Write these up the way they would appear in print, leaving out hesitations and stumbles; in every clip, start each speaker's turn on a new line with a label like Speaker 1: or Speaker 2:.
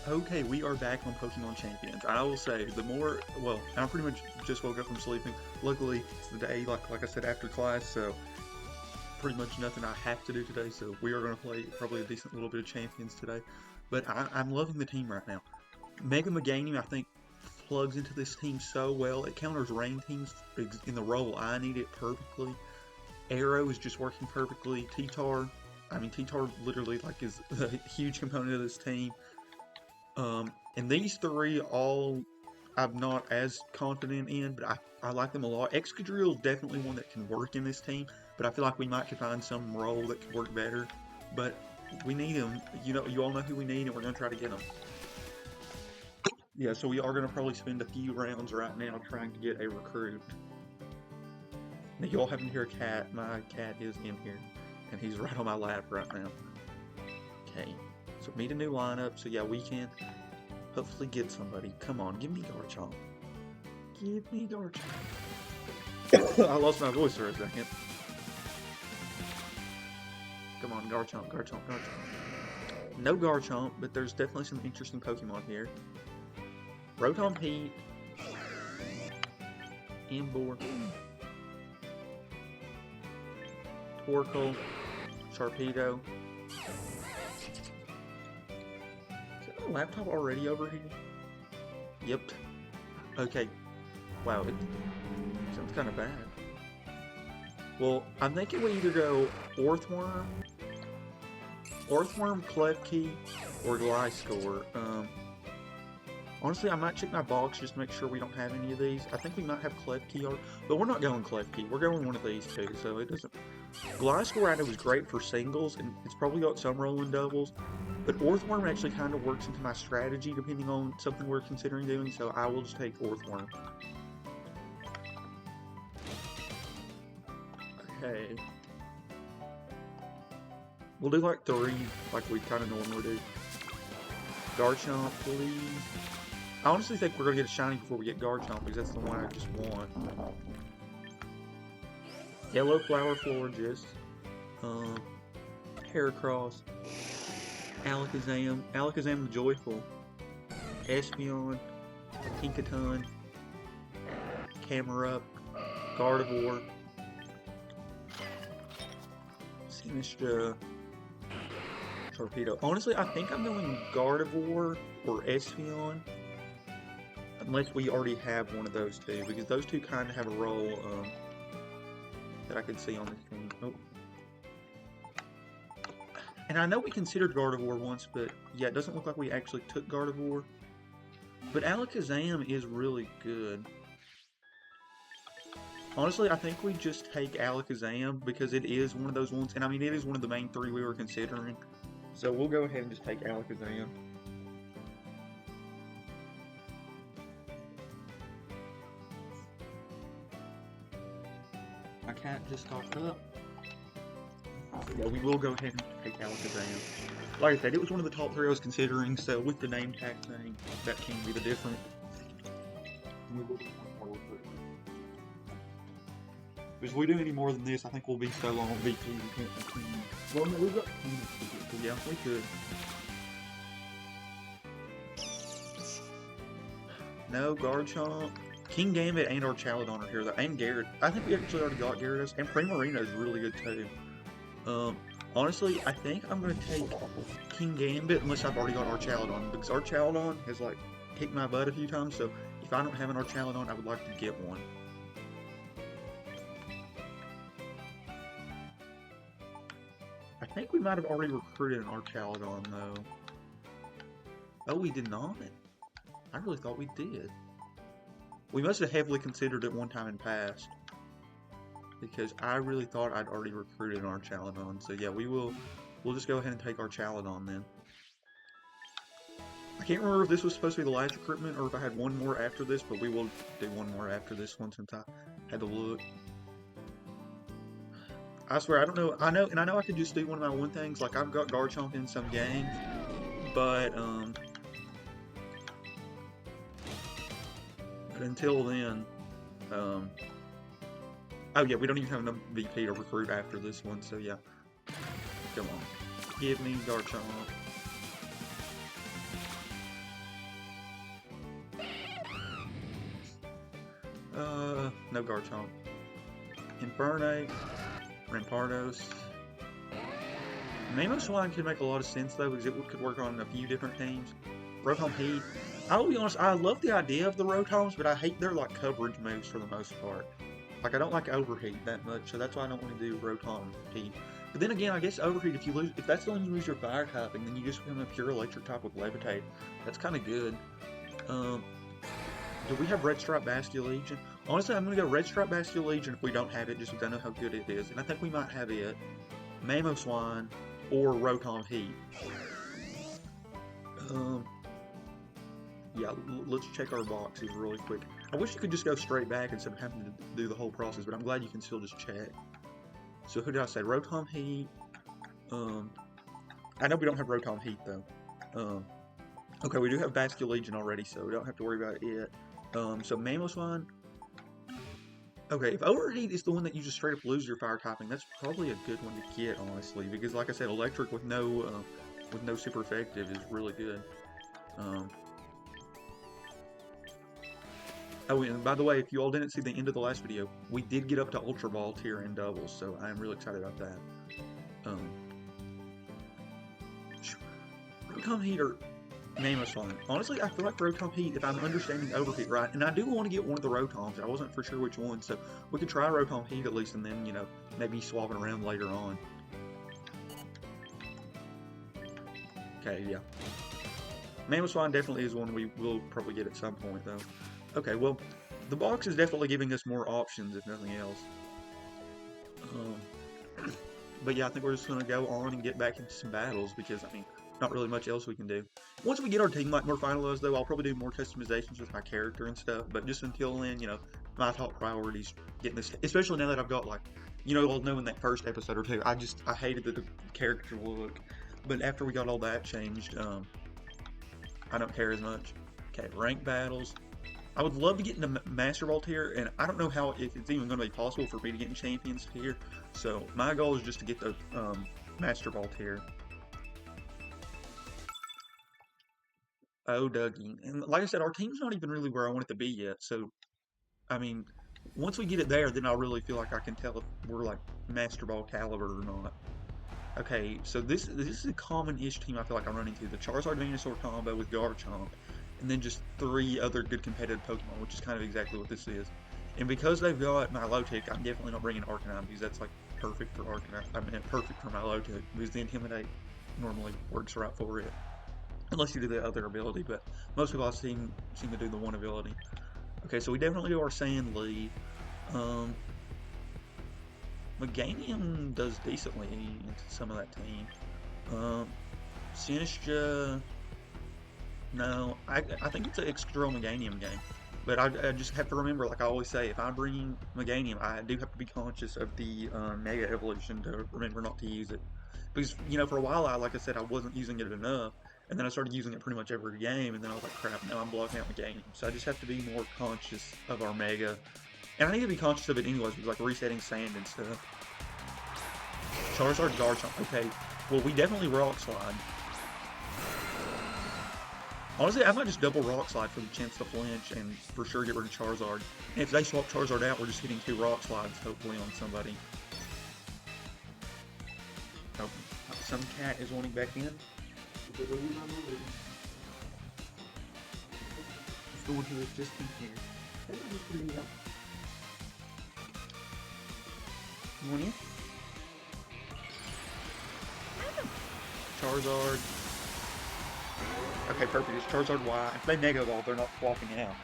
Speaker 1: Okay, we are back on Pokemon Champions. I will say, well, I pretty much just woke up from sleeping. Luckily, it's the day, like I said, after class, so pretty much nothing I have to do today, so we are going to play probably a decent little bit of Champions today. But I'm loving the team right now. Mega Meganium, I think, plugs into this team so well. It counters rain teams in the role I need it perfectly. Arrow is just working perfectly. T-Tar literally like is a huge component of this team. And these three all I'm not as confident in, but I like them a lot. Excadrill is definitely one that can work in this team, but I feel like we might could find some role that could work better. But we need him. You all know who we need, and we're going to try to get him. Yeah, so we are going to probably spend a few rounds right now trying to get a recruit. Now, you all happen to hear a cat. My cat is in here, and he's right on my lap right now. Okay, so meet a new lineup. So yeah, we can hopefully get somebody. Come on, give me Garchomp. Give me Garchomp. I lost my voice for a second. Come on, Garchomp, Garchomp, Garchomp. No Garchomp, but there's definitely some interesting Pokemon here. Rotom Heat. Emboar. Torkoal. Sharpedo. Is my laptop already over here? Yep. Okay. Wow, it sounds kind of bad. Well, I'm thinking we either go Orthworm, Klefki, or Gliscor. Honestly, I might check my box just to make sure we don't have any of these. I think we might have Klefki, but we're not going Klefki. We're going one of these two, so it doesn't... Gliscor I know is great for singles, and it's probably got some rolling doubles, but Orthworm actually kind of works into my strategy depending on something we're considering doing, so I will just take Orthworm. Okay. We'll do like 3, like we kind of normally do. Garchomp, please. I honestly think we're going to get a shiny before we get Garchomp, because that's the one I just want. Yellow Flower Florges. Heracross. Alakazam the Joyful. Espeon. Tinkaton. Camerupt. Gardevoir. Sinistra. Torpedo. Honestly, I think I'm going Gardevoir or Espeon. Unless we already have one of those two, because those two kind of have a role that I could see on this team. Oh. And I know we considered Gardevoir once, but yeah, it doesn't look like we actually took Gardevoir. But Alakazam is really good. Honestly, I think we just take Alakazam because it is one of those ones, and I mean, it is one of the main 3 we were considering. So we'll go ahead and just take Alakazam. My cat just talked up. Yeah, we will go ahead and take Alakazam. Like I said, it was one of the top 3 I was considering, so with the name tag thing, that can be the difference. Because if we do any more than this, I think we'll be so long on VP we can't continue. Well, no, we've got... Yeah, we could. No, Garchomp. King Gambit and our Chaladon are here, though. And Garrett. I think we actually already got Gyarados. And Primarina is really good, too. Honestly, I think I'm going to take King Gambit unless I've already got our Chaladon. Because our Chaladon has, like, kicked my butt a few times. So, if I don't have an Archaladon, I would like to get one. I think we might have already recruited an Archaladon, though. Oh, we did not? I really thought we did. We must have heavily considered it one time in past. Because I really thought I'd already recruited an Archaladon. So yeah, we'll just go ahead and take Archaladon then. I can't remember if this was supposed to be the last recruitment or if I had one more after this, but we will do one more after this one since I had to look. I swear, I don't know. I know I could just do one of my one things. Like, I've got Garchomp in some games, but until then, oh yeah, we don't even have enough VP to recruit after this one, so yeah. Come on. Give me Garchomp. no Garchomp. Infernape, Rampardos. Mamoswine could make a lot of sense though, because it could work on a few different teams. Rotom Heat. I'll be honest, I love the idea of the Rotoms, but I hate their like coverage moves for the most part. Like I don't like Overheat that much, so that's why I don't want to do Rotom Heat. But then again, I guess Overheat, if that's the one you lose your fire typing, then you just become a pure electric type with Levitate. That's kind of good. Do we have Red Stripe Basculegion? Honestly, I'm going to go Red Stripe Basculegion if we don't have it, just because I know how good it is. And I think we might have it. Mamoswine or Rotom Heat. Yeah, let's check our boxes really quick. I wish you could just go straight back instead of having to do the whole process, but I'm glad you can still just check. So who did I say? Rotom Heat. I know we don't have Rotom Heat though. Okay, we do have Basculegion already, so we don't have to worry about it. So Mamoswine. Okay, if Overheat is the one that you just straight up lose your fire typing, that's probably a good one to get, honestly, because like I said, electric with no super effective is really good. Oh, and by the way, if you all didn't see the end of the last video, we did get up to Ultra Ball tier in doubles, so I am really excited about that. Rotom Heat or Mamoswine. Honestly, I feel like Rotom Heat, if I'm understanding Overheat right, and I do want to get one of the Rotoms. I wasn't for sure which one, so we could try Rotom Heat at least, and then, you know, maybe swap it around later on. Okay, yeah. Mamoswine definitely is one we will probably get at some point, though. Okay, well, the box is definitely giving us more options, if nothing else. But yeah, I think we're just going to go on and get back into some battles, because, I mean, not really much else we can do. Once we get our team like more finalized, though, I'll probably do more customizations with my character and stuff, but just until then, you know, my top priority is getting this, especially now that I've got, like, you know, I'll know in that first episode or two, I hated the character look, but after we got all that changed, I don't care as much. Okay, rank battles. I would love to get into Master Ball tier, and I don't know if it's even going to be possible for me to get in Champions tier. So my goal is just to get the Master Ball tier. Oh, Dougie. And like I said, our team's not even really where I want it to be yet. So, I mean, once we get it there, then I'll really feel like I can tell if we're like Master Ball caliber or not. Okay, so this is a common-ish team I feel like I'm running to. The Charizard Venusaur combo with Garchomp. And then just 3 other good competitive Pokemon, which is kind of exactly what this is. And because they've got Milotic, I'm definitely not bringing Arcanine, because that's like perfect for Arcanine. I mean, perfect for Milotic, because the Intimidate normally works right for it. Unless you do the other ability, but most people I've seen seem to do the one ability. Okay, so we definitely do our Sand lead. Meganium does decently into some of that team. Sinistcha... No, I think it's an extra Meganium game. But I just have to remember, like I always say, if I'm bringing Meganium, I do have to be conscious of the Mega Evolution to remember not to use it. Because, you know, for a while, like I said, I wasn't using it enough. And then I started using it pretty much every game. And then I was like, crap, now I'm blocking out Meganium. So I just have to be more conscious of our Mega. And I need to be conscious of it anyways, because like resetting Sand and stuff. Charizard Garchomp. Okay, well, we definitely Rock Slide. Honestly, I might just double Rock Slide for the chance to flinch and for sure get rid of Charizard. And if they swap Charizard out, we're just hitting 2 Rock Slides, hopefully, on somebody. Oh, some cat is wanting back in. Let's go into it just in here. You want in? Charizard. Okay, perfect. It's Charizard Y. If they Mega Evolve, they're not swapping it out.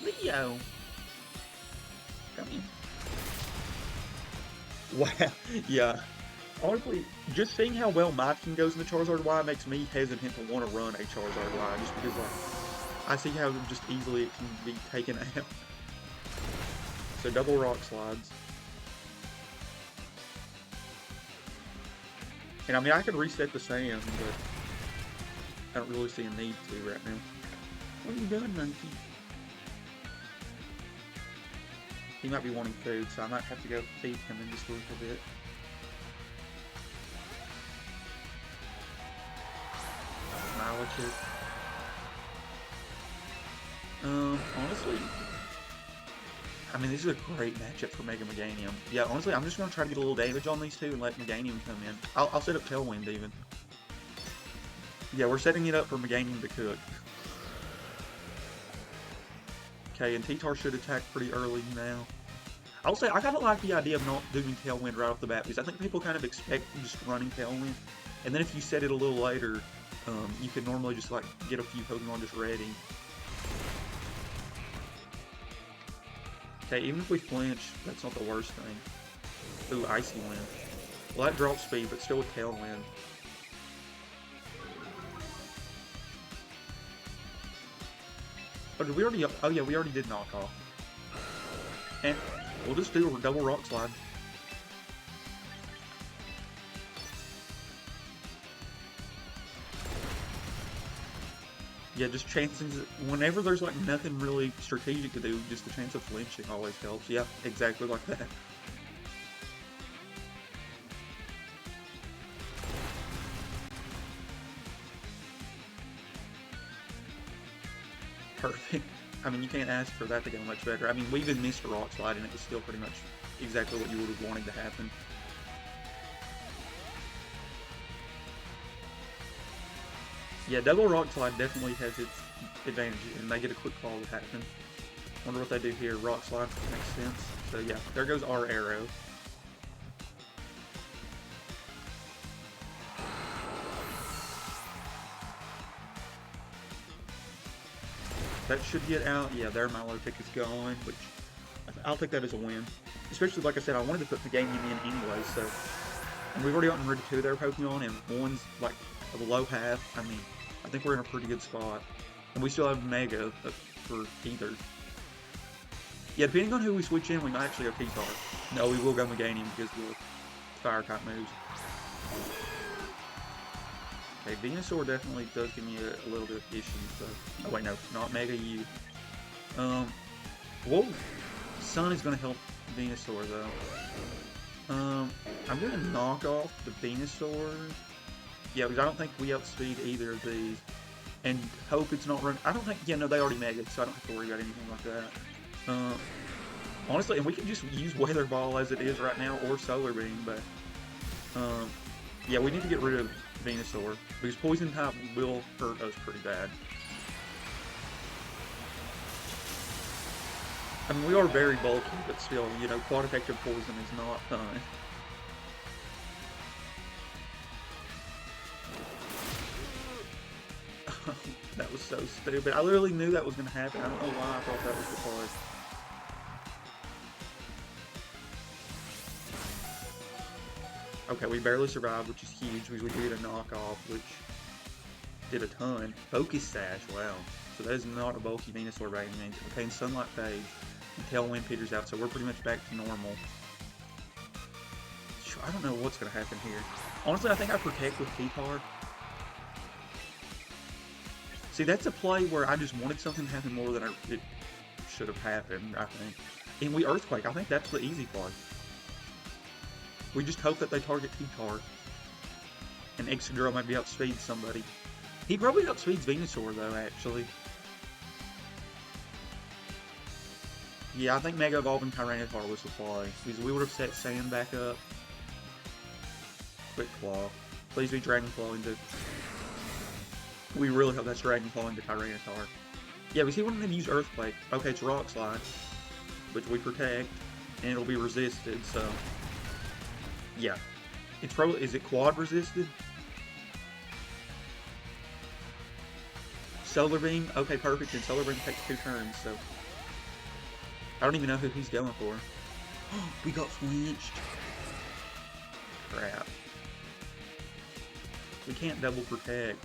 Speaker 1: Leo! Come in. Wow. Yeah. Honestly, just seeing how well my team goes in the Charizard Y makes me hesitant to want to run a Charizard Y, just because, like, I see how just easily it can be taken out. So double Rock Slides. And I mean, I could reset the Sand, but I don't really see a need to right now. What are you doing, monkey? He might be wanting food, so I might have to go feed him in just a little bit. Milotic. Honestly, I mean, this is a great matchup for Mega Meganium. Yeah, honestly, I'm just going to try to get a little damage on these two and let Meganium come in. I'll set up Tailwind even. Yeah, we're setting it up for Meganium to cook. Okay, and T-Tar should attack pretty early now. I'll say, I kind of like the idea of not doing Tailwind right off the bat, because I think people kind of expect just running Tailwind. And then if you set it a little later, you can normally just like get a few Pokemon just ready. Okay, even if we flinch, that's not the worst thing. Ooh, Icy Wind. Well, that drops speed, but still with Tailwind. Oh, did we already? Oh yeah, we already did knock off. And we'll just do a double Rock Slide. Yeah, just chances. Whenever there's like nothing really strategic to do, just the chance of flinching always helps. Yeah, exactly like that. Perfect. I mean, you can't ask for that to go much better. I mean, we even missed a Rock Slide, and it was still pretty much exactly what you would have wanted to happen. Yeah, double Rock Slide definitely has its advantages, and they get a quick call to happen. Wonder what they do here. Rock Slide makes sense. So yeah, there goes our arrow. That should get out. Yeah, there my low tick is going, which I'll take that as a win. Especially, like I said, I wanted to put the game in anyway, so. And we've already gotten rid of 2 of their Pokemon, and one's like a low half. I mean, I think we're in a pretty good spot. And we still have Mega for either. Yeah, depending on who we switch in, we might actually go T-Tar. No, we will go Meganium because of the fire type moves. Okay, Venusaur definitely does give me a little bit of issues, but... Oh wait, no, not Mega U. Whoa! Sun is going to help Venusaur, though. I'm going to knock off the Venusaur. Yeah, because I don't think we outspeed either of these. And hope it's not running... I don't think... Yeah, no, they already Mega, so I don't have to worry about anything like that. Honestly, and we can just use Weather Ball as it is right now, or Solar Beam, but... yeah, we need to get rid of Venusaur, because Poison type will hurt us pretty bad. I mean, we are very bulky, but still, you know, Quad Effective Poison is not fun. That was so stupid. I literally knew that was going to happen. I don't know why I thought that was the play. Okay, we barely survived, which is huge, because we did a knockoff, which did a ton. Focus Sash, wow. So that is not a bulky Venusaur by any means. Okay, and Sunlight fades, and Tailwind peters out, so we're pretty much back to normal. I don't know what's going to happen here. Honestly, I think I Protect with T-Tar. See, that's a play where I just wanted something to happen more than it should have happened, I think. And we Earthquake, I think that's the easy play. We just hope that they target T-Tar. And Excadrill might be outspeed somebody. He probably outspeeds Venusaur, though, actually. Yeah, I think Mega Evolving Tyranitar was the play. Because we would have set Sand back up. Quick Claw. Please be Dragon Claw into... We really hope that's Dragon Claw into Tyranitar. Yeah, because he wouldn't have used Earthquake. Okay, it's Rock Slide. Which we Protect. And it'll be resisted, so... Yeah. It's probably... Is it Quad resisted? Solar Beam? Okay, perfect. And Solar Beam takes 2 turns, so... I don't even know who he's going for. We got flinched. Crap. We can't double Protect.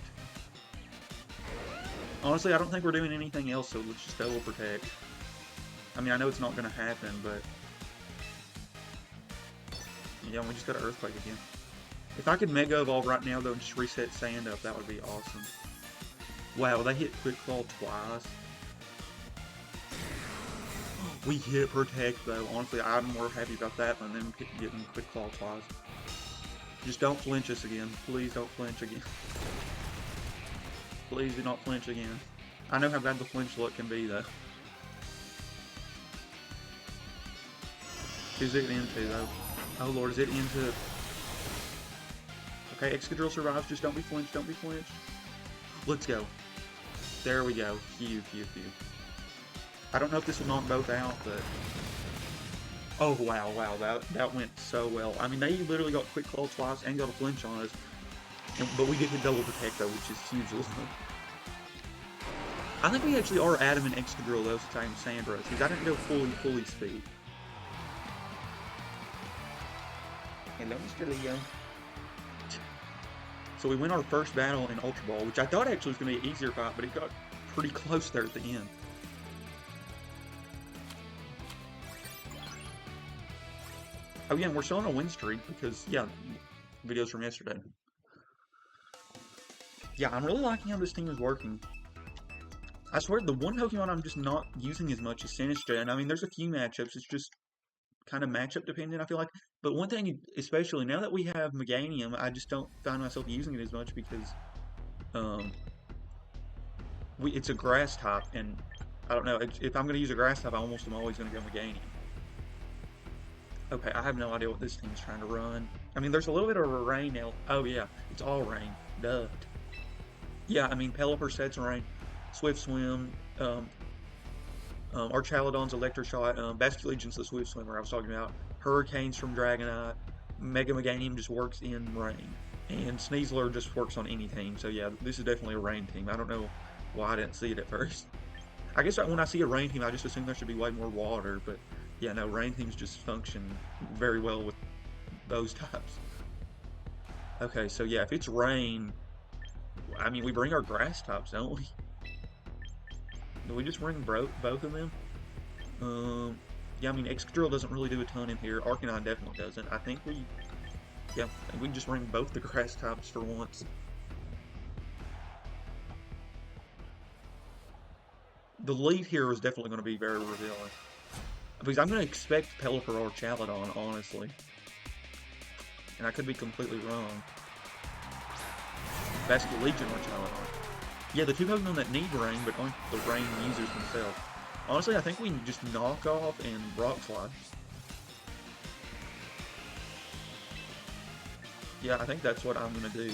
Speaker 1: Honestly, I don't think we're doing anything else, so let's just double Protect. I mean, I know it's not going to happen, but... Yeah, we just got an Earthquake again. If I could Mega Evolve right now, though, and just reset Sand up, that would be awesome. Wow, they hit Quick Claw twice. We hit Protect, though. Honestly, I'm more happy about that than them getting Quick Claw twice. Just don't flinch us again. Please don't flinch again. Please do not flinch again. I know how bad the flinch look can be, though. Who's it into, though? Oh, Lord, is it into... Okay, Excadrill survives. Just don't be flinched. Don't be flinched. Let's go. There we go. Phew, phew, phew. I don't know if this will knock both out, but... Oh, wow, wow. That went so well. I mean, they literally got Quick Claw twice and got a flinch on us. But we did hit double protect, though, which is huge. I think we actually are Adam and Excadrill those times Sandra, because I didn't go fully speed. Hello, Mr. Leo. So we win our first battle in Ultra Ball, which I thought actually was going to be an easier fight, but it got pretty close there at the end. Oh yeah, and we're still on a win streak because, yeah, videos from yesterday. Yeah, I'm really liking how this team is working. I swear, the one Pokemon I'm just not using as much is Sinistcha, and I mean, there's a few matchups, it's just kind of matchup dependent, I feel like. But one thing, especially now that we have Meganium, I just don't find myself using it as much because it's a grass type, and I don't know, if I'm going to use a grass type, I almost am always going to go Meganium. Okay, I have no idea what this team's trying to run. I mean, there's a little bit of a rain now. Oh yeah, it's all rain. Duh. Yeah, I mean, Pelipper sets rain, Swift Swim, Archaladon's Electric Shot, Basculegion's the Swift Swimmer I was talking about, Hurricanes from Dragonite, Mega Meganium just works in rain, and Sneasler just works on any team, so yeah, this is definitely a rain team. I don't know why I didn't see it at first. I guess when I see a rain team, I just assume there should be way more water, but yeah, no, rain teams just function very well with those types. Okay, so yeah, if it's rain, I mean, we bring our grass types, don't we? Do we just bring both of them? Yeah, I mean, Excadrill doesn't really do a ton in here. Arcanine definitely doesn't. I think we can just bring both the grass types for once. The lead here is definitely going to be very revealing. Because I'm going to expect Pelipper or Chaladon, honestly. And I could be completely wrong. Basculegion or Chaladon. Yeah, the two Pokemon that need rain, but aren't the rain users themselves. Honestly, I think we can just knock off and Rock Slide. Yeah, I think that's what I'm going to do.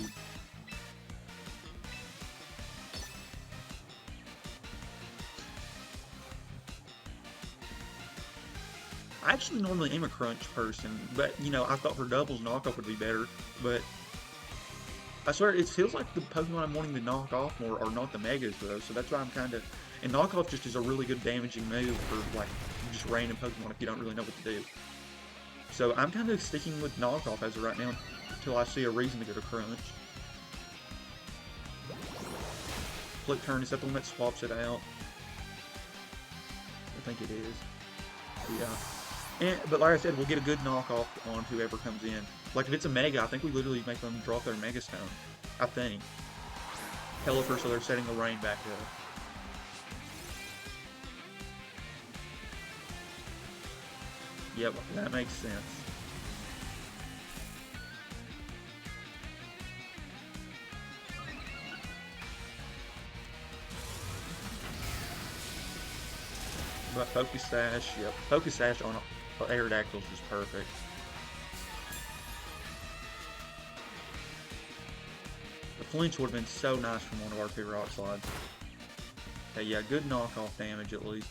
Speaker 1: I actually normally am a crunch person, but, you know, I thought for doubles, knockoff would be better, but I swear, it feels like the Pokemon I'm wanting to knock off more are not the Megas, though, so that's why I'm kind of... And knockoff just is a really good damaging move for, like, just random Pokemon if you don't really know what to do. So I'm kind of sticking with knockoff as of right now until I see a reason to go to crunch. Flip turn, is that the one that swaps it out? I think it is. Yeah. But like I said, we'll get a good knockoff on whoever comes in. Like, if it's a Mega, I think we literally make them drop their Mega Stone. I think. Pelipper, so they're setting the rain back up. Yep, that makes sense. But Focus Sash, yep. Focus Sash on Aerodactyl is just perfect. The flinch would have been so nice from one of our two Rock Slides. Okay, yeah, good knockoff damage at least.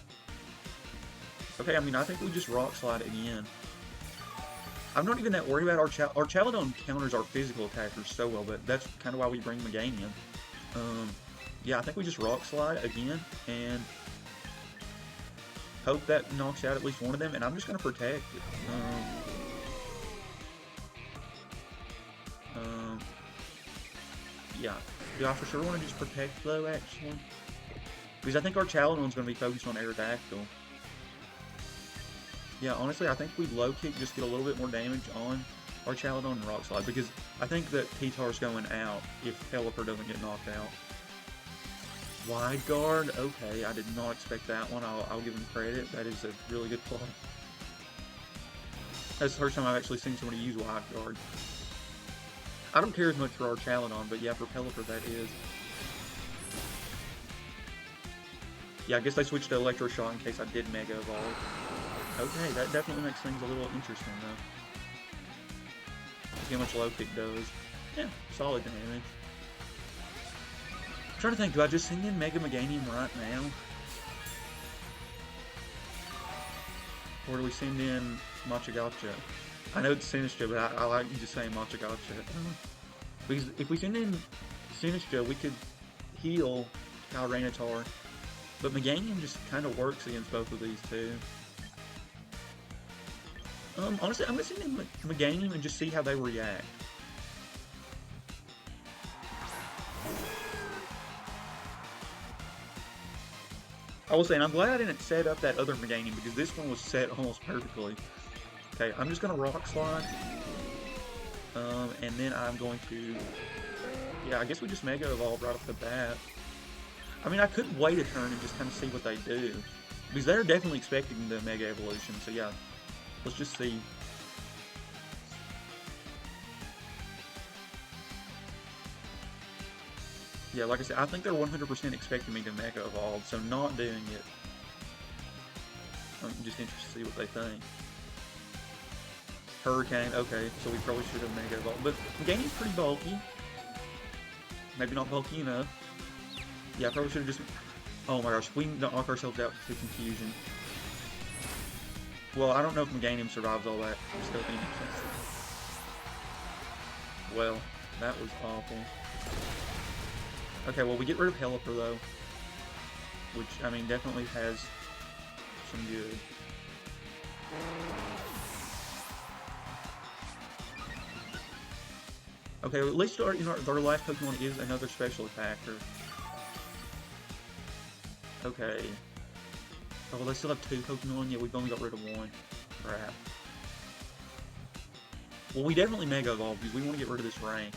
Speaker 1: Okay, I mean, I think we just Rock Slide again. I'm not even that worried about our Chaladon counters our physical attackers so well, but that's kind of why we bring Meganium. Yeah, I think we just Rock Slide again, and hope that knocks out at least one of them, and I'm just going to protect it. Yeah. Do I for sure want to just protect, though, actually? Because I think our Chaladon's going to be focused on Aerodactyl. Yeah, honestly, I think we low-kick, just get a little bit more damage on our Chaladon and Rock Slide, because I think that Pitar's going out if Pelipper doesn't get knocked out. Wide Guard? Okay, I did not expect that one. I'll give him credit. That is a really good play. That's the first time I've actually seen somebody use Wide Guard. I don't care as much for our Chaladon, but yeah, for Pelipper that is. Yeah, I guess they switched to Electro Shot in case I did Mega Evolve. Okay, that definitely makes things a little interesting, though. See how much low kick does. Yeah, solid damage. I'm trying to think, do I just send in Mega Meganium right now? Or do we send in Machagacha? I know it's Sinistcha, but I like just saying Machagacha. Because if we send in Sinistcha, we could heal Tyranitar. But Meganium just kind of works against both of these two. Honestly, I'm going to send in Meganium and just see how they react. I was saying, I'm glad I didn't set up that other Meganium because this one was set almost perfectly. Okay, I'm just going to Rock Slide. And then I'm going to... Yeah, I guess we just Mega Evolve right off the bat. I mean, I could wait a turn and just kind of see what they do. Because they're definitely expecting the Mega Evolution, so yeah. Let's just see. Yeah, like I said, I think they're 100% expecting me to Mega Evolve, so not doing it. I'm just interested to see what they think. Hurricane, okay, so we probably should have Mega Evolved. But Meganium's pretty bulky. Maybe not bulky enough. Yeah, I probably should have just... Oh my gosh, we don't knock ourselves out to Confusion. Well, I don't know if Meganium survives all that. Well, that was awful. Okay, well, we get rid of Helliper, though. Which, I mean, definitely has some good. Okay, at least our last Pokemon is another special attacker. Okay. Oh, well, they still have 2 Pokemon? Yeah, we've only got rid of 1. Crap. Well, we definitely Mega Evolve because we want to get rid of this rank.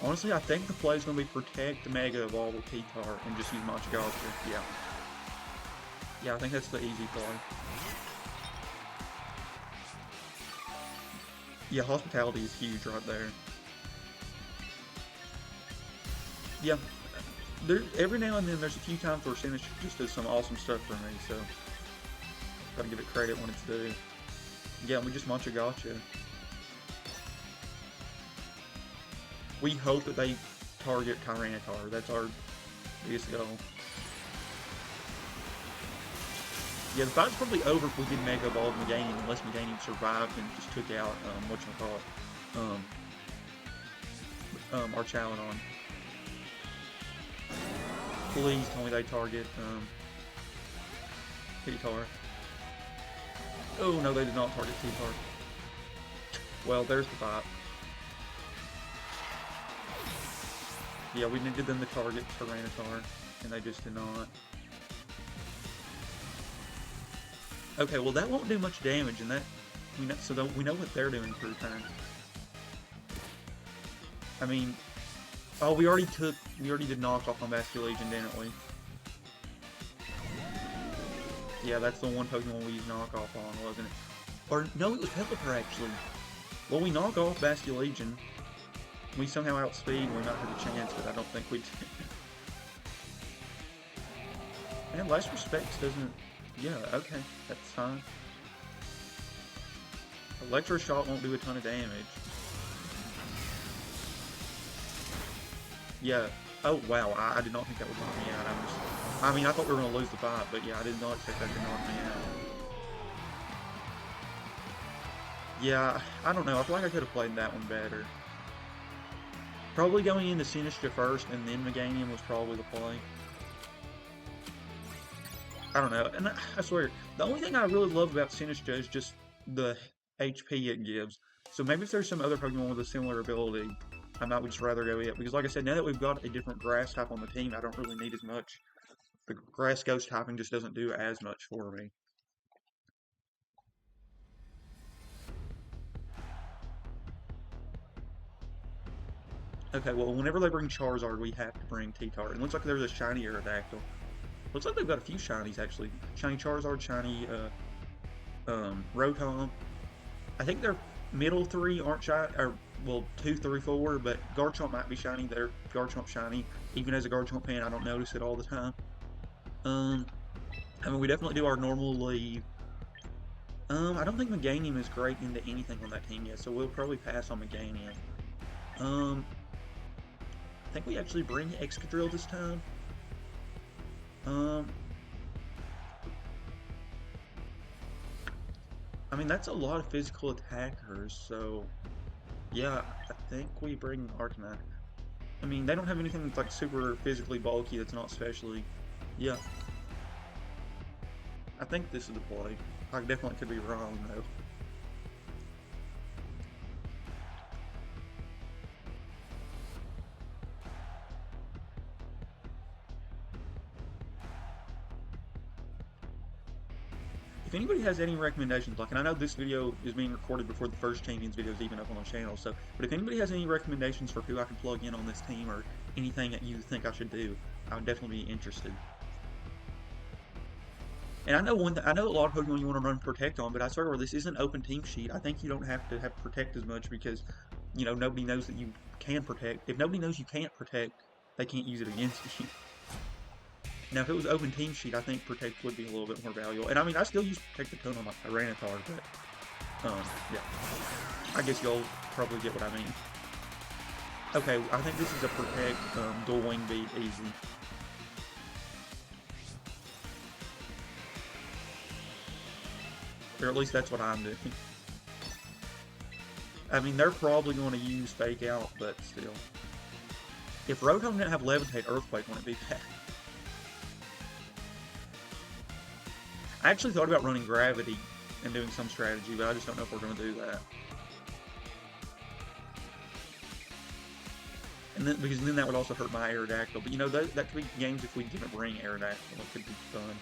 Speaker 1: Honestly, I think the play is going to be Protect, Mega Evolve with T-Tar, and just use Machagacha. Yeah. Yeah, I think that's the easy play. Yeah, Hospitality is huge right there. Yeah. Every now and then, there's a few times where Sinistcha just does some awesome stuff for me, so... Gotta give it credit when it's due. Yeah, we just Machagacha. We hope that they target Tyranitar. That's our biggest goal. Yeah, the fight's probably over if we did Mega Evolve Meganium, unless Meganium survived and just took out, our Chaladon. Please tell me they target, T-Tar. Oh, no, they did not target T-Tar. Well, there's the fight. Yeah, we needed them to target Tyranitar, and they just did not. Okay, well that won't do much damage, and that we know what they're doing for a turn. I mean, oh, we already did knockoff on Basculegion, didn't we? Yeah, that's the one Pokemon we used knockoff on, wasn't it? Or no, it was Pelipper actually. Well, we knock off Basculegion. We somehow outspeed, we might have a chance, but I don't think we did. And Last Respects doesn't... Yeah, okay, that's fine. Electro Shot won't do a ton of damage. Yeah. Oh, wow, I did not think that would knock me out. I mean, I thought we were going to lose the fight, but yeah, I did not expect that to knock me out. Yeah, I don't know. I feel like I could have played that one better. Probably going into Sinistcha first, and then Meganium was probably the play. I don't know, and I swear, the only thing I really love about Sinistcha is just the HP it gives. So maybe if there's some other Pokemon with a similar ability, I might just rather go it. Because like I said, now that we've got a different grass type on the team, I don't really need as much. The grass ghost typing just doesn't do as much for me. Okay, well, whenever they bring Charizard, we have to bring T-Tar. It looks like there's a shiny Aerodactyl. Looks like they've got a few shinies, actually. Shiny Charizard, shiny, Rotom. I think they're middle three aren't shiny, or well, 2, 3, 4, but Garchomp might be shiny. There, Garchomp shiny. Even as a Garchomp fan, I don't notice it all the time. Um, I mean, we definitely do our normal leave. I don't think Meganium is great into anything on that team yet, so we'll probably pass on Meganium. I think we actually bring Excadrill this time. I mean, that's a lot of physical attackers, so yeah, I think we bring Arcanine. I mean, they don't have anything that's like super physically bulky that's not specially. Yeah, I think this is the play. I definitely could be wrong though. If anybody has any recommendations, like, and I know this video is being recorded before the first Champions video is even up on the channel, so, but if anybody has any recommendations for who I can plug in on this team or anything that you think I should do, I would definitely be interested. And I know I know a lot of Pokemon you want to run Protect on, but I swear this is an open team sheet. I think you don't have to have Protect as much because, you know, nobody knows that you can Protect. If nobody knows you can't Protect, they can't use it against you. Now, if it was open team sheet, I think Protect would be a little bit more valuable. And I mean, I still use Protect a ton on my Tyranitar, but, yeah. I guess you'll probably get what I mean. Okay, I think this is a Protect, dual wing beat, easy. Or at least that's what I'm doing. I mean, they're probably going to use Fake Out, but still. If Rotom didn't have Levitate, Earthquake wouldn't be bad. I actually thought about running Gravity and doing some strategy, but I just don't know if we're going to do that. And then, because then that would also hurt my Aerodactyl. But you know, that could be games if we didn't bring Aerodactyl. It could be fun.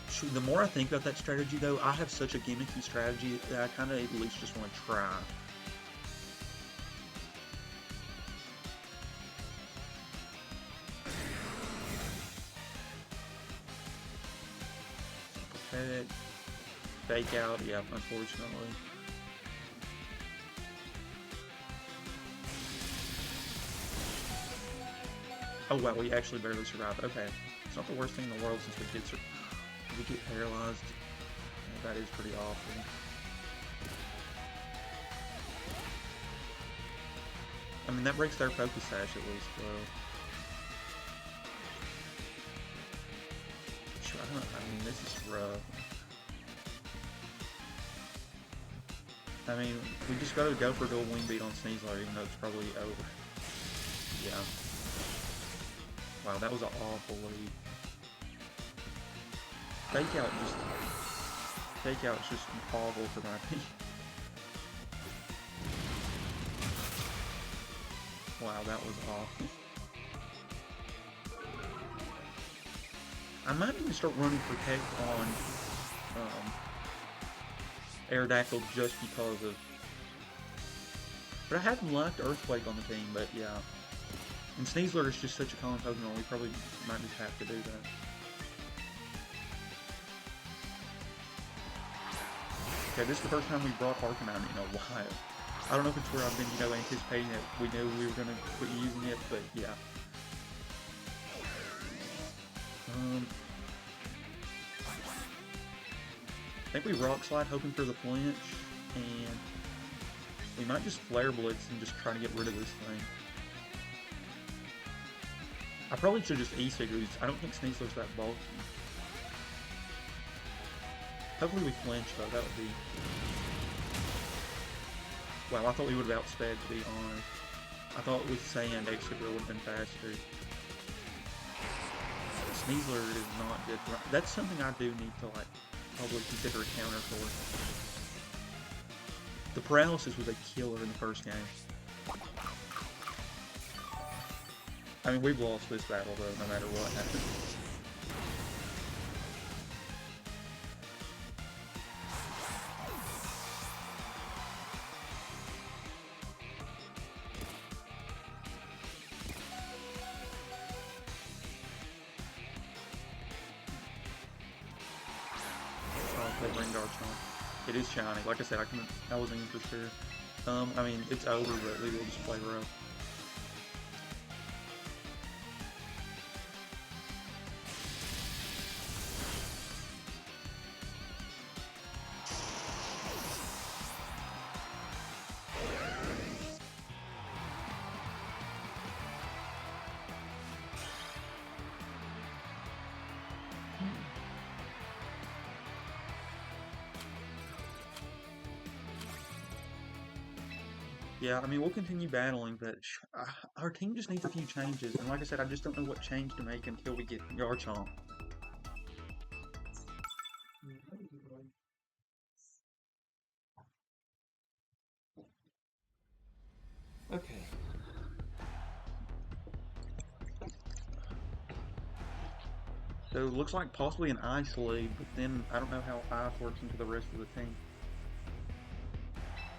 Speaker 1: Shoot, the more I think about that strategy, though, I have such a gimmicky strategy that I kind of at least just want to try. Fake Out, yeah, unfortunately. Oh wow, we actually barely survived. Okay, it's not the worst thing in the world since we get paralyzed. Yeah, that is pretty awful. I mean, that breaks their Focus Sash at least, though. Sure, I mean, this is rough. I mean, we just gotta go for a dual wing beat on Sneasler, even though it's probably over. Yeah. Wow, that was an awful lead. Fake Out is just awful for my team. Wow, that was awful. I might even start running Protect on Aerodactyl just because of... But I haven't liked Earthquake on the team, but yeah. And Sneasler is just such a common Pokemon, we probably might just have to do that. Okay, this is the first time we brought Arcanine in a while. I don't know if it's where I've been, you know, anticipating that we knew we were going to quit using it, but yeah. I think we Rock Slide hoping for the flinch, and we might just Flare Blitz and just try to get rid of this thing. I probably should just E-Sigil. I don't think Sneasler's that bulky. Hopefully we flinch though, that would be... Wow, I thought we would have outsped, to be honest. I thought with Sand, Excadrill would have been faster. Sneasler is not good. That's something I do need to, like, probably consider a counter for. The Paralysis was a killer in the first game. I mean, we've lost this battle, though, no matter what happens. They bring Garchomp. It is shiny. Like I said, I wasn't even for sure. I mean, it's over, but we will just play rough. Yeah, I mean, we'll continue battling, but our team just needs a few changes. And like I said, I just don't know what change to make until we get Garchomp. Okay. So it looks like possibly an Ice League, but then I don't know how Ice works into the rest of the team.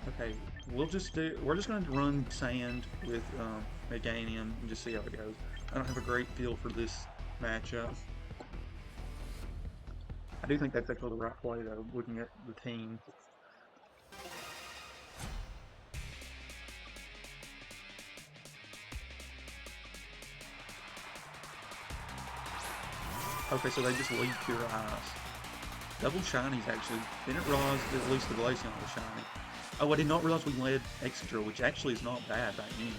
Speaker 1: Okay, we're just gonna run Sand with Meganium and just see how it goes. I don't have a great feel for this matchup. I do think that's actually the right play though, looking at the team. Okay, so they just lead Pure Ice. Double shinies actually. Didn't realize that at least the Glaceon was shiny. Oh, I did not realize we led Excadrill, which actually is not bad by any means.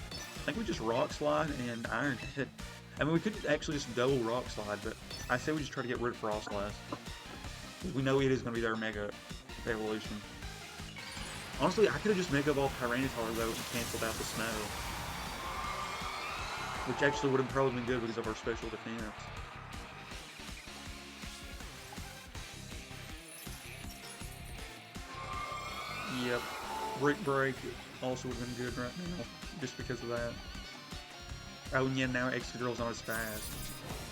Speaker 1: I think we just Rock Slide and Iron Head. I mean, we could actually just double Rock Slide, but I say we just try to get rid of Frostlass. We know it is going to be their Mega Evolution. Honestly, I could have just Mega Evolved Tyranitar though and canceled out the Snow. Which actually would have probably been good because of our special defense. Yep. Brick Break also would have been good right now, just because of that. Oh, and yeah, now Excadrill's not as fast.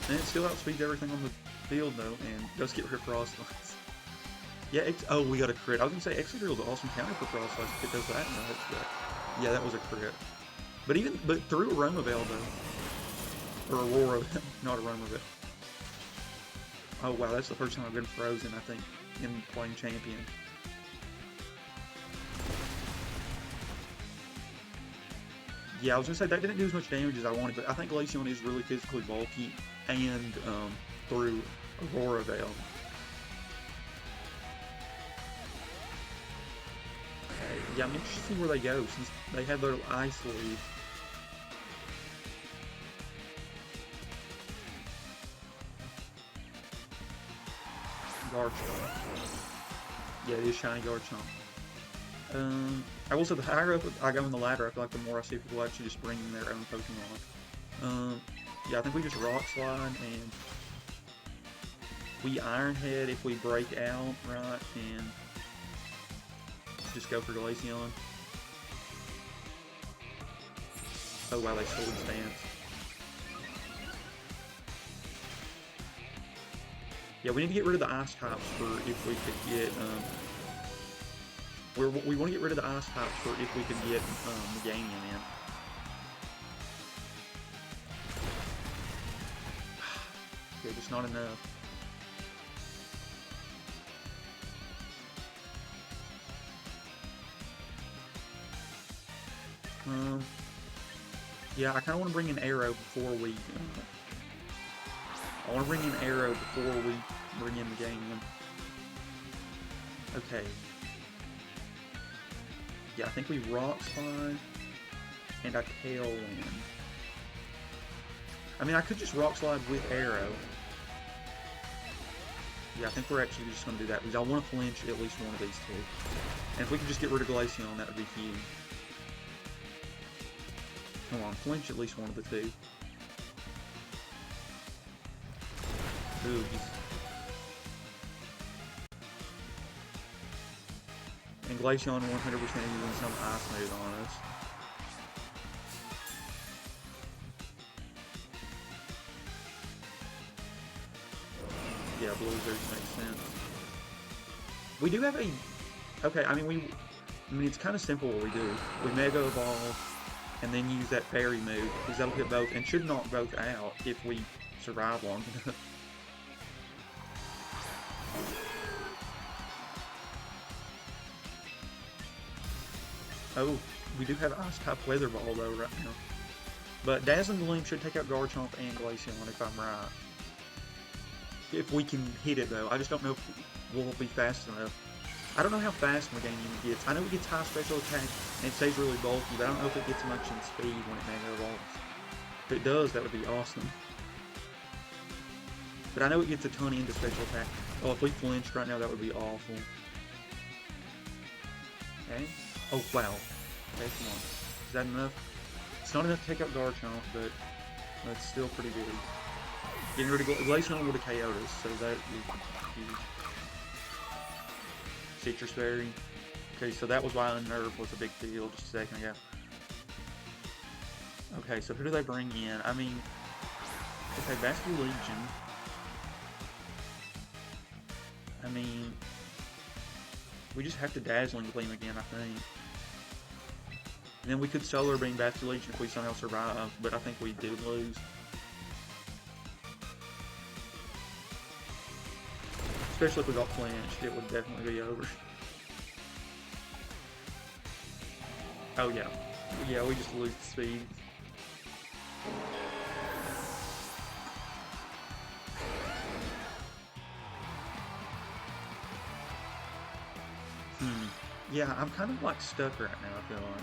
Speaker 1: And it still outspeeds everything on the field, though, and does get rid of Frostlass. Yeah, oh, we got a crit. I was going to say, Excadrill's an awesome counter for Frostlass if it does that much, but yeah, that was a crit. But through Aroma Veil, though. Or Aurora, not Aroma Veil. Oh, wow, that's the first time I've been frozen, I think, in playing Champion. Yeah, I was gonna say that didn't do as much damage as I wanted, but I think Glaceon is really physically bulky and through Aurora Veil. Okay, yeah, I'm interested to see where they go since they have their Ice Lead. Garchomp. Yeah, it is shiny Garchomp. I will say the higher up I go in the ladder, I feel like the more I see people actually just bringing their own Pokemon. Yeah, I think we just Rock Slide and we Iron Head if we break out, right, and just go for Glaceon. Oh wow, they Sword Stance. Yeah, we need to get rid of the Ice types for if we could get, we want to get rid of the Ice types for if we could get Meganium in. Yeah, just not enough. Yeah, I kind of want to bring in Arrow before we... I want to bring in Arrow before we bring in Meganium. Okay. Yeah, I think we Rock Slide and I Tailwind. I mean, I could just Rock Slide with Arrow. Yeah, I think we're actually just going to do that because I want to flinch at least one of these two. And if we could just get rid of Glaceon, that would be huge. Come on, flinch at least one of the two. Ooh, and Glaceon 100% using some Ice Mode on us. Yeah, Blizzard makes sense. We do have a... Okay, I mean, it's kind of simple what we do. We Mega Evolve, and then use that Fairy move, because that'll hit both, and should knock both out if we survive long enough. Oh, we do have Ice-type Weather Ball, though, right now. But Dazzling Gleam should take out Garchomp and Glaceon, if I'm right. If we can hit it, though. I just don't know if we'll be fast enough. I don't know how fast Meganium gets. I know it gets high special attack, and it stays really bulky, but I don't know if it gets much in speed when it Mega Evolves. If it does, that would be awesome. But I know it gets a ton into special attack. Oh, if we flinched right now, that would be awful. Okay. Oh, wow. Okay, come on. Is that enough? It's not enough to take out Garchomp, but that's still pretty good. Getting rid of Glaceon would have KO'd us, so that would be huge. Citrus Berry. Okay, so that was why Unnerve was a big deal just a second ago. Okay, so who do they bring in? I mean, okay, Vascular Legion. I mean, we just have to Dazzling Gleam again, I think. And then we could Solar Beam Vascular Legion if we somehow survive, but I think we do lose. Especially if we got flinched, it would definitely be over. Oh yeah. Yeah, we just lose the speed. Yeah, I'm kind of like stuck right now, I feel like.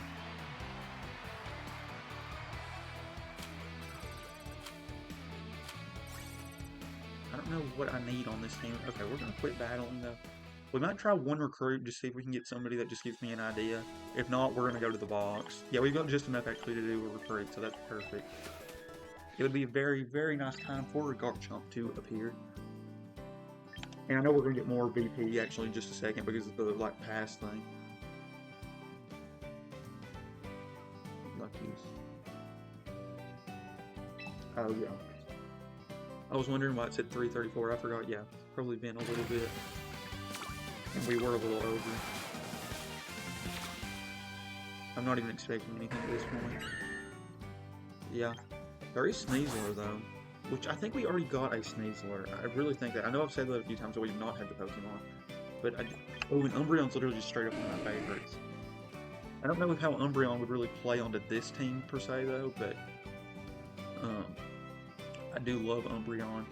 Speaker 1: I don't know what I need on this team. Okay, we're gonna quit battling though. We might try one recruit, just see if we can get somebody that just gives me an idea. If not, we're gonna go to the box. Yeah, we've got just enough actually to do a recruit, so that's perfect. It would be a very, very nice time for a Garchomp to appear. And I know we're gonna get more VP actually in just a second because of the like pass thing. Luckies. Oh yeah. I was wondering why it said 334. I forgot. Yeah, probably been a little bit, and we were a little over. I'm not even expecting anything at this point. Yeah, there is Sneasler though, which I think we already got a Sneasler. I really think that. I know I've said that a few times that we've not had the Pokemon, but oh, and Umbreon's literally just straight up one of my favorites. I don't know how Umbreon would really play onto this team per se though, but I do love Umbreon.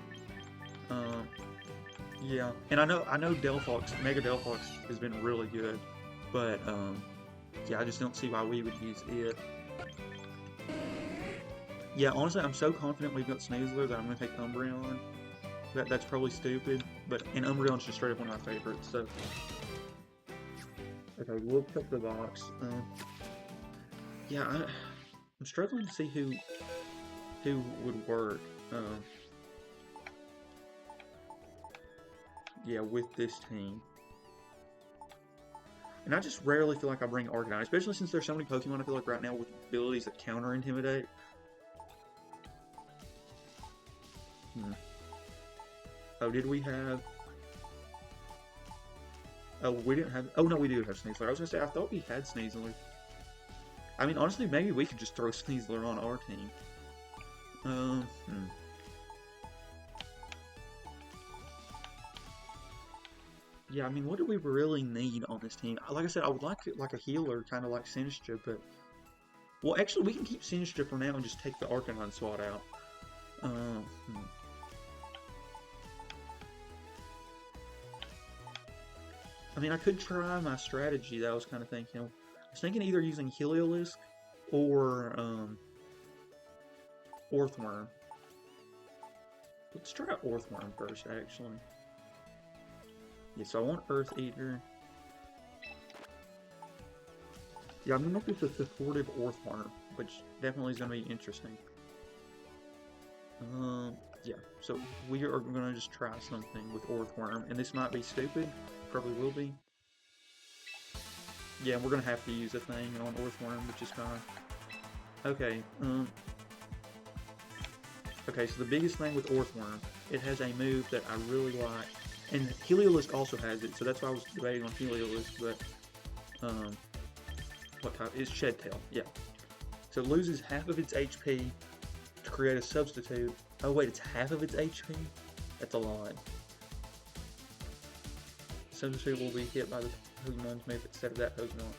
Speaker 1: Yeah, and I know Delphox, Mega Delphox has been really good, but yeah, I just don't see why we would use it. Yeah, honestly, I'm so confident we've got Sneasler that I'm gonna take Umbreon. That's probably stupid, but and Umbreon's just straight up one of my favorites. So okay, we'll pick the box. Yeah, I'm struggling to see who would work. Yeah, with this team. And I just rarely feel like I bring Arcanine, especially since there's so many Pokemon I feel like right now with abilities that counter Intimidate. Oh, did we have... Oh, we didn't have... Oh, no, we do have Sneasler. I was gonna say, I thought we had Sneasler. I mean, honestly, maybe we could just throw Sneasler on our team. Yeah, I mean, what do we really need on this team? Like I said, I would like a healer, kind of like Sinistcha, but... Well, actually, we can keep Sinistcha for now and just take the Arcanine swat out. I mean, I could try my strategy that I was kind of thinking. I was thinking either using Heliolisk or Orthworm. Let's try Orthworm first, actually. Yeah, so I want Earth Eater. Yeah, I'm gonna make this a supportive Orthworm, which definitely is gonna be interesting. Yeah, so we are gonna just try something with Orthworm, and this might be stupid, probably will be. Yeah, we're gonna have to use a thing on Orthworm, which is fine. Okay, okay, so the biggest thing with Orthworm, it has a move that I really like, and Heliolisk also has it, so that's why I was debating on Heliolisk, but, what type? It's Shed Tail, yeah. So it loses half of its HP to create a substitute. Oh wait, it's half of its HP? That's a lot. The substitute will be hit by the Pokemon's move instead of that Pokemon.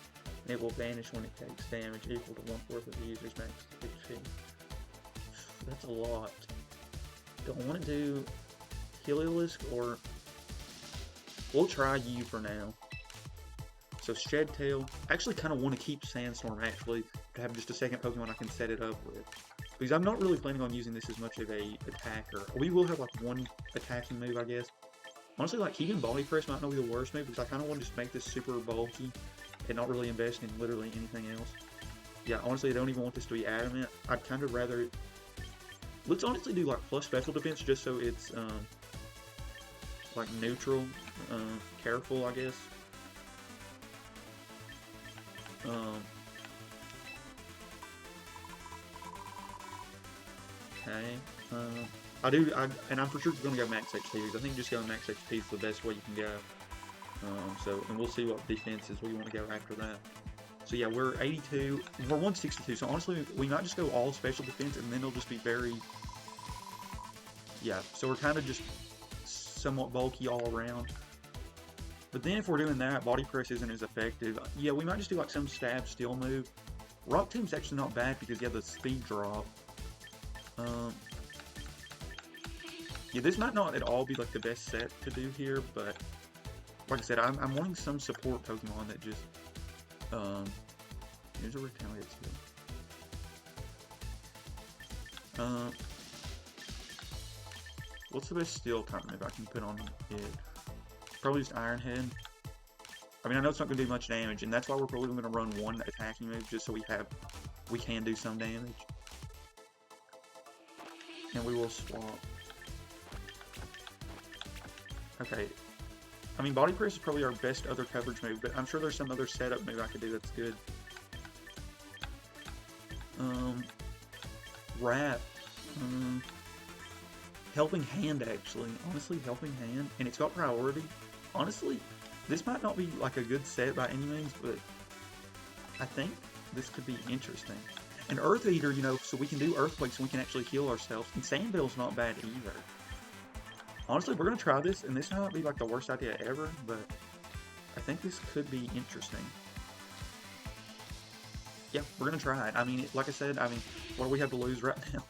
Speaker 1: It will vanish when it takes damage equal to 1/4 of the user's max HP. That's a lot. Do I want to do Heliolisk or... We'll try you for now. So Shed Tail. I actually kind of want to keep Sandstorm actually to have just a second Pokemon I can set it up with. Because I'm not really planning on using this as much of a attacker. We will have like one attacking move, I guess. Honestly, like keeping Body Press might not be the worst move because I kind of want to just make this super bulky and not really invest in literally anything else. Yeah, honestly, I don't even want this to be adamant. I'd kind of rather... Let's honestly do like plus special defense just so it's like neutral, careful, I guess. Okay. And I'm for sure going to go max HP because I think just going max HP is the best way you can go. And we'll see what defenses we want to go after that. So yeah, we're 82, we're 162, so honestly, we might just go all special defense, and then it'll just be very, yeah, so we're kind of just somewhat bulky all around. But then if we're doing that, Body Press isn't as effective. Yeah, we might just do like some stab steel move. Rock Tomb's actually not bad because you have the speed drop. Yeah, this might not at all be like the best set to do here, but like I said, I'm wanting some support Pokemon that just, here's a Retaliate skill. What's the best steel type move I can put on it? Probably just Iron Head. I mean, I know it's not going to do much damage, and that's why we're probably going to run one attacking move just so we can do some damage. And we will swap. Okay. I mean, Body Press is probably our best other coverage move, but I'm sure there's some other setup move I could do that's good. Wrap. Helping Hand, actually. Honestly, Helping Hand. And it's got priority. Honestly, this might not be like a good set by any means, but I think this could be interesting. And Earth Eater, you know, so we can do Earthquakes and we can actually heal ourselves. And Sandbell's not bad either. Honestly, we're going to try this, and this might not be like the worst idea ever, but I think this could be interesting. Yeah, we're going to try it. I mean, like I said, what do we have to lose right now?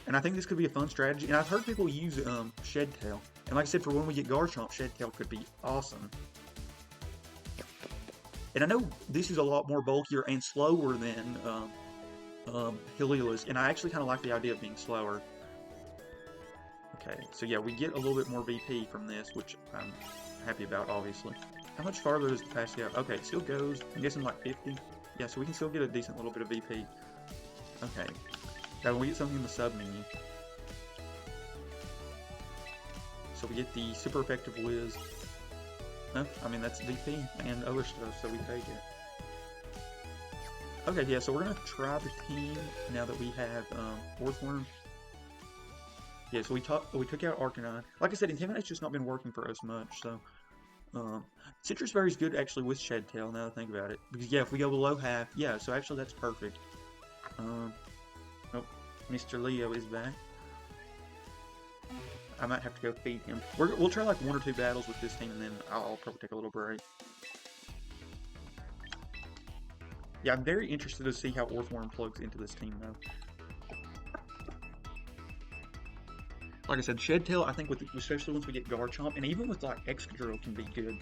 Speaker 1: And I think this could be a fun strategy. And I've heard people use Shed Tail. And like I said, for when we get Garchomp, Shed Tail could be awesome. And I know this is a lot more bulkier and slower than Heliolisk, and I actually kind of like the idea of being slower. Okay, so yeah, we get a little bit more VP from this, which I'm happy about, obviously. How much farther does the pass go? Okay, it still goes, I'm guessing like 50. Yeah, so we can still get a decent little bit of VP. Okay. Now we get something in the sub menu. So we get the super effective Whiz. Huh? I mean, that's VP and other stuff, so we take it. Okay, yeah, so we're gonna try the team now that we have Orthworm. Yeah, so we took out Arcanine. Like I said, Intimidate's just not been working for us much, so... Citrus Berry's good, actually, with Shed Tail, now that I think about it. Because, yeah, if we go below half... Yeah, so actually that's perfect. Oh, Mr. Leo is back. I might have to go feed him. We'll try, like, 1 or 2 battles with this team, and then I'll probably take a little break. Yeah, I'm very interested to see how Orthworm plugs into this team, though. Like I said, Shed Tail, I think, especially once we get Garchomp, and even with, like, Excadrill can be good.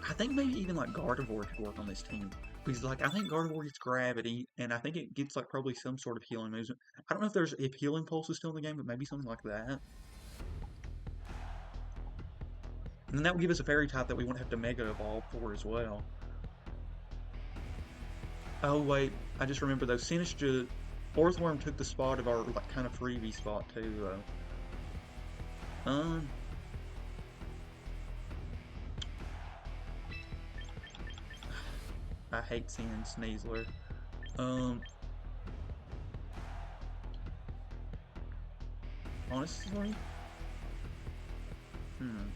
Speaker 1: I think maybe even, like, Gardevoir could work on this team. Because, like, I think Gardevoir gets Gravity, and I think it gets, like, probably some sort of healing moves. I don't know if Healing Pulse is still in the game, but maybe something like that. And then that would give us a Fairy type that we wouldn't have to Mega Evolve for as well. Oh wait, I just remember though, Sinistcha, Orthworm took the spot of our like kind of freebie spot too though. I hate seeing Sneasler. Honestly, I'm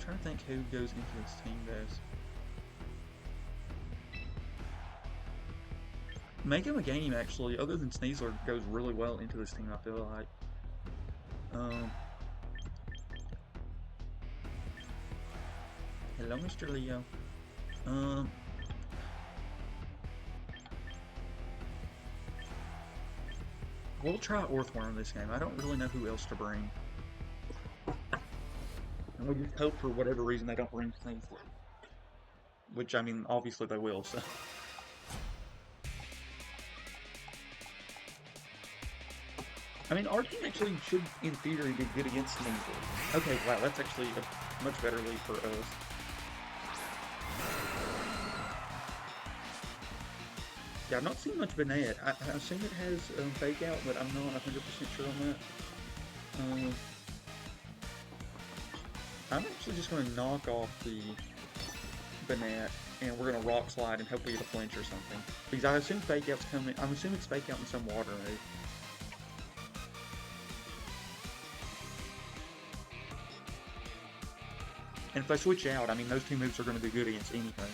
Speaker 1: trying to think who goes into this team best. Mega Meganium actually, other than Sneasler, goes really well into this team, I feel like. Hello, Mr. Leo. We'll try Orthworm this game. I don't really know who else to bring. And we just hope for whatever reason they don't bring Sneasler. Which, I mean, obviously they will, so. I mean, our team actually should, in theory, be good against Sneasler. Okay, wow, that's actually a much better lead for us. Yeah, I've not seen much Banette. I assume it has Fake Out, but I'm not 100% sure on that. I'm actually just going to knock off the Banette, and we're going to Rock Slide and hopefully get a flinch or something. Because I assume Fake Out's coming. I'm assuming it's Fake Out in some water move. And if I switch out, I mean, those two moves are going to be good against anything.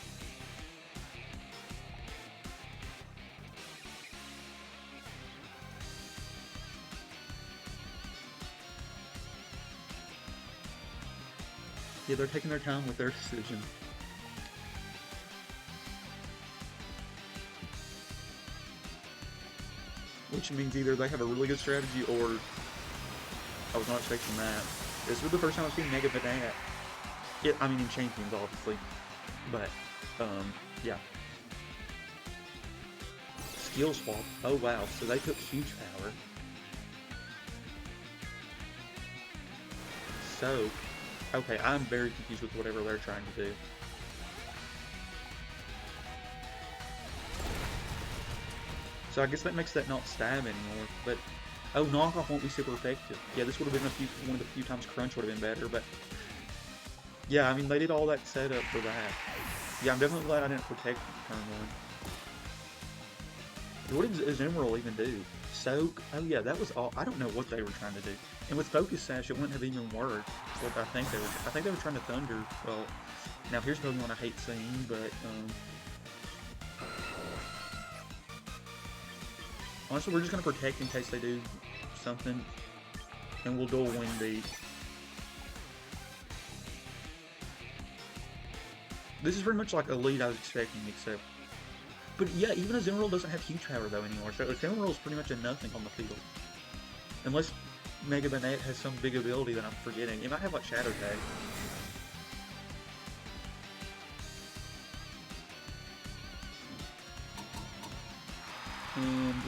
Speaker 1: Yeah, they're taking their time with their decision. Which means either they have a really good strategy or I was not expecting that. This was the first time I've seen Mega Banana. I mean in Champions, obviously. But, yeah. Skill swap. Oh wow, so they took huge power. So, okay, I'm very confused with whatever they're trying to do. So I guess that makes that not stab anymore, but oh, knockoff won't be super effective. Yeah, this would have been one of the few times Crunch would have been better, but yeah, I mean they did all that setup for that. Yeah, I'm definitely glad I didn't protect turn one. What does Emerald even do? Soak? Oh yeah, that was all. I don't know what they were trying to do. And with Focus Sash, it wouldn't have even worked. What I think they were. I think they were trying to Thunder. Well, now here's Pokemon I hate seeing, but honestly, we're just gonna protect in case they do something, and we'll dual Wind Beat. This is pretty much like a lead I was expecting, except. But yeah, even as Emerald doesn't have huge power though anymore, so Emerald's pretty much a nothing on the field. Unless Mega Banette has some big ability that I'm forgetting. It might have like Shadow Tag.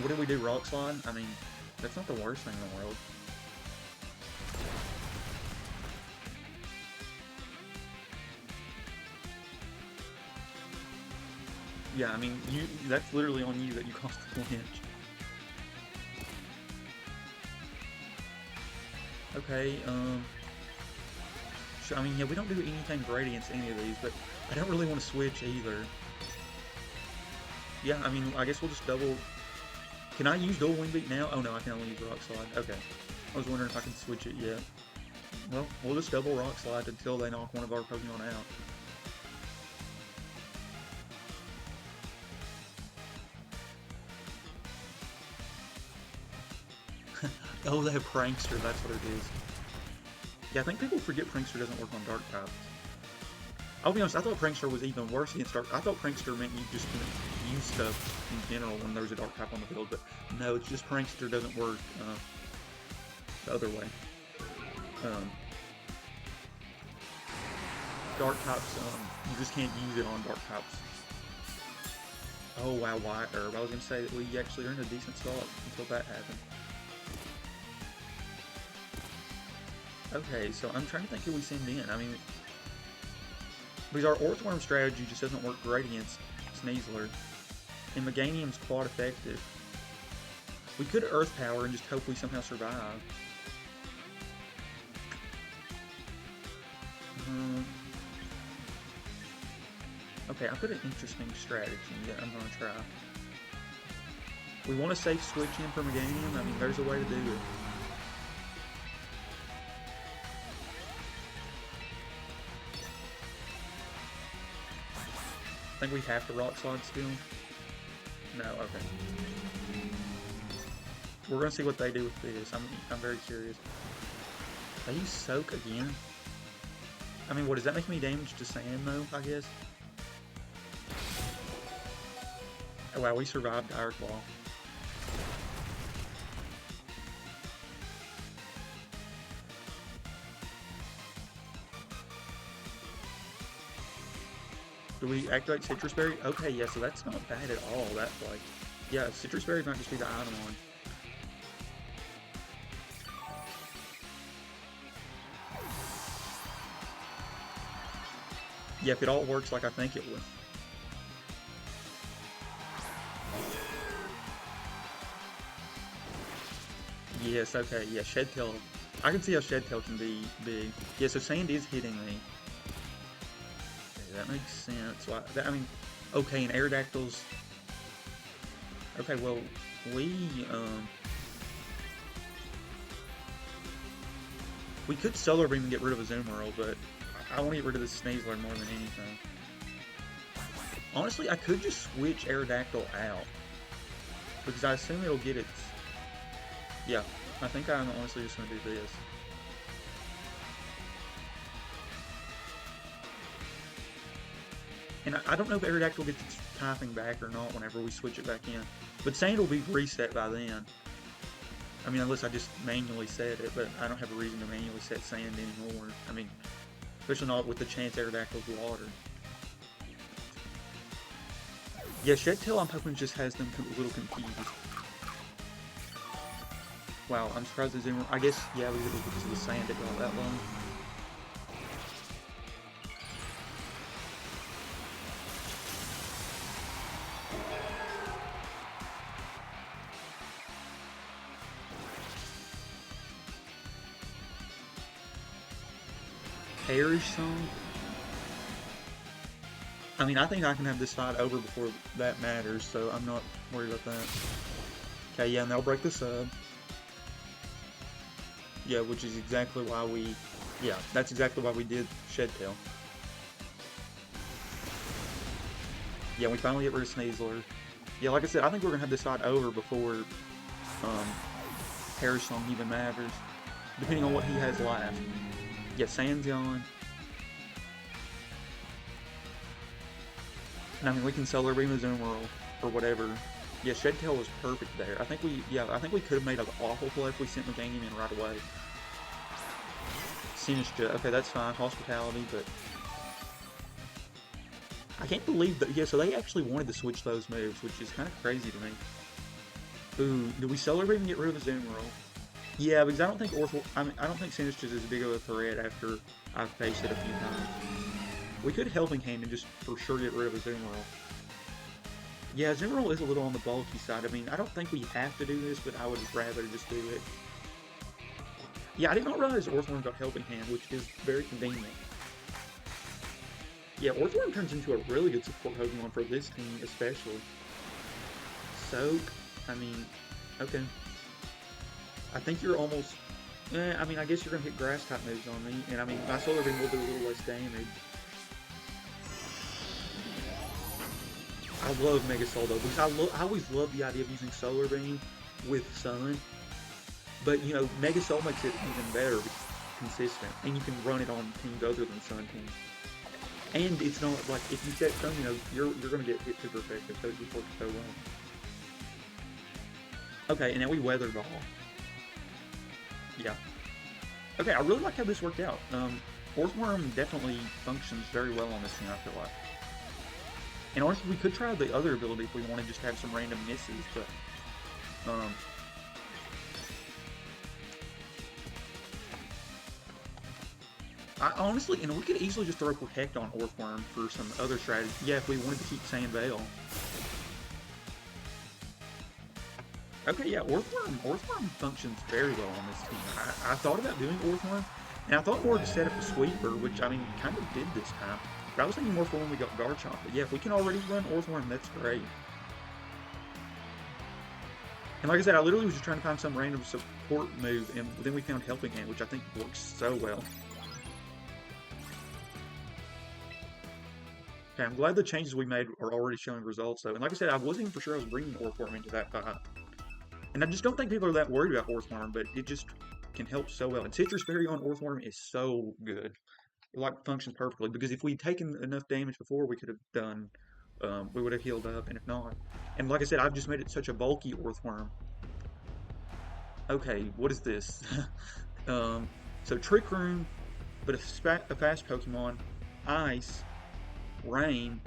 Speaker 1: What did we do? Rock Slide? I mean, that's not the worst thing in the world. Yeah, I mean, that's literally on you that you cost the flinch. Okay, so, I mean, yeah, we don't do anything great against any of these, but I don't really want to switch either. Yeah, I mean, I guess we'll just double. Can I use Dual Wind Beat now? Oh no, I can only use Rock Slide. Okay. I was wondering if I can switch it yet. Well, we'll just double Rock Slide until they knock one of our Pokemon out. Oh, they have Prankster, that's what it is. Yeah, I think people forget Prankster doesn't work on Dark types. I'll be honest, I thought Prankster was even worse against Dark. I thought Prankster meant you just couldn't use stuff in general when there's a Dark type on the field, but no, it's just Prankster doesn't work the other way. Dark types, you just can't use it on Dark types. Oh wow, White Herb. I was gonna say that we actually earned a decent spot until that happened. Okay, so I'm trying to think who we send in. I mean, because our Orthworm strategy just doesn't work great against Sneasler, and Meganium's quite effective. We could Earth Power and just hope we somehow survive. Okay, I've got an interesting strategy that I'm going to try. We want to safe switch in for Meganium. I mean, there's a way to do it. I think we have to Rock Slide still. No, okay. We're gonna see what they do with this. I'm very curious. They use Soak again? I mean, what, does that make me damage to sand, though, I guess? Oh, wow, we survived Dire Claw. Do we activate Citrus Berry? Okay, yeah, so that's not bad at all. That, like, yeah, Citrus Berry might just be the item one. Yeah, if it all works like I think it would. Yes, okay, yeah, Shed Tail. I can see how Shed Tail can be big. Yeah, so Sand is hitting me. Okay, that makes sense. Well, I mean, okay, and Aerodactyls. Okay, well, we could Solar Beam and get rid of a Azumarill, but I want to get rid of this Sneasler more than anything. Honestly, I could just switch Aerodactyl out, because I assume it'll get its... Yeah, I think I'm honestly just going to do this. And I don't know if Aerodactyl gets its typing back or not whenever we switch it back in. But Sand will be reset by then. I mean, unless I just manually set it, but I don't have a reason to manually set Sand anymore. I mean, especially not with the chance Aerodactyl's water. Yeah, Shed Tail, I'm hoping, just has them a little confused. Wow, I'm surprised the Zoomer... I guess, yeah, it was because of the sand it got that long. Perish Song? I mean, I think I can have this fight over before that matters, so I'm not worried about that. Okay, yeah, and they'll break the sub. Yeah, which is exactly why we... Yeah, that's exactly why we did Shed Tail. Yeah, we finally get rid of Sneasler. Yeah, like I said, I think we're going to have this fight over before Perish Song even matters. Depending on what he has left. Yeah, Sand's gone. And I mean, we can Solar Beam Azumarill or whatever. Yeah, Shed Tail was perfect there. I think we could have made an awful play if we sent Meganium in right away. Sinistcha, okay, that's fine. Hospitality, but I can't believe that. Yeah, so they actually wanted to switch those moves, which is kind of crazy to me. Ooh, do we Solar Beam and get rid of Azumarill? Yeah, because I don't think I don't think Sinistcha is as big of a threat after I've faced it a few times. We could Helping Hand and just for sure get rid of Azumarill. Yeah, Azumarill is a little on the bulky side. I mean, I don't think we have to do this, but I would rather just do it. Yeah, I did not realize Orthworm got Helping Hand, which is very convenient. Yeah, Orthworm turns into a really good support Pokemon for this team, especially. Soak, I mean, okay. I think you're almost... I mean, I guess you're going to hit Grass-type moves on me, and I mean, my Solar Beam will do a little less damage. I love Mega Soul though, because I always love the idea of using Solar Beam with Sun. But, you know, Mega Soul makes it even better because it's consistent. And you can run it on teams other than Sun teams. And it's not like, if you set Sun, you know, you're going to get hit super effective, so it just works so well. Okay, and now we Weather Ball. Yeah. Okay, I really like how this worked out. Orthworm definitely functions very well on this team, I feel like. And honestly, we could try the other ability if we wanted just to have some random misses, but... I honestly, and we could easily just throw Protect on Orthworm for some other strategy. Yeah, if we wanted to keep Sand Veil. Okay, yeah, Orthworm functions very well on this team. I thought about doing Orthworm, and I thought more to set up a Sweeper, which, I mean, kind of did this time. But I was thinking more for when we got Garchomp. But yeah, if we can already run Orthworm, that's great. And like I said, I literally was just trying to find some random support move, and then we found Helping Hand, which I think works so well. Okay, I'm glad the changes we made are already showing results, though. And like I said, I wasn't even for sure I was bringing Orthworm into that fight. And I just don't think people are that worried about Orthworm, but it just can help so well. And Citrus Berry on Orthworm is so good. It like functions perfectly because if we'd taken enough damage before, we could have done, we would have healed up. And if not, and like I said, I've just made it such a bulky Orthworm. Okay, what is this? um, so Trick Room, but a fast Pokemon, Ice, Rain.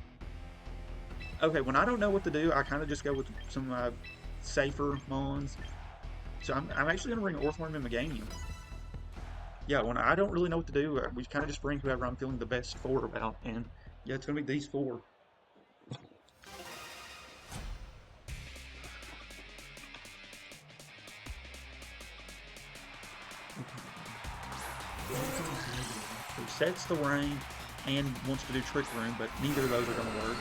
Speaker 1: Okay, when I don't know what to do, I kind of just go with some of my safer mons. So I'm actually going to bring Orthworm and Meganium. Yeah, when I don't really know what to do, we kind of just bring whoever I'm feeling the best for about. And yeah, it's going to be these four. Who sets the rain and wants to do Trick Room, but neither of those are going to work.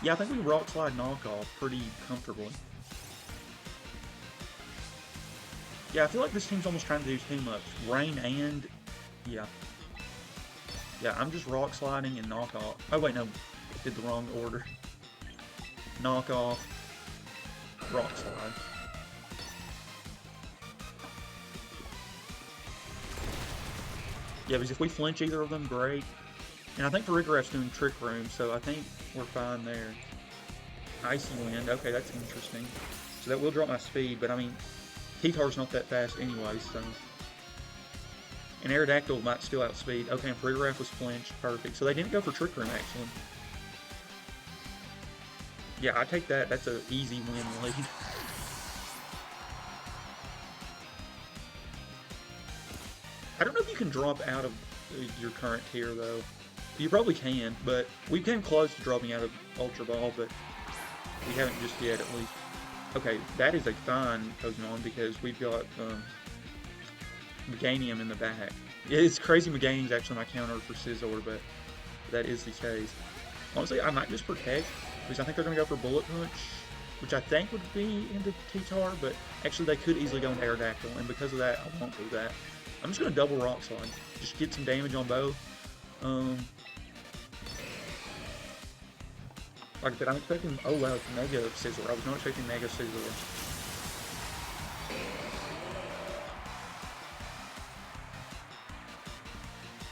Speaker 1: Yeah, I think we Rock Slide Knockoff pretty comfortably. Yeah, I feel like this team's almost trying to do too much. Rain and... yeah. Yeah, I'm just Rock Sliding and Knockoff. Oh wait, no. Did the wrong order. Knockoff. Rock Slide. Yeah, because if we flinch either of them, great. And I think Farigiraf's doing Trick Room, so I think we're fine there. Icy Wind, okay, that's interesting. So that will drop my speed, but I mean, T-Tar's not that fast anyway, so... And Aerodactyl might still outspeed. Okay, and Farigiraf was flinched, perfect. So they didn't go for Trick Room, actually. Yeah, I take that, that's an easy win lead. I don't know if you can drop out of your current tier, though. You probably can, but we came close to dropping out of Ultra Ball, but we haven't just yet, at least. Okay, that is a fine Pokemon because we've got Meganium in the back. It's crazy Meganium's actually my counter for Scizor, but that is the case. Honestly, I might just Protect, because I think they're going to go for Bullet Punch, which I think would be into T-Tar, but actually they could easily go into Aerodactyl, and because of that, I won't do that. I'm just going to double Rock Slide, just get some damage on both. Like I said, I'm expecting, oh wow, it's Mega Scizor. I was not expecting Mega Scizor.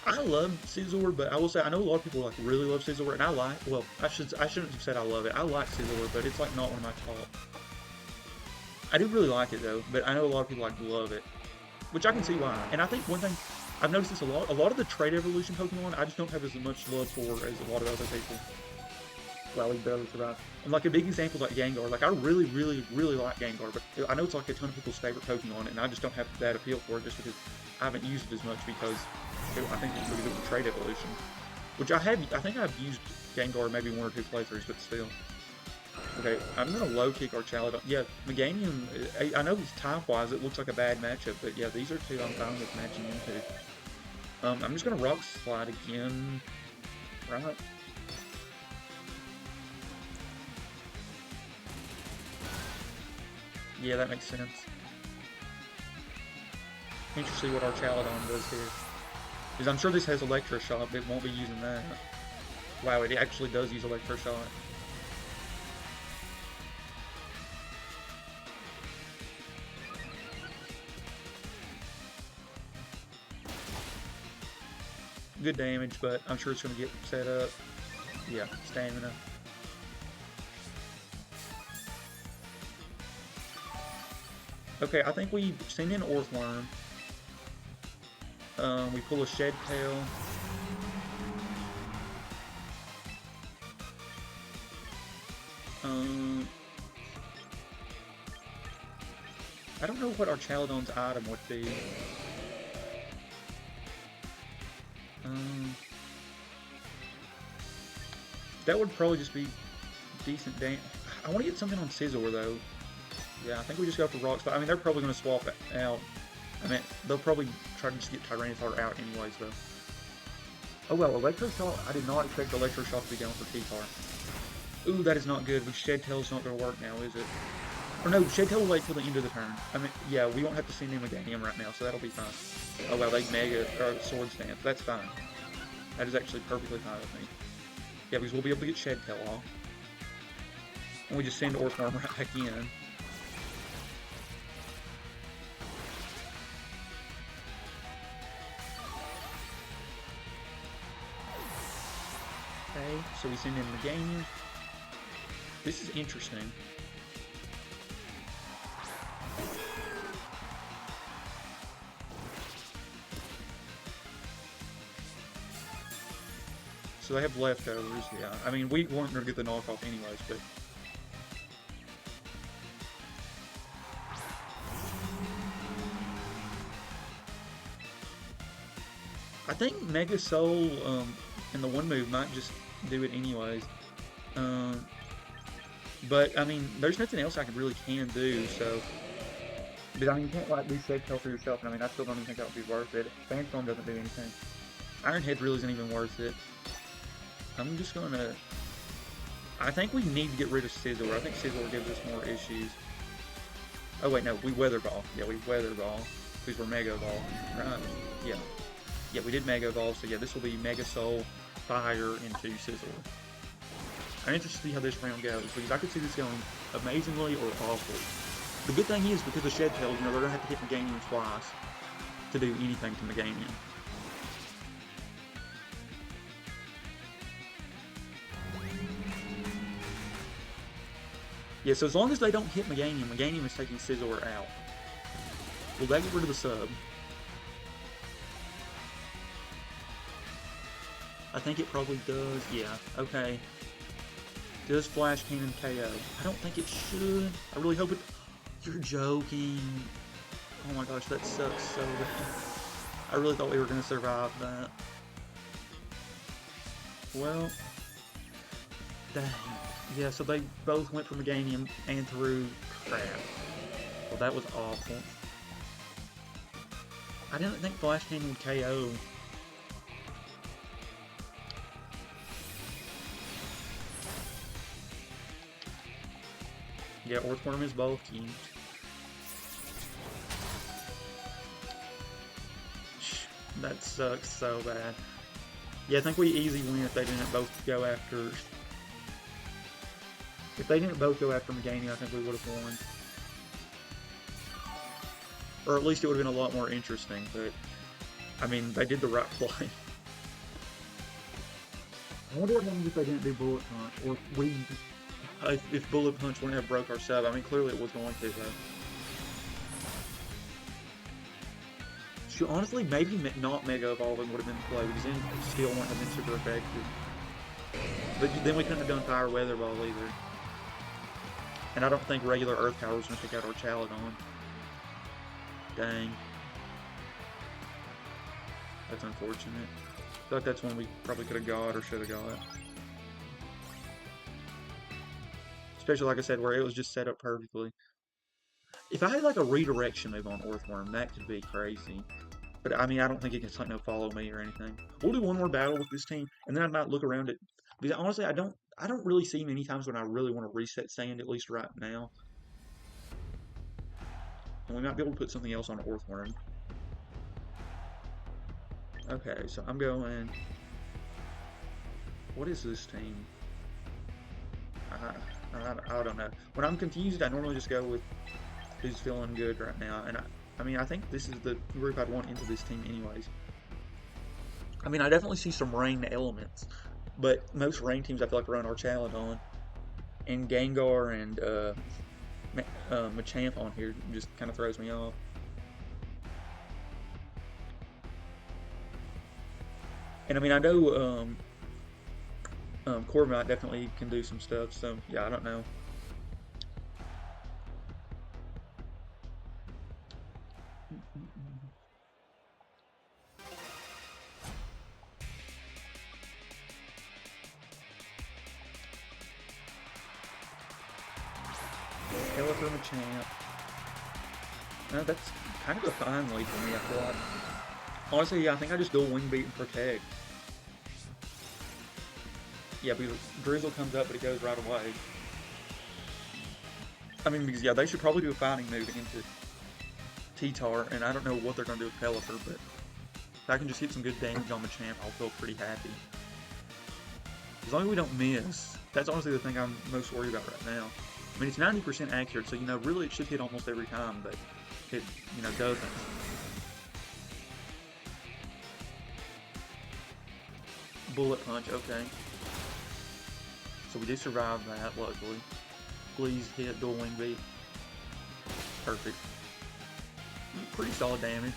Speaker 1: I love Scizor, but I will say I know a lot of people like really love Scizor, and I like. Well, I shouldn't have said I love it. I like Scizor, but it's like not one of my top. I do really like it though, but I know a lot of people like love it, which I can see why. And I think one thing I've noticed this a lot. A lot of the trade evolution Pokemon, I just don't have as much love for as a lot of other people. Well, he barely survived. And like a big example is like Gengar. Like I really, really, really like Gengar, but I know it's like a ton of people's favorite Pokemon, and I just don't have that appeal for it just because I haven't used it as much because I think it's really good with trade evolution. Which I think I've used Gengar maybe 1 or 2 playthroughs, but still. Okay, I'm gonna low kick our Chaladon. Yeah, Meganium, I know type-wise it looks like a bad matchup, but yeah, these are two I'm fine with matching into. I'm just gonna Rock Slide again. Right. Yeah, that makes sense. Interesting what our Chaladon does here. Because I'm sure this has Electroshock, but it won't be using that. Wow, it actually does use Electroshock. Good damage, but I'm sure it's going to get set up. Yeah, stamina. Okay, I think we send in Orthworm. We pull a Shed Tail. I don't know what our Chaladon's item would be. That would probably just be decent damage. I want to get something on Scizor though. Yeah, I think we just go for Rock Slide. I mean, they're probably going to swap it out. I mean, they'll probably try to just get Tyranitar out anyways though. Oh well, Electroshock. I did not expect Electroshock to be going for T-Tar. Ooh, that is not good. But Shed Tail's not going to work now, is it? Or no, Shed Tail will wait till the end of the turn. I mean, yeah, we won't have to send in Meganium right now, so that'll be fine. Oh wow, they Mega or Sword Stance. That's fine. That is actually perfectly fine with me. Yeah, because we'll be able to get Shed Tail off. And we just send Orthworm right back in. Okay, so we send in Meganium. This is interesting. So they have leftovers, yeah. I mean, we weren't going to get the knockoff anyways, but... I think Mega Soul and the one move might just do it anyways. But, I mean, there's nothing else I really can do, so... But, I mean, you can't, like, do Shed Tail for yourself, and I mean, I still don't even think that would be worth it. Sandstorm doesn't do anything. Iron Head really isn't even worth it. I'm just gonna... I think we need to get rid of Sizzler. I think Sizzler gives us more issues. Oh wait, no, we Weather Ball. Yeah, we Weather Ball. Because we're Mega Ball. Right. Yeah. Yeah, we did Mega Ball, so yeah, this will be Mega Soul, Fire, into Sizzler. I'm interested to see how this round goes, because I could see this going amazingly or awful. The good thing is, because of Shed Tails, you know, they're gonna have to hit Meganium twice to do anything to Meganium. Yeah, so as long as they don't hit Meganium, Meganium is taking Sizzler out. Will that get rid of the sub? I think it probably does, yeah, okay. Does Flash Cannon KO? I don't think it should. I really hope it... You're joking. Oh my gosh, that sucks so bad. I really thought we were going to survive that. Well... Dang. Yeah, so they both went for Meganium and threw crap. Well, that was awful. I didn't think Flash Cannon would KO. Yeah, Orthworm is bulky. That sucks so bad. Yeah, I think we easy win if they didn't both go after... If they didn't both go after Meganium, I think we would have won. Or at least it would have been a lot more interesting, but... I mean, they did the right play. I wonder what happens if they didn't do Bullet Punch, or if Bullet Punch wouldn't have broke our sub. I mean, clearly it was going to, though. So honestly, maybe not Mega Evolving would have been the play, because then Steel wouldn't have been super effective. But then we couldn't have done Fire Weather Ball either. And I don't think regular Earth Power was going to take out our Chaladon. Dang. That's unfortunate. I feel like that's one we probably could have got or should have got. Especially, like I said, where it was just set up perfectly. If I had like a redirection move on Orthworm, that could be crazy. But I mean, I don't think it can like no follow me or anything. We'll do one more battle with this team, and then I might look around it. Because honestly, I don't really see many times when I really want to reset Sand, at least right now. And we might be able to put something else on Orthworm. Okay, so I'm going... What is this team? I don't know. When I'm confused, I normally just go with who's feeling good right now. And I mean, I think this is the group I'd want into this team anyways. I mean, I definitely see some rain elements. But most rain teams I feel like run our Chaladon. And Gengar and Machamp on here just kind of throws me off. And I mean, I know Corviknight definitely can do some stuff, so yeah, I don't know. Hello for Machamp. No, that's kind of a fine lead for me, I feel like. Honestly, yeah, I think I just dual Wing Beat and Protect. Yeah, because Drizzle comes up, but it goes right away. I mean, because, yeah, they should probably do a fighting move into T-Tar, and I don't know what they're going to do with Pelipper, but if I can just hit some good damage on Machamp, I'll feel pretty happy. As long as we don't miss. That's honestly the thing I'm most worried about right now. I mean, it's 90% accurate, so, you know, really it should hit almost every time, but it, you know, doesn't. Bullet punch, okay. So we do survive that, luckily. Please hit dual wing beat. Perfect. Pretty solid damage.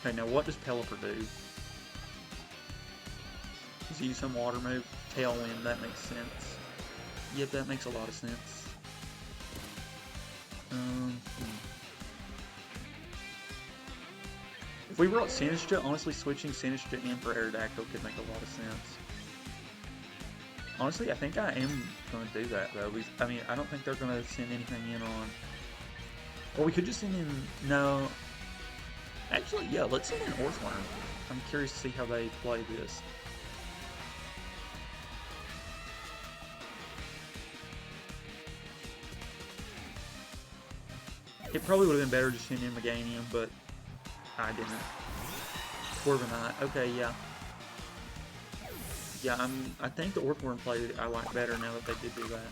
Speaker 1: Okay, now what does Pelipper do? Does he use some water move? Tailwind, that makes sense. Yep, that makes a lot of sense. If we brought Sinistcha, honestly switching Sinistcha in for Aerodactyl could make a lot of sense. Honestly, I think I am going to do that, though. I mean, I don't think they're going to send anything in on... Or we could just send in... No. Actually, yeah, let's send in Orthworm. I'm curious to see how they play this. It probably would have been better just sending in Meganium, but I didn't. Corviknight, okay, yeah. Yeah, I think the Orthworm play I like better now that they did do that.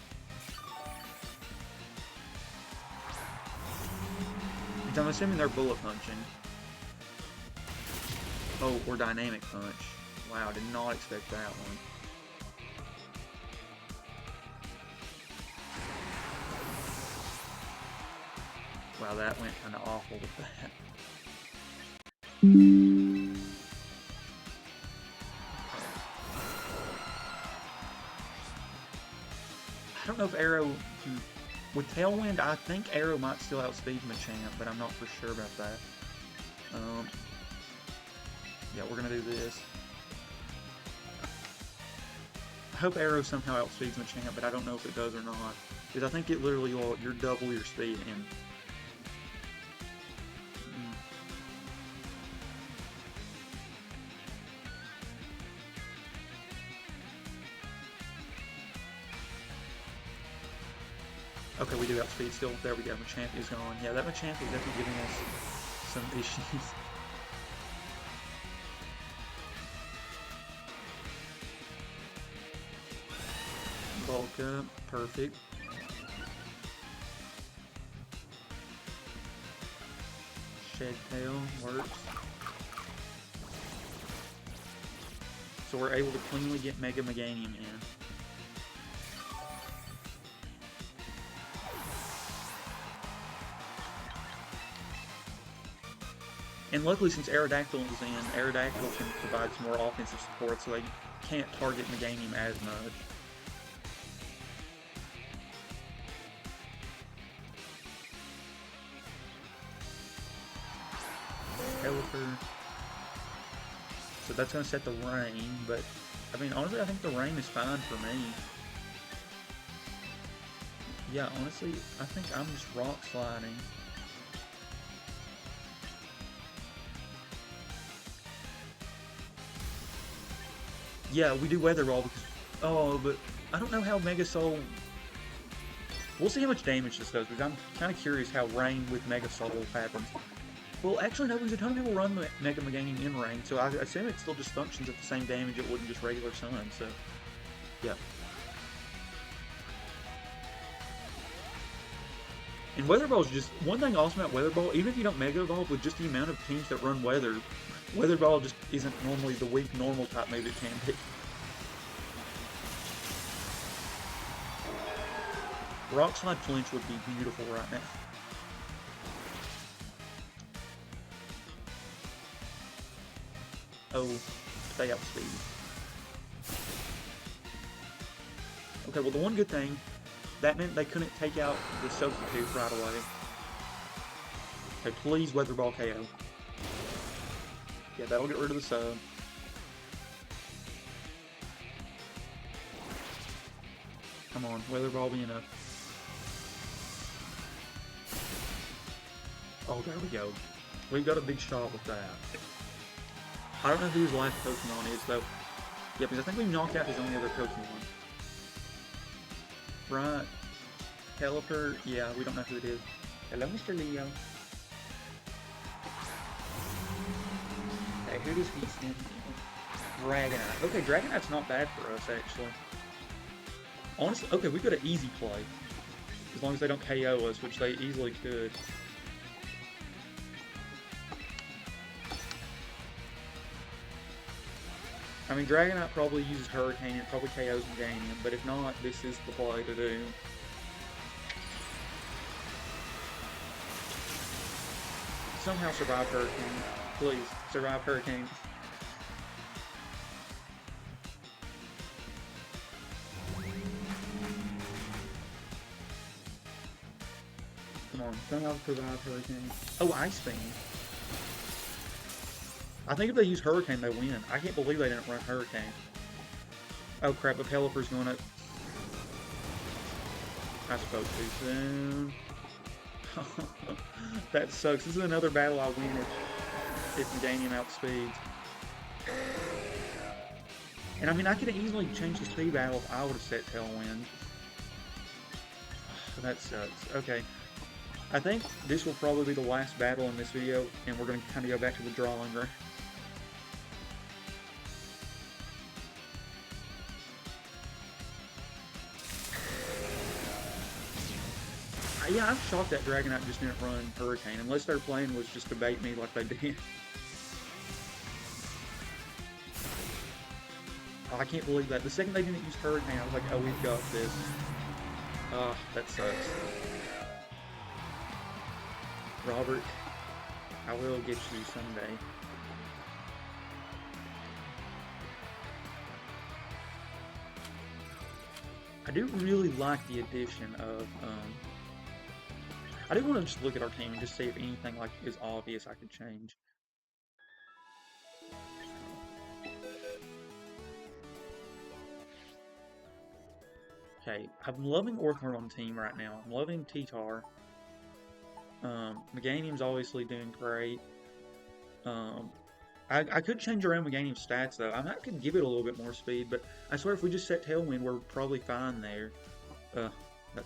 Speaker 1: Because I'm assuming they're bullet punching. Oh, or dynamic punch. Wow, did not expect that one. Wow, that went kind of awful with that. I don't know if Arrow... With Tailwind, I think Arrow might still outspeed Machamp, but I'm not for sure about that. Yeah, we're gonna do this. I hope Arrow somehow outspeeds Machamp, but I don't know if it does or not. Because I think it literally will, you're double your speed, and... Okay, we do outspeed still. There we go. Machamp is gone. Yeah, that Machamp is definitely giving us some issues. Bulk up. Perfect. Shed Tail works. So we're able to cleanly get Mega Meganium in. And luckily, since Aerodactyl is in, Aerodactyl can provide some more offensive support, so they can't target Meganium as much. Pelipper. So that's going to set the rain, but, I mean, honestly, I think the rain is fine for me. Yeah, honestly, I think I'm just rock sliding. Yeah, we do Weather Ball because... Oh, but I don't know how Mega Soul... We'll see how much damage this does, because I'm kind of curious how Rain with Mega Soul happens. Well, actually, no, because a ton of people run the Mega Meganium in Rain, so I assume it still just functions at the same damage it would in just regular Sun, so... Yeah. And Weather Ball is just... One thing awesome about Weather Ball, even if you don't Mega Evolve, with just the amount of teams that run Weather... Weather Ball just isn't normally the weak normal type move it can be. Rock Slide Flinch would be beautiful right now. Oh, stay outspeed. Okay, well the one good thing, that meant they couldn't take out the substitute right away. Okay, please Weather Ball KO. Yeah, that'll get rid of the sub. Come on, Weather Ball be enough. Oh, there we go. We've got a big shot with that. I don't know who his last Pokemon is, though. Yeah, because I think we knocked out his only other Pokemon. Right. Pelipper, yeah, we don't know who it is. Hello, Mr. Leo. Hey, who does he send? Dragonite. Okay, Dragonite's not bad for us, actually. Honestly, okay, we got an easy play. As long as they don't KO us, which they easily could. I mean, Dragonite probably uses Hurricane and it probably KOs Meganium, but if not, this is the play to do. Somehow survive Hurricane. Please, survive Hurricane. Come on, somehow survive Hurricane. Oh, Ice Beam. I think if they use Hurricane, they win. I can't believe they didn't run Hurricane. Oh crap, the Pelipper's going up. I spoke too soon. That sucks. This is another battle I win if Meganium outspeeds. And I mean, I could have easily changed the speed battle if I would have set Tailwind. That sucks. Okay. I think this will probably be the last battle in this video, and we're going to kind of go back to the drawing room. Yeah, I'm shocked that Dragonite just didn't run Hurricane, unless their plan was just to bait me like they did. Oh, I can't believe that. The second they didn't use Hurricane, I was like, oh, we've got this. Ah, that sucks. Robert, I will get you someday. I do really like the addition of, I do want to just look at our team and just see if anything like is obvious I could change. Okay, I'm loving Orthworm on the team right now. I'm loving T-Tar. Meganium's obviously doing great. I could change around Meganium's stats though. I might could give it a little bit more speed, but I swear if we just set Tailwind, we're probably fine there. That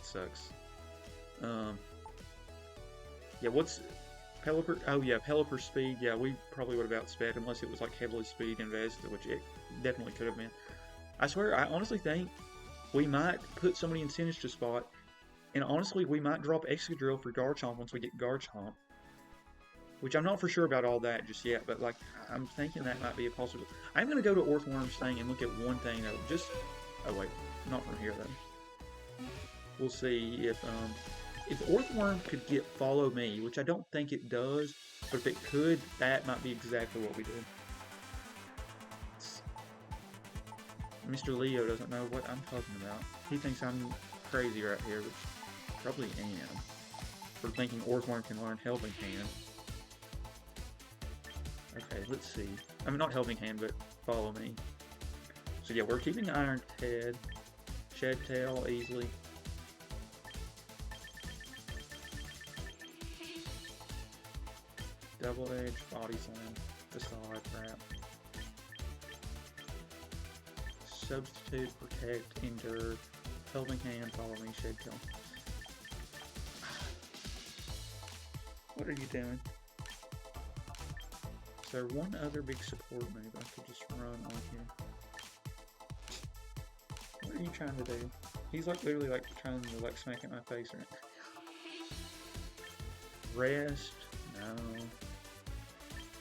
Speaker 1: sucks. Yeah, what's Pelipper? Oh yeah, Pelipper speed. Yeah, we probably would have outsped unless it was like heavily speed invested, which it definitely could have been. I swear, I honestly think we might put somebody in Sinister spot, and honestly, we might drop Excadrill for Garchomp once we get Garchomp. Which I'm not for sure about all that just yet, but like I'm thinking that might be a possibility. I'm gonna go to Orthworm's thing and look at one thing though. Just oh wait, not from here though. We'll see if Orthworm could get Follow Me, which I don't think it does, but if it could, that might be exactly what we do. Mr. Leo doesn't know what I'm talking about. He thinks I'm crazy right here, which probably am. For thinking Orthworm can learn Helping Hand. Okay, let's see. I mean, not Helping Hand, but Follow Me. So yeah, we're keeping Iron Head, Shed Tail easily. Double Edge, Body Slam, Facade Wrap. Substitute, Protect, Endure, Helping Hand, Follow Me, Shed Tail. What are you doing? Is there one other big support move I could just run on here? What are you trying to do? He's like literally like trying to like smack at my face right now. Rest, no.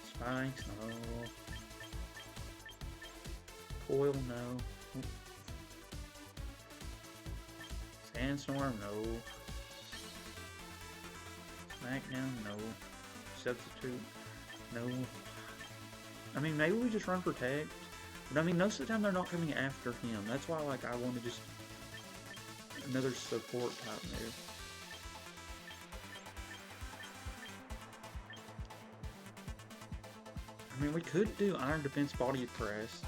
Speaker 1: Spikes, no. Coil, no. Sandstorm, no. Smackdown, no. Substitute, no. I mean, maybe we just run Protect. But I mean, most of the time they're not coming after him. That's why, like, I want to just... another support type move. I mean, we could do Iron Defense Body Press.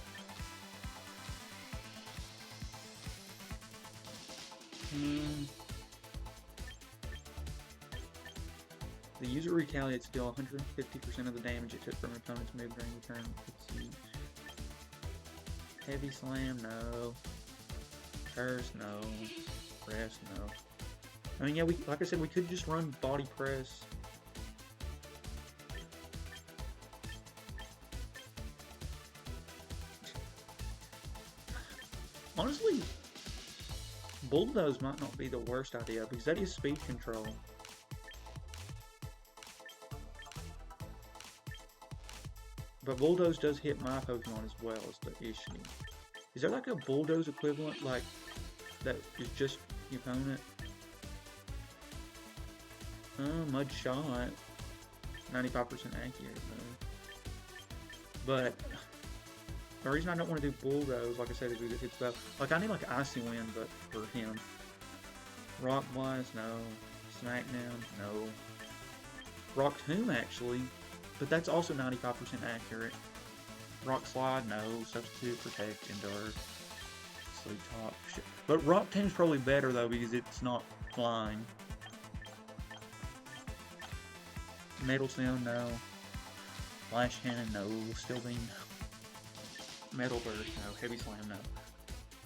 Speaker 1: The user retaliates deal 150% of the damage it took from an opponent's move during the turn. Let's see. Heavy Slam, no. Curse, no. Rest, no. I mean, yeah, we like I said, we could just run Body Press. Honestly, Bulldoze might not be the worst idea because that is speed control. But Bulldoze does hit my Pokemon as well, is the issue. Is there like a Bulldoze equivalent, like, that is just the opponent? Mud Shot. 95% accurate, though. But the reason I don't want to do Bulldoze, like I said, is because it hits both. Like, I need like Icy Wind, but for him. Rock Blast, no. Smackdown, no. Rock Tomb, actually. But that's also 95% accurate. Rock Slide, no. Substitute, Protect, Endure. Sleep Talk, shit. But Rock Tomb's probably better, though, because it's not flying. Metal Sound, no. Flash Cannon, no. Steel Beam, no. Metal Burst, no. Heavy Slam, no.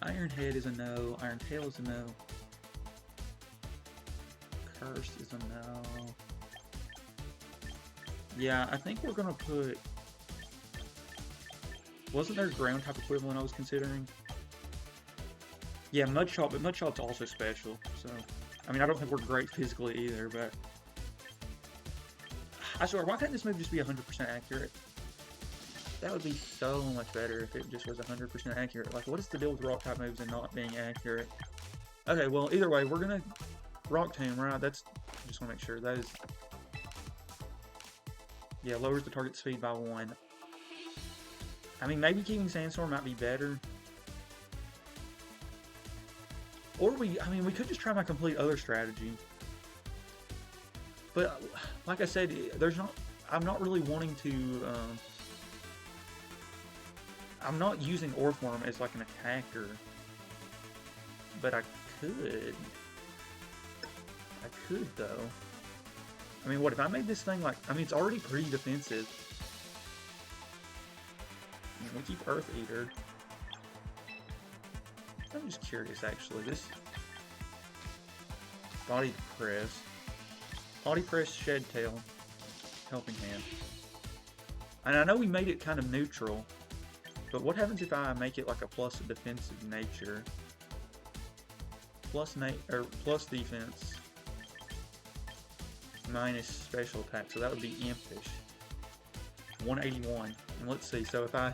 Speaker 1: Iron Head is a no. Iron Tail is a no. Curse is a no. Yeah, I think we're gonna put... Wasn't there a ground type equivalent I was considering? Yeah, Mud Shot, but Mud Shot's also special, so... I mean, I don't think we're great physically either, but... I swear, why can't this move just be 100% accurate? That would be so much better if it just was 100% accurate. Like, what is the deal with rock type moves and not being accurate? Okay, well, either way, we're gonna... Rock Tomb, right? That's... Just wanna make sure. That is... Yeah, lowers the target speed by 1. I mean, maybe keeping Sandstorm might be better. Or we could just try my complete other strategy. But, like I said, I'm not really wanting to, I'm not using Orthworm as like an attacker. But I could though. I mean, what if I made this thing like, I mean, it's already pretty defensive. I mean, we keep Earth Eater. I'm just curious, actually. This Body Press. Body Press, Shed Tail, Helping Hand. And I know we made it kind of neutral, but what happens if I make it like a plus defensive nature? Plus defense, minus special attack, so that would be Impish. 181. And let's see, so if I...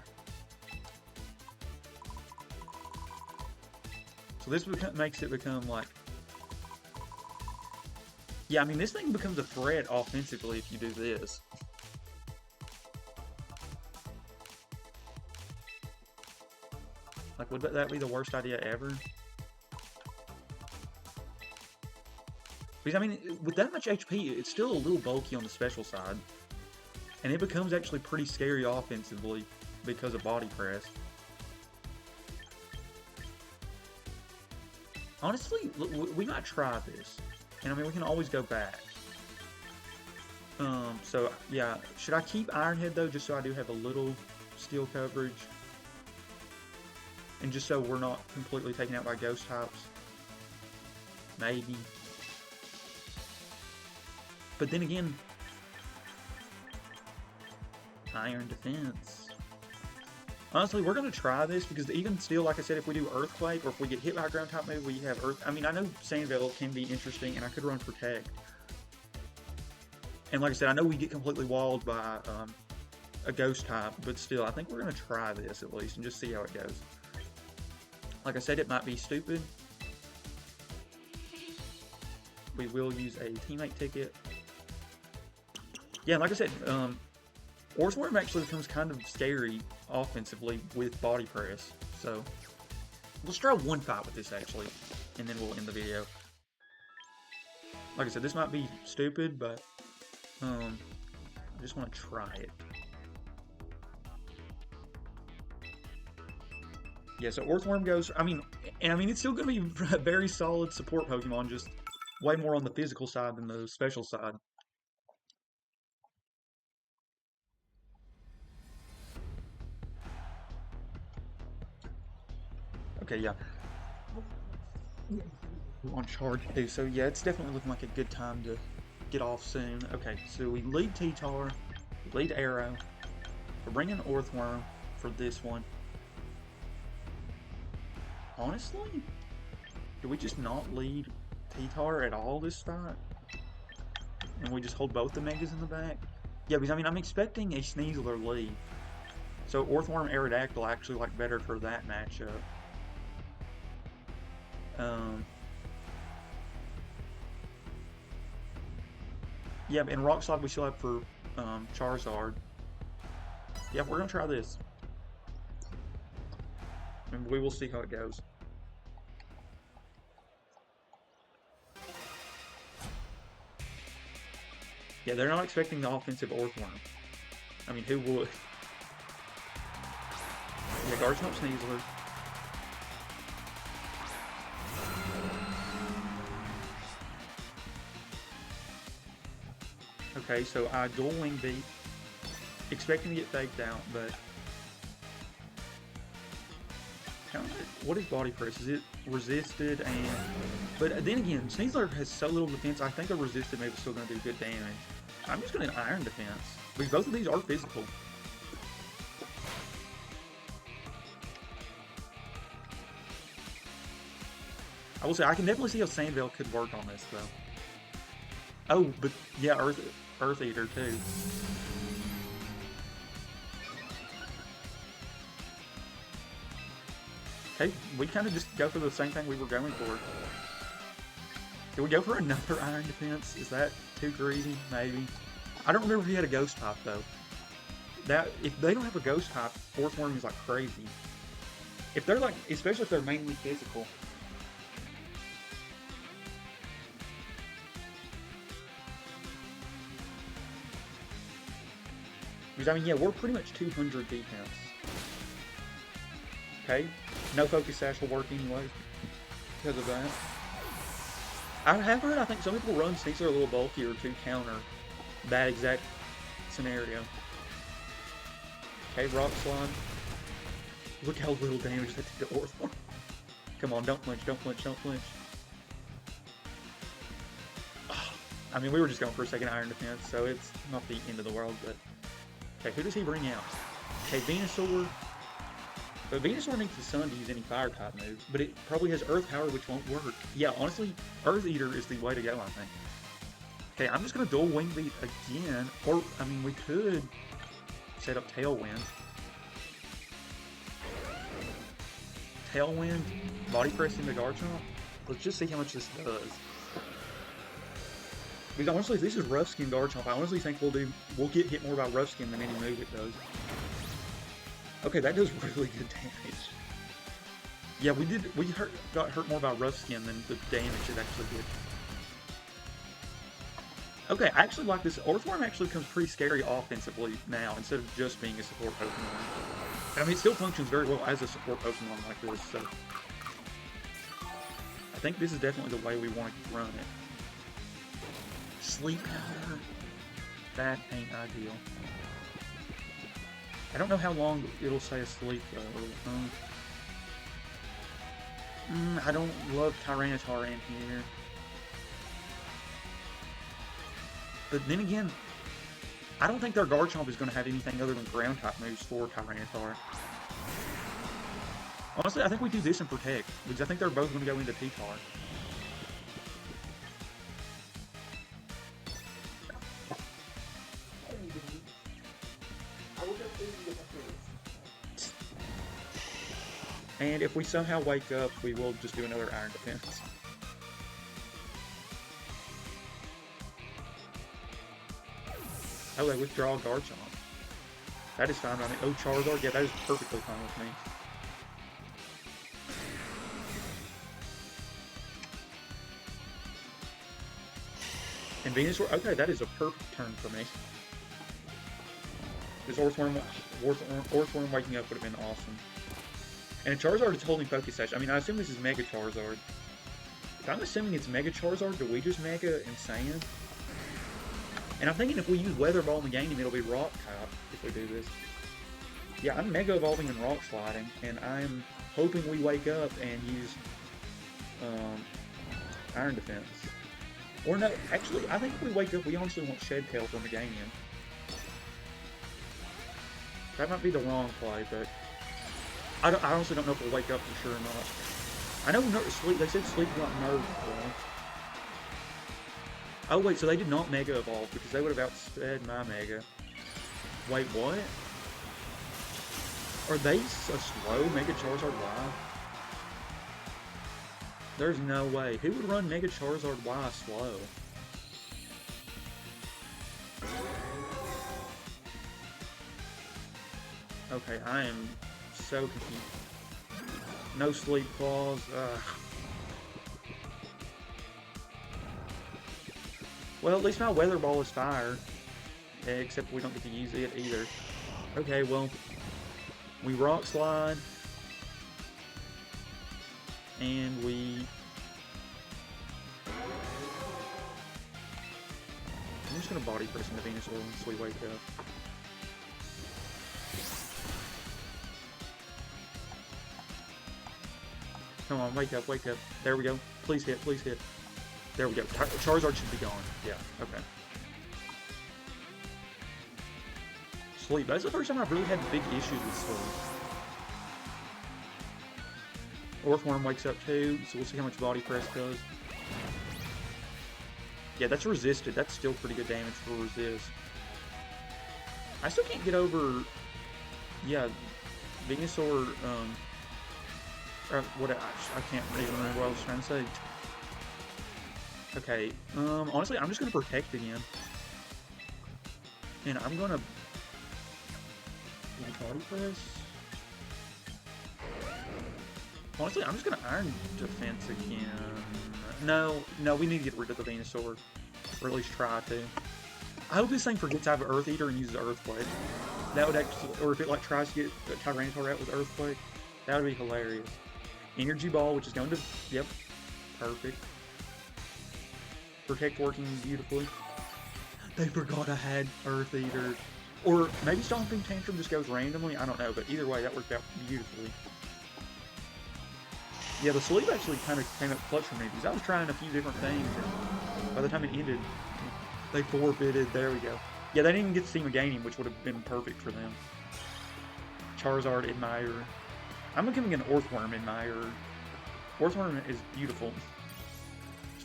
Speaker 1: So this makes it become like... Yeah, I mean, this thing becomes a threat offensively if you do this. Like, would that be the worst idea ever? Because, I mean, with that much HP, it's still a little bulky on the special side. And it becomes actually pretty scary offensively because of Body Press. Honestly, we might try this. And I mean, we can always go back. So, yeah. Should I keep Iron Head, though, just so I do have a little steel coverage? And just so we're not completely taken out by ghost types? Maybe. But then again, Iron Defense. Honestly, we're going to try this because even still, like I said, if we do Earthquake or if we get hit by a ground type move, we have Earth. I mean, I know Sandvale can be interesting and I could run Protect. And like I said, I know we get completely walled by a ghost type, but still, I think we're going to try this at least and just see how it goes. Like I said, it might be stupid. We will use a teammate ticket. Yeah, like I said, Orthworm actually becomes kind of scary offensively with Body Press. So, let's try one fight with this actually, and then we'll end the video. Like I said, this might be stupid, but I just want to try it. Yeah, so Orthworm goes, I mean, it's still going to be a very solid support Pokemon, just way more on the physical side than the special side. Okay, yeah. On charge too, so yeah, it's definitely looking like a good time to get off soon. Okay, so we lead T-Tar, we lead Arrow, we're bringing Orthworm for this one. honestly, do we just not lead T-Tar at all this fight? And we just hold both the Megas in the back? Yeah, because I mean, I'm expecting a Sneasler lead. So Orthworm Aerodactyl actually like better for that matchup. Yeah, and Rock Slide we still have for Charizard. Yeah, we're gonna try this. And we will see how it goes. Yeah, they're not expecting the offensive Orthworm. I mean, who would? Yeah, Garchomp Sneasler. Okay, so I dual wing beat, expecting to get faked out, but what is body press? Is it resisted? And but then again, Sneasler has so little defense. I think a resisted maybe still going to do good damage. I'm just going to iron defense because both of these are physical. I will say I can definitely see how Sandvale could work on this though. Oh, but yeah, Earth Eater too. Okay, we kind of just go for the same thing we were going for. Can we go for another Iron Defense? Is that too greedy? Maybe. I don't remember if he had a Ghost type though. That if they don't have a Ghost type, Orthworm is like crazy. If they're like, especially if they're mainly physical. Because I mean, yeah, we're pretty much 200 defense. Okay, no Focus Sash will work anyway because of that. I have heard, I think some people run Sneasler a little bulkier to counter that exact scenario. Okay, Rock Slide. Look how little damage that did to Orthworm. Come on, don't flinch, don't flinch, don't flinch. I mean, we were just going for a second Iron Defense, so it's not the end of the world, but... Okay, who does he bring out? Okay, Venusaur. But Venusaur needs the Sun to use any Fire-type moves, but it probably has Earth Power, which won't work. Yeah, honestly, Earth Eater is the way to go, I think. Okay, I'm just going to dual Wing Beat again, or, I mean, we could set up Tailwind. Tailwind, Body Press into Garchomp. Let's just see how much this does. Because honestly, if this is Rough Skin Garchomp, I honestly think we'll get hit more by Rough Skin than any move it does. Okay, that does really good damage. Yeah, we got hurt more by Rough Skin than the damage it actually did. Okay, I actually like this. Orthworm actually becomes pretty scary offensively now, instead of just being a support Pokemon. I mean, it still functions very well as a support Pokemon like this, so... I think this is definitely the way we want to run it. Sleep Powder. That ain't ideal. I don't know how long it'll stay asleep though. I don't love Tyranitar in here. But then again, I don't think their Garchomp is going to have anything other than ground type moves for Tyranitar. Honestly, I think we do this and Protect, because I think they're both going to go into T-Tar. And if we somehow wake up, we will just do another Iron Defense. Oh, they withdraw Garchomp. That is fine by me. Oh, Charizard? Yeah, that is perfectly fine with me. And Venusaur? Okay, that is a perfect turn for me. This Orthworm waking up would have been awesome. And a Charizard is holding Focus Sash. I mean, I assume this is Mega Charizard. If I'm assuming it's Mega Charizard, do we just Mega Insane? And I'm thinking if we use Weather Ball in the game, it'll be Rock type if we do this. Yeah, I'm Mega Evolving and Rock Sliding, and I'm hoping we wake up and use Iron Defense. Or no, actually, I think if we wake up, we honestly want Shed Tail from Meganium. That might be the wrong play, but I honestly don't know if we'll wake up for sure or not. I know Sleep. They said Sleep got nerfed, though. Oh wait, so they did not Mega Evolve because they would have outsped my Mega. Wait, what? Are they so slow? Mega Charizard Y? There's no way. Who would run Mega Charizard Y slow? Okay, I am so confused. No Sleep Claws. Well, at least my Weather Ball is fire. Except we don't get to use it either. Okay, well, we Rock Slide. And we... I'm just gonna Body Press into Venusaur once we wake up. Come on, wake up, wake up. There we go. Please hit, please hit. There we go. Charizard should be gone. Yeah, okay. Sleep. That's the first time I've really had big issues with Sleep. Orthworm wakes up too, so we'll see how much Body Press does. Yeah, that's resisted. That's still pretty good damage for resist. I still can't get over... Yeah, Venusaur, what I can't even remember what I was trying to say. Okay, honestly, I'm just gonna Protect again. And I'm gonna... Body Press? Honestly, I'm just gonna Iron Defense again. No, we need to get rid of the Venusaur. Or at least try to. I hope this thing forgets I have an Earth Eater and uses Earthquake. That would actually, or if it like tries to get the Tyranitar out with Earthquake, that would be hilarious. Energy Ball, which is going to, yep, perfect. Protect working beautifully. They forgot I had Earth Eater. Or maybe Stomping Tantrum just goes randomly, I don't know, but either way, that worked out beautifully. Yeah, the Sleep actually kind of came up clutch for me, because I was trying a few different things, and by the time it ended, they forfeited. There we go. Yeah, they didn't even get to see Meganium, which would have been perfect for them. Charizard Admirer. I'm becoming an Orthworm Admirer. Orthworm is beautiful.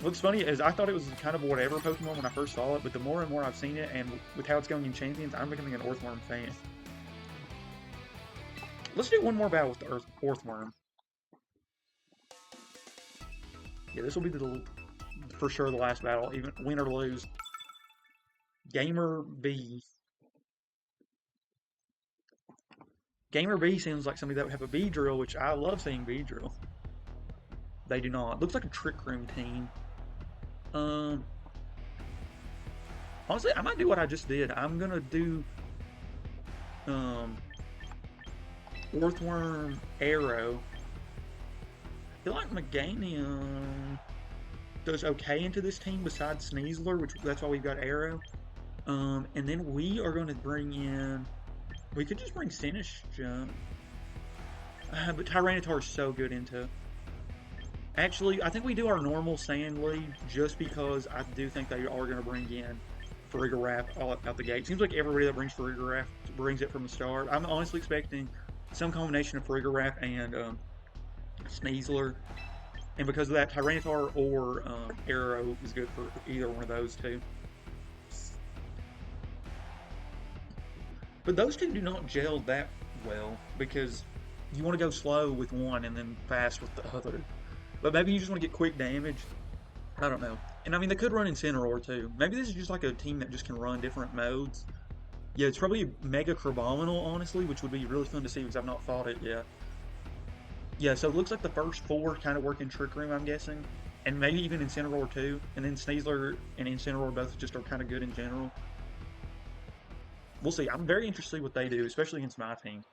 Speaker 1: What's funny is I thought it was kind of whatever Pokemon when I first saw it, but the more and more I've seen it, and with how it's going in Champions, I'm becoming an Orthworm fan. Let's do one more battle with the Orthworm. Yeah, this will be for sure the last battle, even win or lose. Gamer B. Gamer B seems like somebody that would have a B-Drill, which I love seeing B-Drill. They do not. Looks like a Trick Room team. Honestly, I might do what I just did. I'm gonna do Orthworm Arrow. I feel like Meganium does okay into this team besides Sneasler, which that's why we've got Arrow. And then we are going to bring in... We could just bring Sinistcha. But Tyranitar is so good into... Actually, I think we do our normal Sand lead just because I do think they are going to bring in Farigiraf all out the gate. Seems like everybody that brings Farigiraf brings it from the start. I'm honestly expecting some combination of Farigiraf and Sneasler. And because of that, Tyranitar or Arrow is good for either one of those two. But those two do not gel that well because you want to go slow with one and then fast with the other. But maybe you just want to get quick damage. I don't know. And I mean, they could run Incineroar too. Maybe this is just like a team that just can run different modes. Yeah, it's probably Mega Crabominal, honestly, which would be really fun to see because I've not fought it yet. Yeah, so it looks like the first four kind of work in Trick Room, I'm guessing. And maybe even Incineroar too. And then Sneasler and Incineroar both just are kind of good in general. We'll see. I'm very interested in what they do, especially against my team.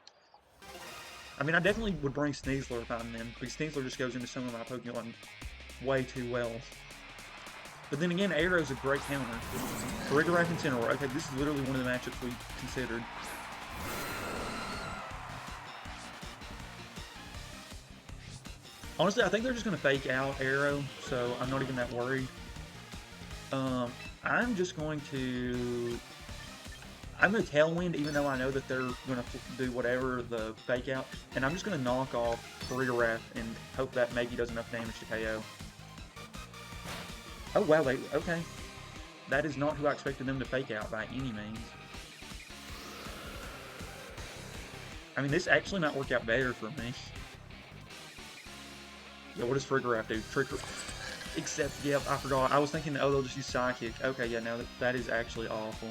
Speaker 1: I mean, I definitely would bring Sneasler if I'm them, because Sneasler just goes into some of my Pokemon way too well. But then again, Arrow's a great counter. Farigiraf and Incineroar. Okay, this is literally one of the matchups we considered. Honestly, I think they're just going to fake out Arrow, so I'm not even that worried. I'm just going to... I'm going to Tailwind, even though I know that they're going to do whatever, the Fake Out. And I'm just going to knock off Farigiraf and hope that maybe does enough damage to KO. Oh, wow, okay. That is not who I expected them to Fake Out by any means. I mean, this actually might work out better for me. Yeah, what does Farigiraf do? Trickery. Except, yep, I forgot. I was thinking, oh, they'll just use Psychic. Okay, yeah, no, that is actually awful.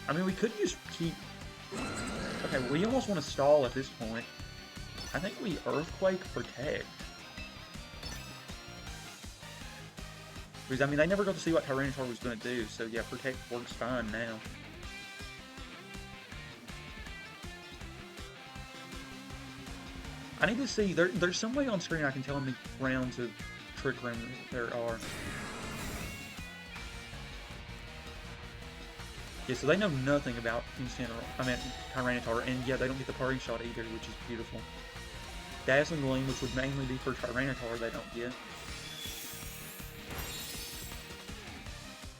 Speaker 1: I mean, we could just keep... Okay, we almost want to stall at this point. I think we Earthquake Protect. Because, I mean, they never got to see what Tyranitar was going to do, so yeah, Protect works fine now. I need to see, there's some way on screen I can tell how many rounds of Trick Room there are. Yeah, so they know nothing about Tyranitar, and yeah, they don't get the parting shot either, which is beautiful. Dazzling Gleam, which would mainly be for Tyranitar, they don't get.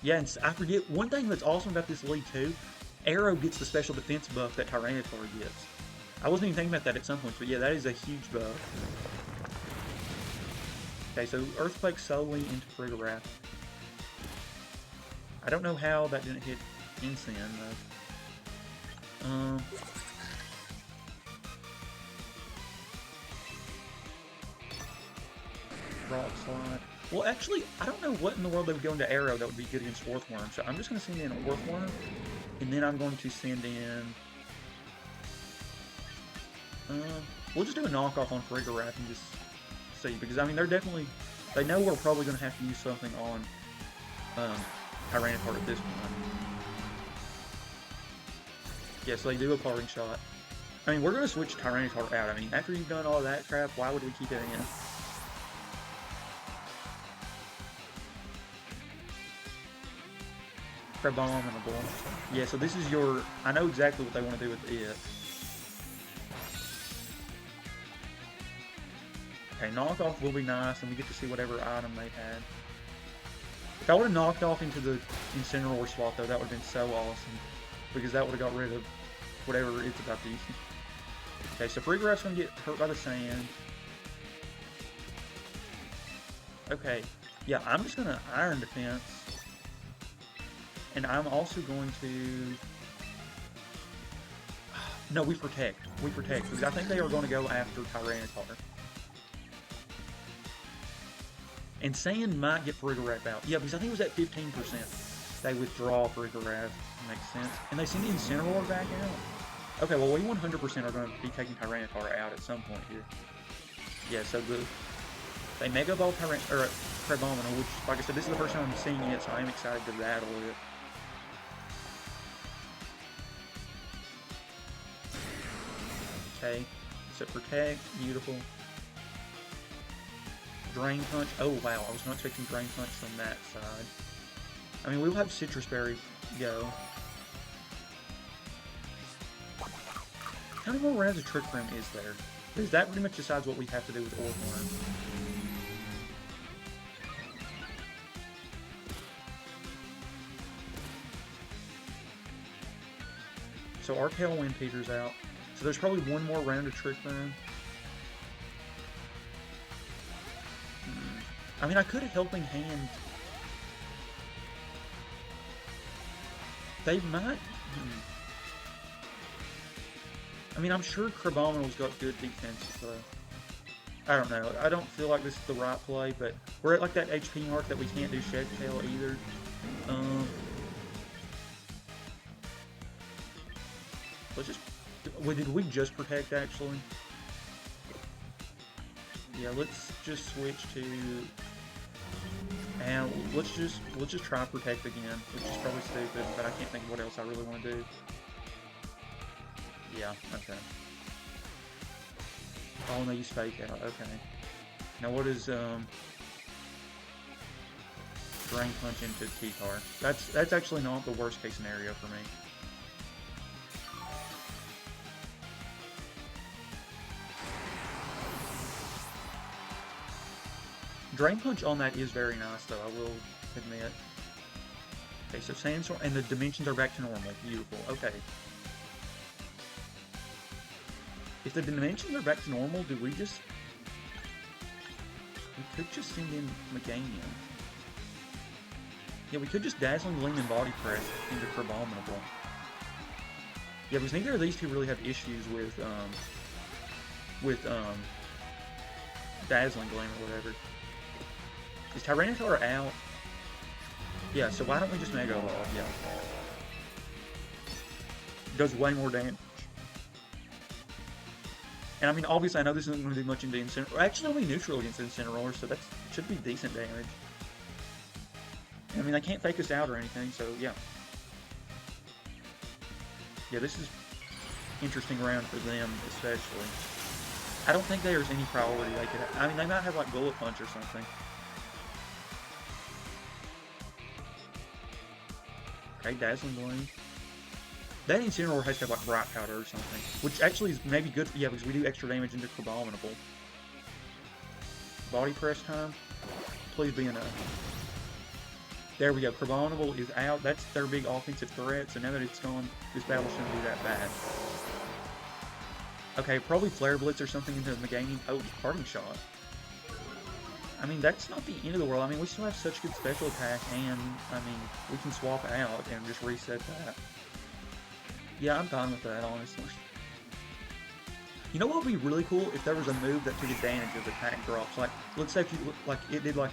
Speaker 1: Yeah, and I forget, one thing that's awesome about this league too, Arrow gets the special defense buff that Tyranitar gets. I wasn't even thinking about that at some points, but yeah, that is a huge buff. Okay, so Earthquake solely into Farigiraf. I don't know how that didn't hit Insane, though. Rock Slide. Well, actually, I don't know what in the world they would go into Arrow that would be good against Earthworm, so I'm just going to send in Earthworm, and then I'm going to send in... we'll just do a knockoff on Farigiraf and just see, because, I mean, they know we're probably going to have to use something on Tyranitar at this point. Yeah, so they do a parting shot. I mean, we're going to switch Tyranitar out. I mean, after you've done all that crap, why would we keep it in? Abominable. Yeah, so this is your... I know exactly what they want to do with it. Okay, knockoff will be nice, and we get to see whatever item they had. If I would have knocked off into the Incineroar slot, though, that would have been so awesome. Because that would have got rid of whatever it's about to use. Okay, so Farigiraf's going to get hurt by the sand. Okay, yeah, I'm just going to Iron Defense. And I'm also going to... No, we Protect. We Protect, because I think they are going to go after Tyranitar. And Sand might get Farigiraf out. Yeah, because I think it was at 15%. They withdraw Farigiraf. Makes sense. And they send the Incineroar back out. Okay, well, we 100% are going to be taking Tyranitar out at some point here. Yeah, so they Mega Ball Crabominal, which, like I said, this is the first time I'm seeing it, so I am excited to rattle it. Okay, so Protect, beautiful. Drain Punch. Oh, wow, I was not expecting Drain Punch from that side. I mean, we'll have Citrus Berry go. How many more rounds of Trick Room is there? Because that pretty much decides what we have to do with Orthworm. So our Tailwind peters out. So there's probably one more round of Trick Room. I mean, I could have Helping Hand. They might... I mean, I'm sure Crabominal's got good defense, so... I don't know. I don't feel like this is the right play, but we're at like that HP mark that we can't do Shed Tail either. Let's just... Did we just Protect, actually? Yeah, let's just switch to... And let's just try Protect again, which is probably stupid, but I can't think of what else I really want to do. Yeah, okay. Oh, and they use Fake Out, okay. Now what is, Drain Punch into T-Car? That's actually not the worst case scenario for me. Drain Punch on that is very nice, though, I will admit. Okay, so Sandstorm, and the dimensions are back to normal. Beautiful. Okay. If the dimensions are back to normal, do we just... We could just send in Meganium. Yeah, we could just Dazzling Gleam and Body Press into Crabominable. Yeah, because neither of these two really have issues with Dazzling Gleam or whatever. Is Tyranitar out? Yeah, so why don't we just Mega Evolve? Yeah. Does way more damage. And I mean, obviously, I know this isn't going to do much into Incineroar. Actually, it'll be neutral against Incineroar, so that should be decent damage. I mean, they can't fake us out or anything, so yeah. Yeah, this is interesting round for them, especially. I don't think there's any priority they could have. I mean, they might have, like, Bullet Punch or something. Okay, Dazzling Gleam. That Incineroar has to have, like, Bright Powder or something. Which actually is maybe good, yeah, because we do extra damage into Crabominable. Body Press time. Please be enough. There we go. Crabominable is out. That's their big offensive threat, so now that it's gone, this battle shouldn't be that bad. Okay, probably Flare Blitz or something into Meganium. Oh, Parting Shot. I mean, that's not the end of the world. I mean, we still have such good special attack, and, I mean, we can swap out and just reset that. Yeah, I'm fine with that, honestly. You know what would be really cool? If there was a move that took advantage of attack drops. Like, let's say if you, like, it did, like...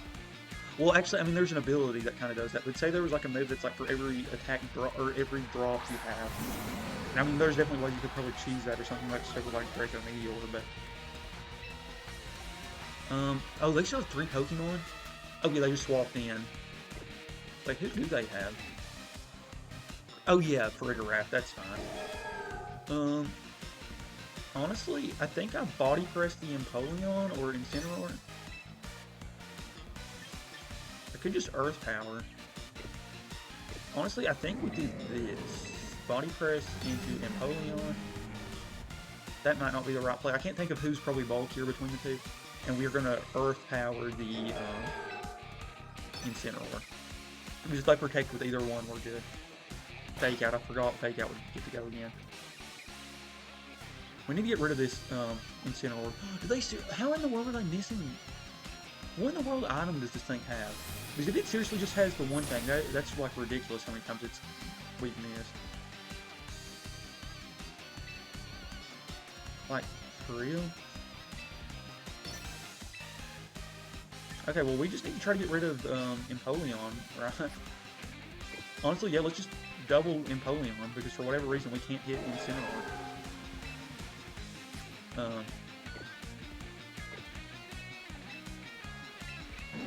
Speaker 1: Well, actually, I mean, there's an ability that kind of does that. But say there was, like, a move that's, like, for every attack drop, or every drop you have. And, I mean, there's definitely ways you could probably choose that or something like stuff with, like, Draco Meteor, but... oh, they still have 3 Pokemon? Oh, yeah, they just swapped in. Like, who do they have? Oh, yeah, Farigiraf, that's fine. Honestly, I think I Body Pressed the Empoleon or Incineroar. I could just Earth Power. Honestly, I think we do this. Body Press into Empoleon. That might not be the right play. I can't think of who's probably bulkier between the two. And we're going to Earth Power the Incineroar. Because if they protect with either one, we're good. Fake Out. I forgot Fake Out would get to go again. We need to get rid of this Incineroar. Do they how in the world are they missing? What in the world item does this thing have? Because if it seriously just has the one thing, that's like ridiculous how many times it's we've missed. Like, for real? Okay, well we just need to try to get rid of Empoleon, right? Honestly, yeah, let's just double Empoleon, because for whatever reason we can't hit Incineroar.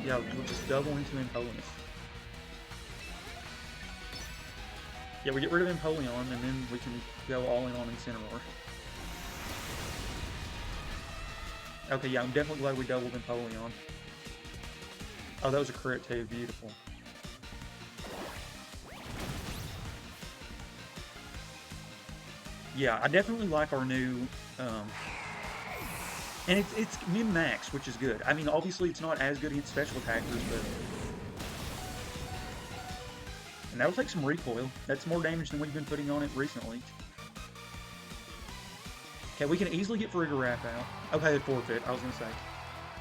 Speaker 1: Yeah, we'll just double into Empoleon. Yeah, we get rid of Empoleon, and then we can go all in on Incineroar. Okay, yeah, I'm definitely glad we doubled Empoleon. Oh, that was a crit too, beautiful. Yeah, I definitely like our new, and it's min-max, which is good. I mean, obviously it's not as good against special attackers, but... And that'll take some recoil. That's more damage than we've been putting on it recently. Okay, we can easily get Farigiraf out. Okay, forfeit, I was gonna say.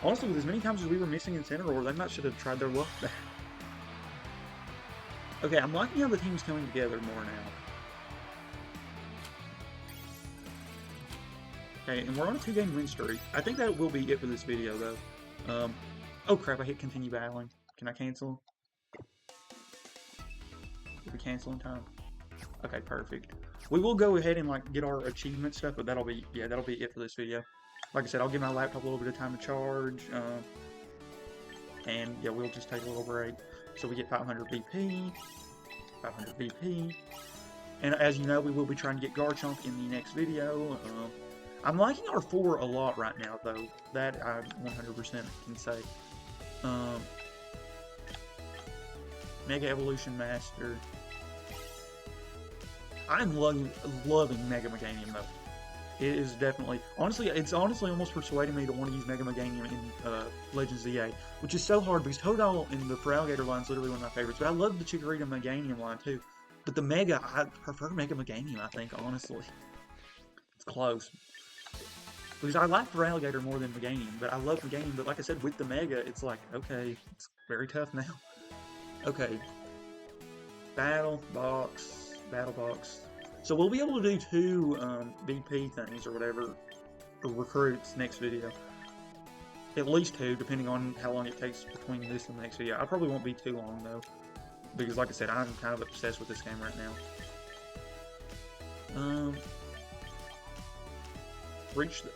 Speaker 1: Honestly, with as many times as we were missing Incineroar, they might should have tried their luck back. Okay, I'm liking how the team's coming together more now. Okay, and we're on a 2-game win streak. I think that will be it for this video, though. Oh crap, I hit continue battling. Can I cancel? Did we cancel in time? Okay, perfect. We will go ahead and, like, get our achievement stuff, but that'll be it for this video. Like I said, I'll give my laptop a little bit of time to charge, and yeah, we'll just take a little break. So we get 500 BP, 500 BP, and as you know, we will be trying to get Garchomp in the next video. I'm liking our 4 a lot right now, though. That I 100% can say. Mega Evolution Master. I'm loving Mega Meganium, though. It is definitely, honestly, it's honestly almost persuading me to want to use Mega Meganium in Legends ZA, which is so hard because Totodile in the Feraligatr line is literally one of my favorites. But I love the Chikorita Meganium line too. But the Mega, I prefer Mega Meganium, I think, honestly. It's close. Because I like Feraligatr more than Meganium, but I love Meganium. But like I said, with the Mega, it's like, okay, it's very tough now. Okay. Battle Box. So we'll be able to do 2 BP things or whatever, or recruits next video. At least 2, depending on how long it takes between this and the next video. I probably won't be too long though, because like I said, I'm kind of obsessed with this game right now.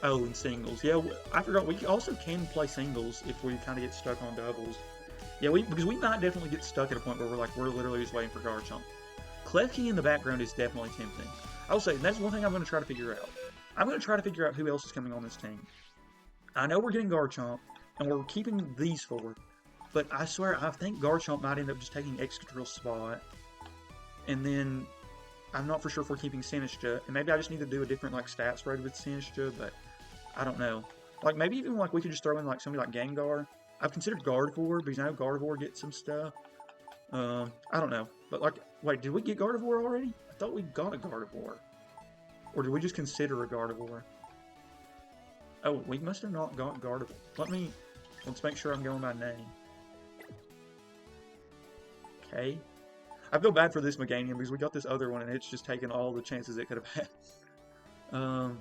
Speaker 1: And singles. Yeah, I forgot, we also can play singles if we kind of get stuck on doubles. Yeah, because we might definitely get stuck at a point where we're literally just waiting for Garchomp. Klefki in the background is definitely tempting. I will say, that's one thing I'm going to try to figure out. I'm going to try to figure out who else is coming on this team. I know we're getting Garchomp, and we're keeping these 4, but I swear, I think Garchomp might end up just taking Excadrill's spot. And then, I'm not for sure if we're keeping Sinistcha, and maybe I just need to do a different, like, stat spread with Sinistcha, but I don't know. Like, maybe even, like, we could just throw in, like, somebody like Gengar. I've considered Gardevoir, because I know Gardevoir gets some stuff. I don't know. But, like, wait, did we get Gardevoir already? I thought we got a Gardevoir. Or did we just consider a Gardevoir? Oh, we must have not got Gardevoir. Let's make sure I'm going by name. Okay. I feel bad for this Meganium, because we got this other one, and it's just taken all the chances it could have had.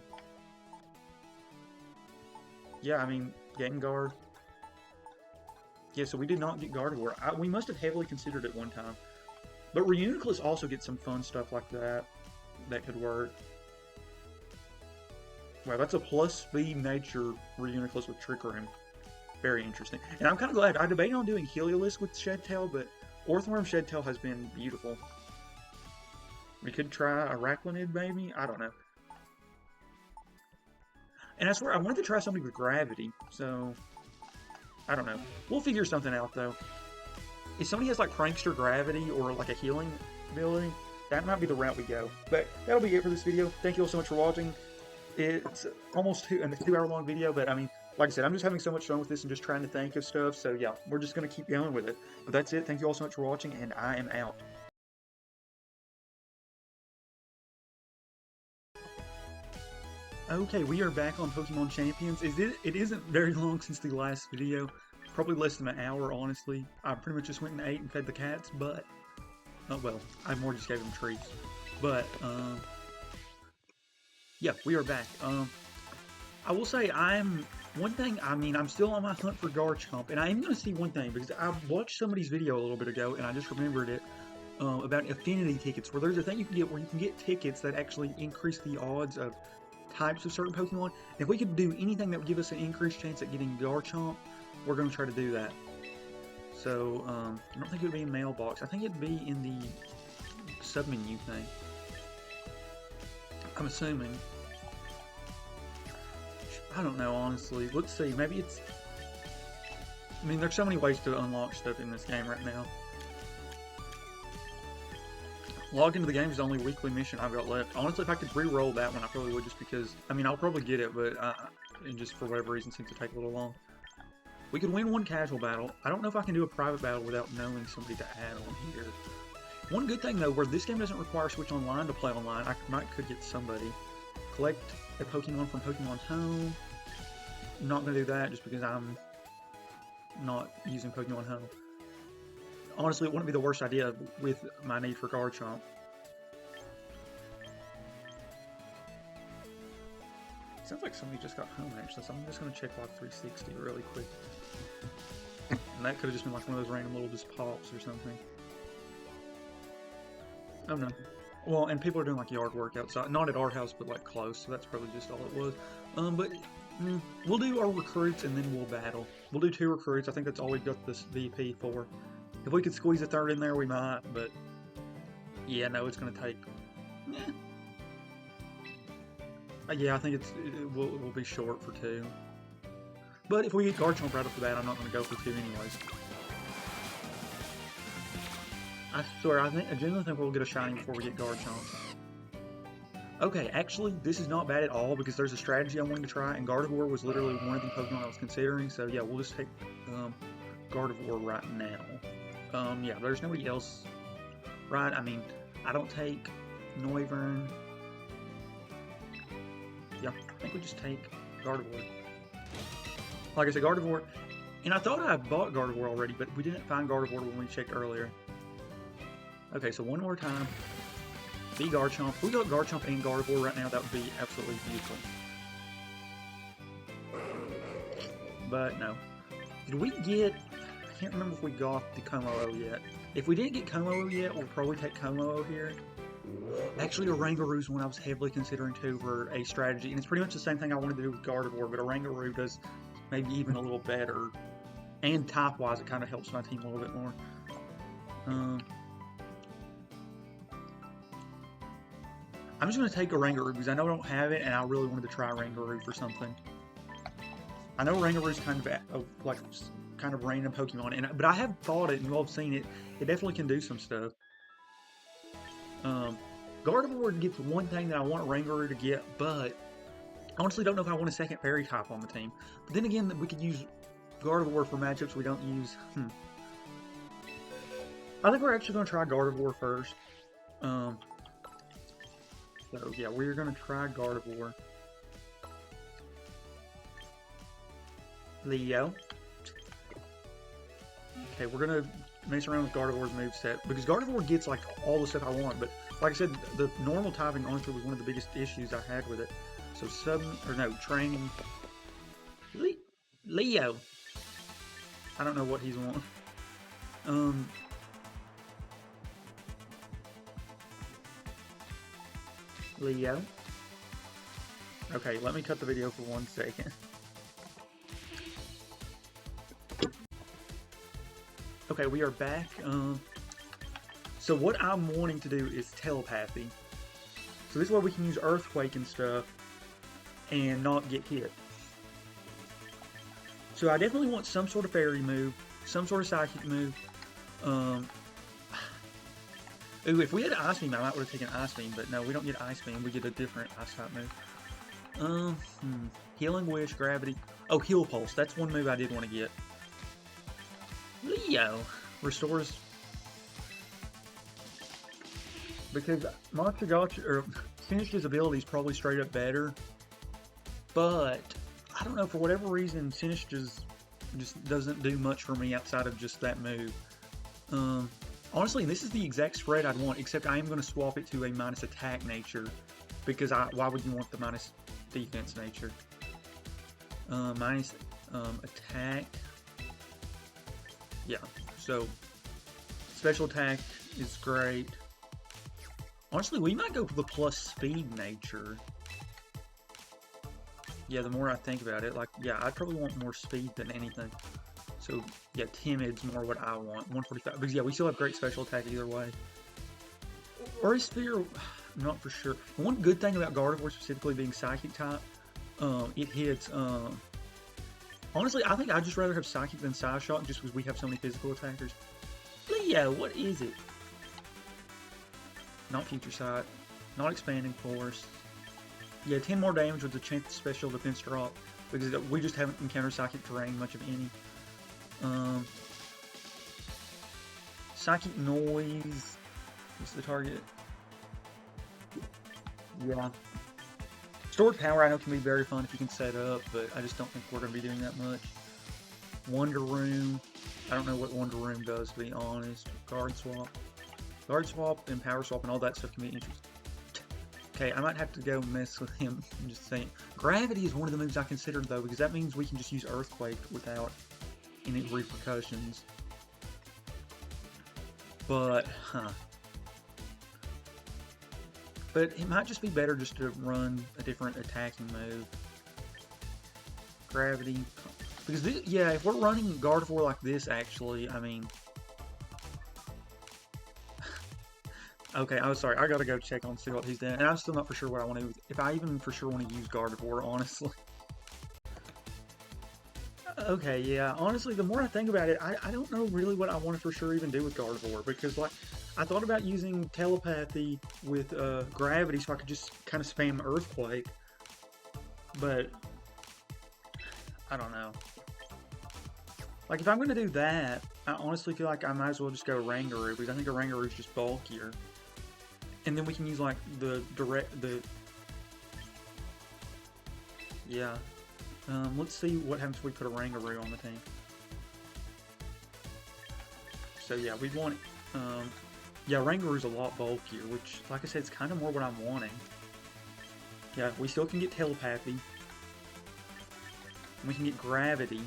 Speaker 1: Yeah, I mean, Gengar. Yeah, so we did not get Gardevoir. We must have heavily considered it one time. But Reuniclus also gets some fun stuff like that. That could work. Wow, that's a plus speed nature Reuniclus with Trick Room. Very interesting. And I'm kind of glad. I debated on doing Heliolisk with Shedtail, but Orthworm Shedtail has been beautiful. We could try Arachnid, maybe? I don't know. And I swear, I wanted to try somebody with Gravity, so I don't know. We'll figure something out, though. If somebody has, like, Prankster Gravity or, like, a healing ability, that might be the route we go. But that'll be it for this video. Thank you all so much for watching. It's almost a 2-hour-long video, but, I mean, like I said, I'm just having so much fun with this and just trying to think of stuff. So, yeah, we're just going to keep going with it. But that's it. Thank you all so much for watching, and I am out. Okay, we are back on Pokemon Champions. It isn't very long since the last video. Probably less than an hour, honestly. I pretty much just went and ate and fed the cats, but... Oh, well, I more just gave them treats. But, yeah, we are back. I will say, I'm still on my hunt for Garchomp, and I am going to see one thing, because I watched somebody's video a little bit ago, and I just remembered it, about affinity tickets, where there's a thing you can get where you can get tickets that actually increase the odds of types of certain Pokemon. If we could do anything that would give us an increased chance at getting Garchomp, we're going to try to do that. So, I don't think it would be in mailbox. I think it'd be in the submenu thing. I'm assuming. I don't know, honestly. Let's see. Maybe it's... I mean, there's so many ways to unlock stuff in this game right now. Log into the game is the only weekly mission I've got left. Honestly, if I could re-roll that one, I probably would, just because... I mean, I'll probably get it, but it just for whatever reason seems to take a little long. We could win one casual battle. I don't know if I can do a private battle without knowing somebody to add on here. One good thing, though, where this game doesn't require Switch Online to play online, I could get somebody. Collect a Pokemon from Pokemon Home. I'm not going to do that just because I'm not using Pokemon Home. Honestly, it wouldn't be the worst idea with my need for Garchomp. Sounds like somebody just got home, actually, so I'm just going to check Log 360 really quick. And that could have just been like one of those random little just pops or something. Oh no. Well, and people are doing like yard work outside. Not at our house, but like close, so that's probably just all it was. But we'll do our recruits and then we'll battle. We'll do 2 recruits. I think that's all we've got this VP for. If we could squeeze a 3rd in there, we might, but yeah, no, it's going to take... Yeah, I think it will be short for 2. But if we get Garchomp right off the bat, I'm not going to go for 2 anyways. I swear, I genuinely think we'll get a shiny before we get Garchomp. Okay, actually, this is not bad at all because there's a strategy I wanted to try, and Gardevoir was literally one of the Pokemon I was considering. So yeah, we'll just take Gardevoir right now. Yeah, there's nobody else, right? I mean, I don't take Noivern. Yeah, I think we just take Gardevoir. Like I said, Gardevoir, and I thought I bought Gardevoir already, but we didn't find Gardevoir when we checked earlier. Okay, so one more time. Be Garchomp. If we got Garchomp and Gardevoir right now, that would be absolutely beautiful. But no. Did we get... I can't remember if we got the Kommo-o yet. If we didn't get Kommo-o yet, we'll probably take Kommo-o here. Actually, Oranguru is one I was heavily considering too for a strategy, and it's pretty much the same thing I wanted to do with Gardevoir, but Oranguru does maybe even a little better. And type-wise, it kind of helps my team a little bit more. I'm just going to take Oranguru because I know I don't have it, and I really wanted to try Oranguru for something. I know Oranguru's kind of like kind of random Pokemon, but I have fought it, and you all have seen it. It definitely can do some stuff. Gardevoir gets one thing that I want Oranguru to get, but I honestly don't know if I want a second fairy type on the team. But then again, we could use Gardevoir for matchups we don't use. I think we're actually going to try Gardevoir first. So yeah, we're going to try Gardevoir. Leo. Okay, we're going to mess around with Gardevoir's moveset, because Gardevoir gets like all the stuff I want, but like I said, the normal typing honestly was one of the biggest issues I had with it. So training. Leo. I don't know what he's wanting. Leo. Okay, let me cut the video for 1 second. Okay, we are back. So what I'm wanting to do is telepathy. So this way we can use Earthquake and stuff and not get hit. So I definitely want some sort of fairy move, some sort of psychic move. Ooh, if we had Ice Beam, I might would have taken Ice Beam, but no, we don't get Ice Beam. We get a different Ice type move. Healing Wish, Gravity. Oh, Heal Pulse. That's one move I did want to get. Leo restores, because Monster Gotcha or Sinish's ability is probably straight up better, but I don't know, for whatever reason Sinish just doesn't do much for me outside of just that move. Honestly, this is the exact spread I'd want, except I am going to swap it to a minus attack nature, because why would you want the minus defense nature? Minus attack. Yeah, so special attack is great. Honestly, we might go for the plus speed nature. Yeah, the more I think about it, like, yeah, I'd probably want more speed than anything. So, yeah, Timid's more what I want. 145, because yeah, we still have great special attack either way. Or is Sphere, I'm not for sure. The one good thing about Gardevoir specifically being Psychic type, it hits, honestly, I think I'd just rather have Psychic than Psyshock just because we have so many physical attackers. Leo, what is it? Not Future Sight. Not Expanding Force. Yeah, 10 more damage with the chance of special defense drop, because we just haven't encountered Psychic terrain much of any. Psychic Noise. What's the target? Yeah. Stored Power I know can be very fun if you can set up, but I just don't think we're going to be doing that much. Wonder Room. I don't know what Wonder Room does, to be honest. Guard Swap. Guard Swap and Power Swap and all that stuff can be interesting. Okay, I might have to go mess with him. I'm just saying. Gravity is one of the moves I considered, though, because that means we can just use Earthquake without any repercussions. But, but it might just be better just to run a different attacking move. Gravity. Because, yeah, if we're running Gardevoir like this, actually, I mean... Okay, I'm sorry, I gotta go check on see what he's doing. And I'm still not for sure what I want to... If I even for sure want to use Gardevoir, honestly. Okay, yeah. Honestly, the more I think about it, I don't know really what I want to for sure even do with Gardevoir because like I thought about using telepathy with gravity so I could just kind of spam Earthquake, but I don't know. Like if I'm gonna do that, I honestly feel like I might as well just go Rangaroo because I think a Rangaroo is just bulkier, and then we can use like the yeah. Let's see what happens if we put a Rangaroo on the team. So yeah, we want, yeah, Rangaroo's a lot bulkier, which, like I said, it's kind of more what I'm wanting. Yeah, we still can get Telepathy. And we can get Gravity.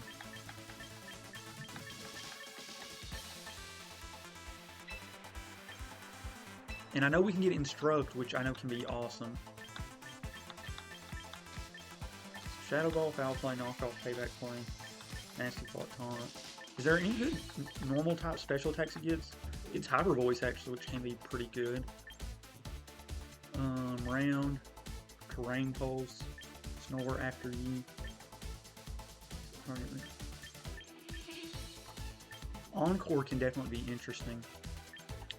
Speaker 1: And I know we can get Instruct, which I know can be awesome. Shadow Ball, Foul Play, Knockoff, Payback Play, Nasty Plot, Taunt. Is there any good normal type special attacks it gets? It's Hyper Voice actually, which can be pretty good. Round, Terrain Pulse, Snore After You. Encore can definitely be interesting.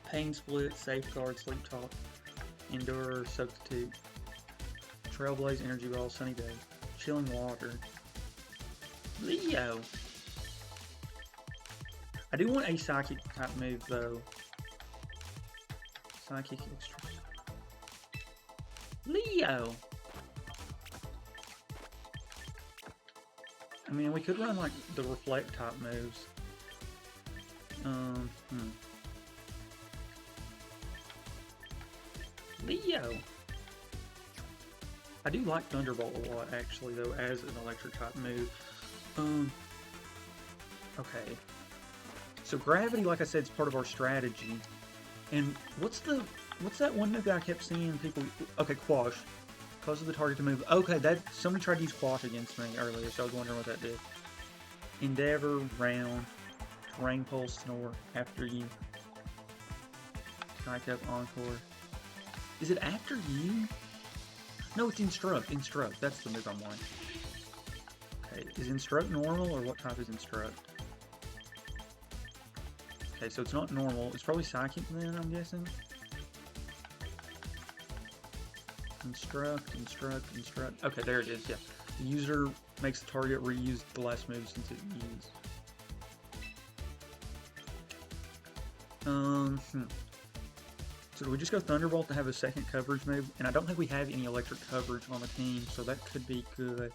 Speaker 1: Pain Split, Safeguard, Sleep Talk, Endure, Substitute, Trailblaze, Energy Ball, Sunny Day, Chilling Water. Leo! I do want a Psychic type move though. Psychic Extra. Leo! I mean, we could run like the Reflect type moves. Leo! I do like Thunderbolt a lot actually though as an electric type move. Okay. So Gravity, like I said, is part of our strategy. And what's that one move that I kept seeing people... Okay, Quash. Causes the target to move. Okay, somebody tried to use Quash against me earlier, so I was wondering what that did. Endeavor, Round, Terrain Pulse, Snore, After You. Psych Up, Encore. Is it After You? No, it's Instruct. Instruct. That's the move I'm wanting. Okay, is Instruct normal, or what type is Instruct? Okay, so it's not normal. It's probably Psychic then, I'm guessing. Instruct, Instruct, Instruct. Okay, there it is, yeah. The user makes the target reuse the last move since it used. So do we just go Thunderbolt to have a second coverage move? And I don't think we have any electric coverage on the team, so that could be good.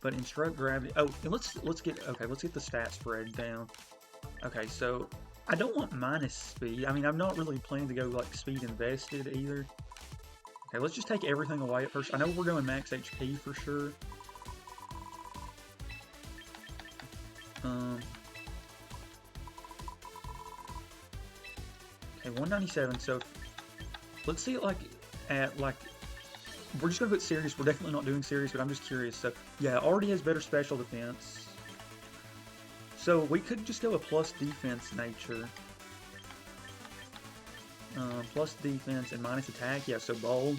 Speaker 1: But Instruct, Gravity. Oh, and let's get the stat spread down. Okay, so I don't want minus speed. I mean, I'm not really planning to go like speed invested either. Okay, let's just take everything away at first. I know we're going max HP for sure. Okay, 197. So let's see it like at like. We're just gonna put serious. We're definitely not doing serious, but I'm just curious. So yeah, it already has better special defense. So we could just go a plus defense nature. Plus defense and minus attack. Yeah, so bold.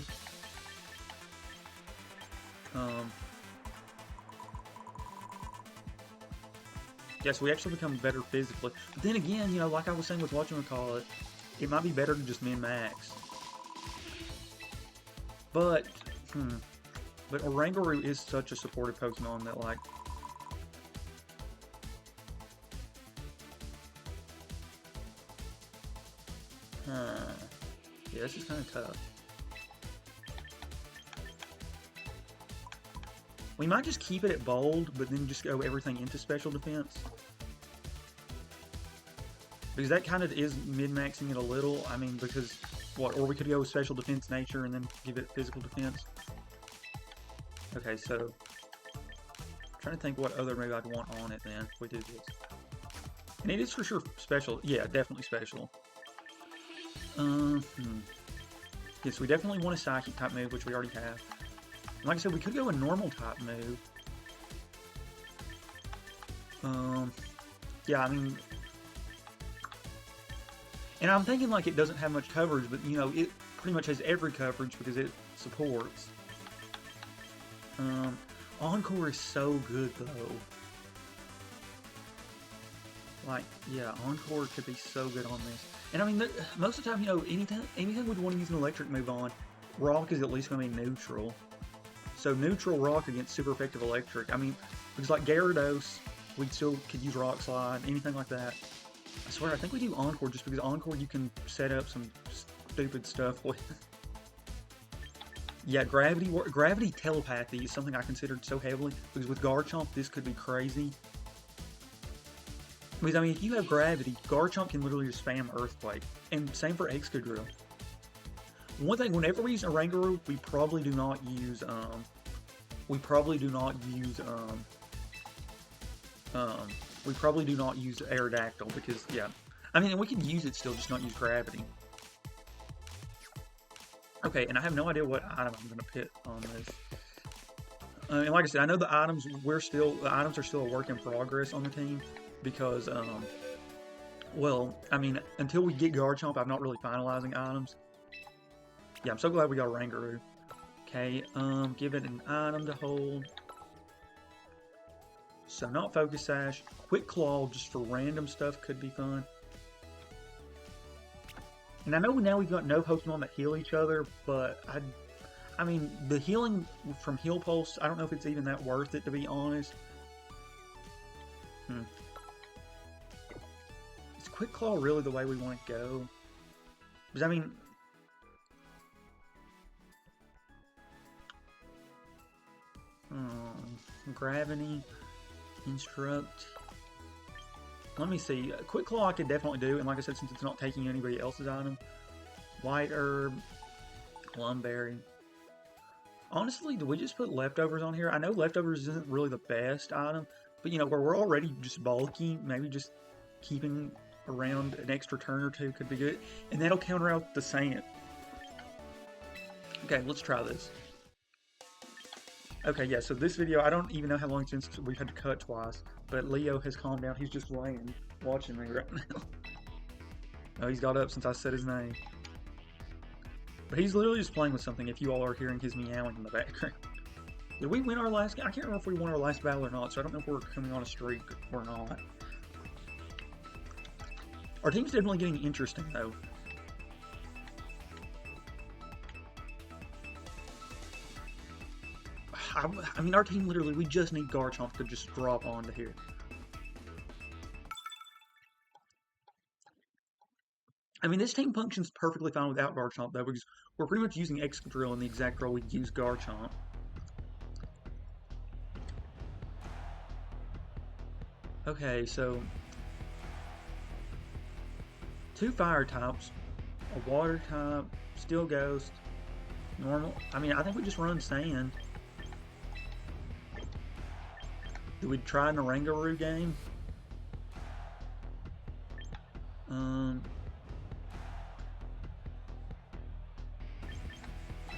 Speaker 1: Yes, we actually become better physically. But then again, you know, like I was saying with whatchamacallit, it might be better to just min-max. But, but Oranguru is such a supportive Pokemon that, like, yeah, this is kind of tough. We might just keep it at bold, but then just go everything into special defense. Because that kind of is min-maxing it a little. I mean, because, what, or we could go with special defense nature and then give it physical defense. Okay, so, I'm trying to think what other move I'd want on it then, if we do this. And it is for sure special. Yeah, definitely special. Yes, we definitely want a Psychic type move, which we already have. And like I said, we could go a normal type move. Yeah, I mean... And I'm thinking like it doesn't have much coverage, but you know, it pretty much has every coverage because it supports. Encore is so good though. Like, yeah, Encore could be so good on this. And I mean, most of the time, you know, anything we'd want to use an electric move on, Rock is at least going to be neutral. So neutral Rock against super effective electric. I mean, because like Gyarados, we still could use Rock Slide, anything like that. I swear, I think we do Encore just because Encore you can set up some stupid stuff with. Yeah, gravity telepathy is something I considered so heavily because with Garchomp this could be crazy. Because I mean, if you have gravity, Garchomp can literally just spam Earthquake, and same for Excadrill. One thing, whenever we use Oranguru, we probably do not use Aerodactyl because yeah, I mean we can use it still, just not use gravity. Okay, and I have no idea what item I'm gonna put on this. And like I said, I know the items are still a work in progress on the team because well, I mean until we get Garchomp, I'm not really finalizing items. Yeah, I'm so glad we got Oranguru. Okay, give it an item to hold. So not Focus Sash. Quick Claw just for random stuff could be fun. And I know now we've got no Pokemon that heal each other, but I mean, the healing from Heal Pulse, I don't know if it's even that worth it, to be honest. Is Quick Claw really the way we want to go? Because, I mean... Gravity, Instruct. Let me see. Quick Claw I could definitely do, and like I said, since it's not taking anybody else's item. White Herb, Lumberry. Honestly, do we just put Leftovers on here? I know Leftovers isn't really the best item, but you know, where we're already just bulky, maybe just keeping around an extra turn or two could be good, and that'll counter out the Sand. Okay, let's try this. Okay, yeah, so this video, I don't even know how long since we've had to cut twice, but Leo has calmed down. He's just laying, watching me right now. Oh, he's got up since I said his name. But he's literally just playing with something if you all are hearing his meowing in the background. Did we win our last game? I can't remember if we won our last battle or not, so I don't know if we're coming on a streak or not. Our team's definitely getting interesting, though. I mean, our team literally, we just need Garchomp to just drop onto here. I mean, this team functions perfectly fine without Garchomp, though, because we're pretty much using Excadrill in the exact role we'd use Garchomp. Okay, so... 2 fire types, a water type, Steel Ghost, normal. I mean, I think we just run Sand. Do we try an Oranguru game?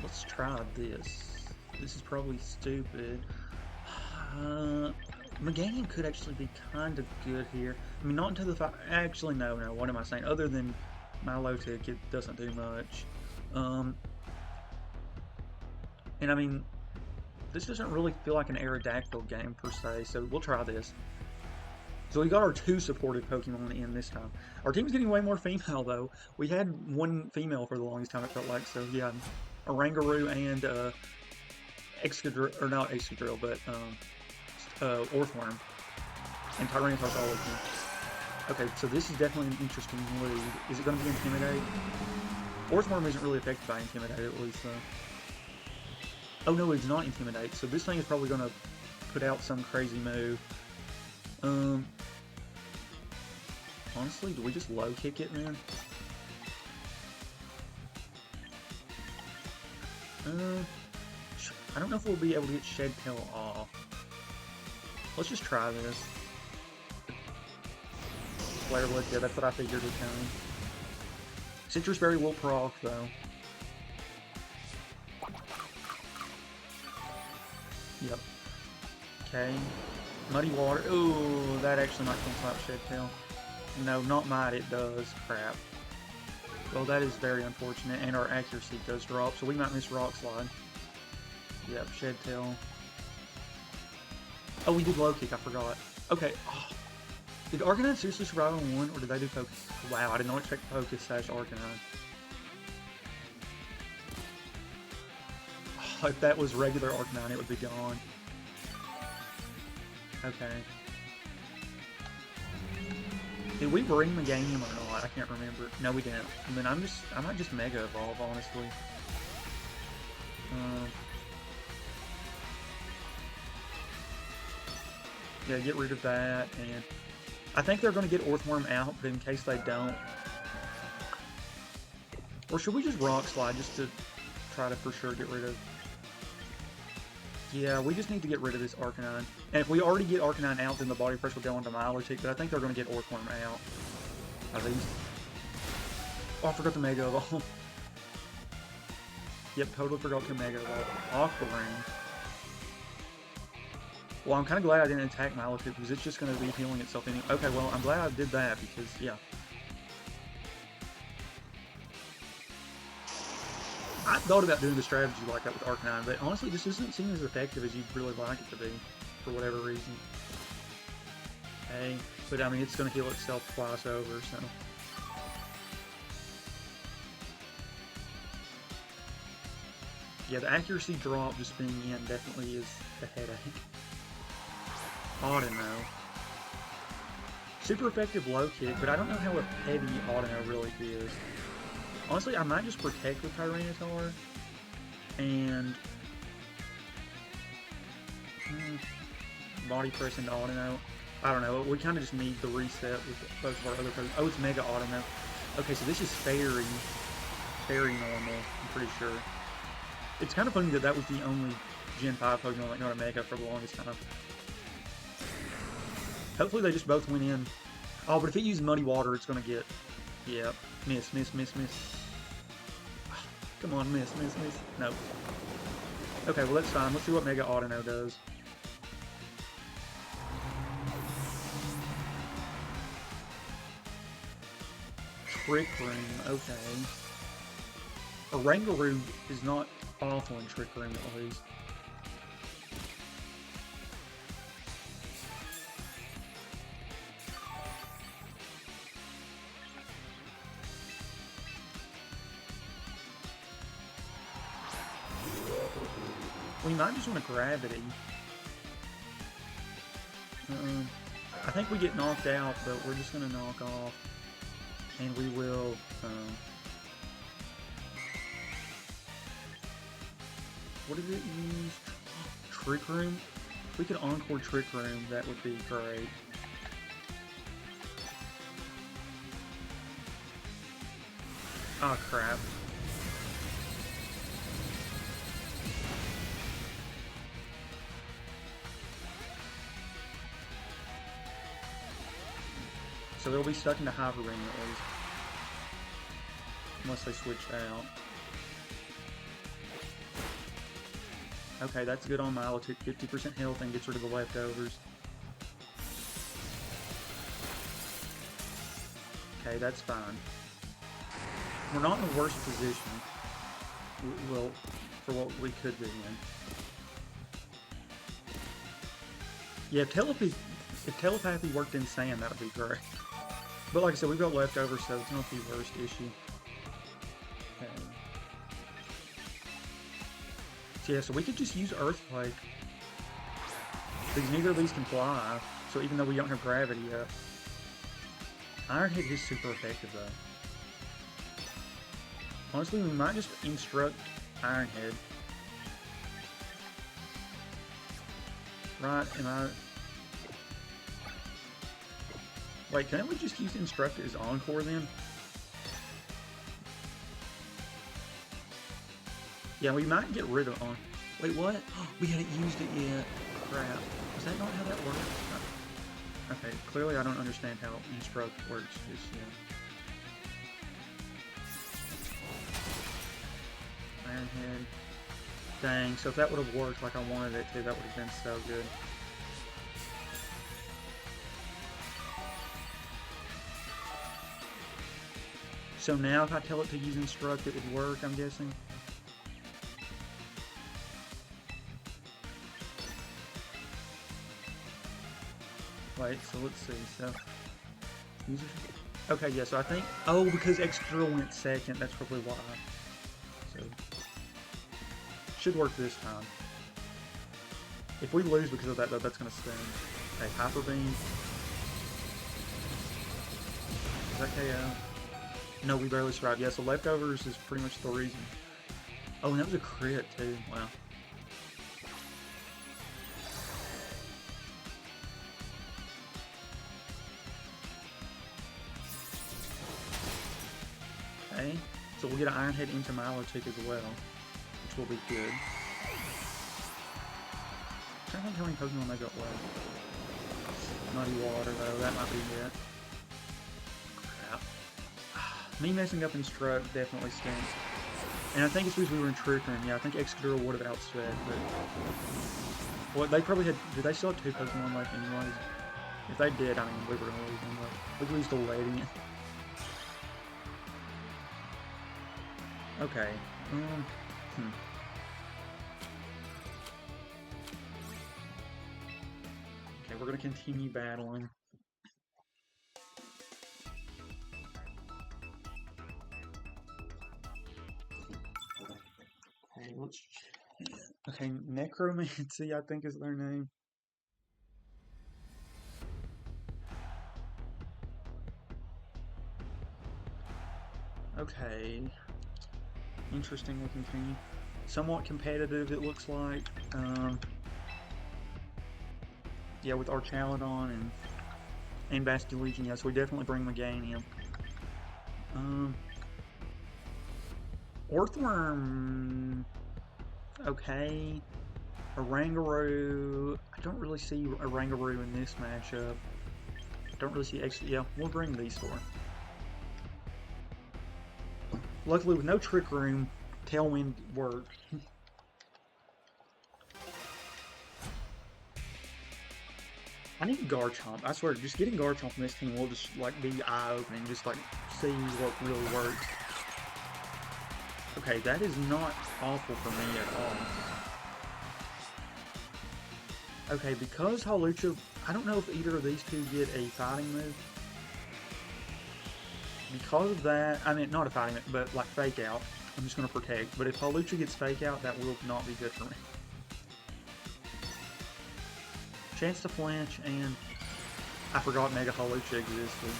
Speaker 1: Let's try this. This is probably stupid. Meganium could actually be kind of good here. I mean, not until the fire. Actually, no. What am I saying? Other than Milotic, it doesn't do much. And I mean, this doesn't really feel like an Aerodactyl game per se, so we'll try this. So we got our 2 supported Pokemon in this time. Our team's getting way more female though. We had 1 female for the longest time, it felt like. So yeah, Oranguru and Excadrill, or not Excadrill, but Orthworm and Tyranitar's all of them. Okay, so this is definitely an interesting lead. Is it going to be Intimidate? Orthworm isn't really affected by Intimidate, at least. Oh no, it's not Intimidate, so this thing is probably going to put out some crazy move. Honestly, do we just low kick it then? I don't know if we'll be able to get Shed Tail off. Let's just try this. Flare Blitz, yeah, that's what I figured was coming. Citrus Berry will proc though. Yep. Okay. Muddy Water. Ooh, that actually might cancel out Shed Tail. No, not might, it does. Crap. Well, that is very unfortunate, and our accuracy does drop, so we might miss Rock Slide. Yep, Shed Tail. Oh, we did Low Kick, I forgot. Okay. Oh. Did Arcanine seriously survive on 1, or did they do Focus? Wow, I did not expect Focus / Arcanine. Oh, if that was regular Arcanine, it would be gone. Okay. Did we bring the game or not? I can't remember. No, we didn't. I mean, I might just Mega Evolve, honestly. Yeah, get rid of that, and I think they're going to get Orthworm out, but in case they don't... Or should we just Rock Slide just to try to for sure get rid of... Yeah, we just need to get rid of this Arcanine. And if we already get Arcanine out, then the Body Press will go into Milotic, but I think they're going to get Orthworm out. At least. Oh, I forgot the Mega Evolve. Yep, totally forgot to Mega Evolve. Aqua Ring. Well, I'm kind of glad I didn't attack Milotic, because it's just going to be healing itself anyway. Okay, well, I'm glad I did that, because, yeah. I thought about doing the strategy like that with Arcanine, but honestly, this doesn't seem as effective as you'd really like it to be, for whatever reason. Hey, but I mean, it's going to heal itself twice over, so... Yeah, the accuracy drop just being in definitely is a headache. Audino. Super effective low kick, but I don't know how heavy Audino really is. Honestly, I might just protect with Tyranitar and Body Press into Audino. I don't know. We kind of just need the reset with both of our other Pokemon. Oh, it's Mega Audino. Okay, so this is Fairy normal, I'm pretty sure. It's kind of funny that that was the only Gen 5 Pokemon that got a Mega for the longest time. Hopefully they just both went in. Oh, but if it uses Muddy Water, it's going to get... Yep. Miss. Come on, miss. Nope. Okay, well that's fine. Let's see what Mega Audino does. Trick Room, okay. A Rangaroo is not awful in Trick Room, at least. We might just want a Gravity. I think we get knocked out, but we're just going to knock off. And we will... what did it use? Trick Room? If we could Encore Trick Room, that would be great. Oh, crap. So they'll be stuck in the Hyper Ring at least. Unless they switched out. Okay, that's good on Milotic. 50% health and gets rid of the leftovers. Okay, that's fine. We're not in the worst position. Well, for what we could be in. Yeah, if telepathy worked in sand, that would be great. But like I said, we've got leftovers, so it's not the worst issue. Okay. So yeah, so we could just use Earthquake. Because neither of these can fly, so even though we don't have gravity yet. Iron Head is super effective though. Honestly, we might just instruct Iron Head. Right, am I... Wait, can't we just use Instruct as Encore then? Yeah, we might get rid of on. Wait, what? Oh, we hadn't used it yet. Crap. Is that not how that works? Okay, clearly I don't understand how Instruct works just yet. Iron Head. Dang, so if that would have worked like I wanted it to, that would have been so good. So now if I tell it to use Instruct, it would work, I'm guessing? Wait, so let's see. So, user. Okay, yeah. So I think. Oh, because Excadrill went second. That's probably why. So should work this time. If we lose because of that, though, that's gonna sting. Okay, Hyper Beam. Is that KO? No, we barely survived. Yeah, so leftovers is pretty much the reason. Oh, and that was a crit too. Wow. Okay, so we'll get an Iron Head into Milotic as well, which will be good. I'm trying to think how many Pokemon they got left. Muddy Water though, that might be it. Crap. Me messing up in Struck definitely stinks. And I think it's because we were in Trick Room. Yeah, I think Excadrill would have outsped, but... Well, they probably had... Did they still have 2 Pokemon left anyways? If they did, I mean, we were going to lose anyway. We could lose the Lady. Okay. Okay, we're going to continue battling. Okay, let's... Okay, Necromancy, I think is their name. Okay. Interesting looking team. Somewhat competitive, it looks like. Yeah, with Archaladon and Basculegion, yeah, so we definitely bring Meganium. Orthworm, okay. Oranguru, I don't really see Oranguru in this matchup. I don't really see extra, yeah, we'll bring these 4. Luckily, with no Trick Room, Tailwind worked. I need Garchomp. I swear, just getting Garchomp from this team will just like be eye-opening. Just like see what really works. Okay, that is not awful for me at all. Okay, because Hawlucha, I don't know if either of these two get a fighting move. Because of that, I mean, not a fighting move, but like Fake Out. I'm just going to protect. But if Hawlucha gets Fake Out, that will not be good for me. Chance to flinch, and I forgot Mega Hawlucha existed.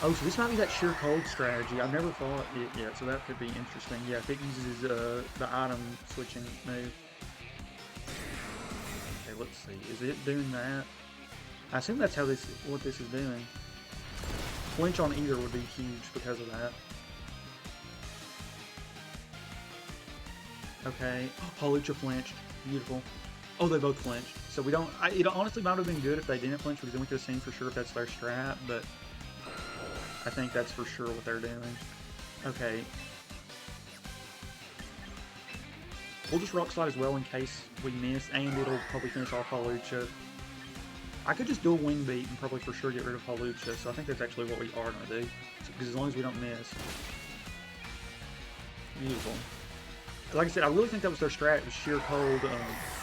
Speaker 1: Oh, so this might be that sheer cold strategy. I've never thought it yet, so that could be interesting. Yeah, if it uses the item switching move. Okay, let's see. Is it doing that? I assume that's how what this is doing. Flinch on either would be huge because of that. Okay, Hawlucha flinched. Beautiful. Oh, they both flinched. So we don't... it honestly might have been good if they didn't flinch, because then we could have seen for sure if that's their strat, but I think that's for sure what they're doing. Okay. We'll just Rock Slide as well in case we miss, and it'll probably finish off Hawlucha. I could just do a Wing Beat and probably for sure get rid of Hawlucha, so I think that's actually what we are going to do. Because as long as we don't miss. Beautiful. Like I said, I really think that was their strat, was sheer cold,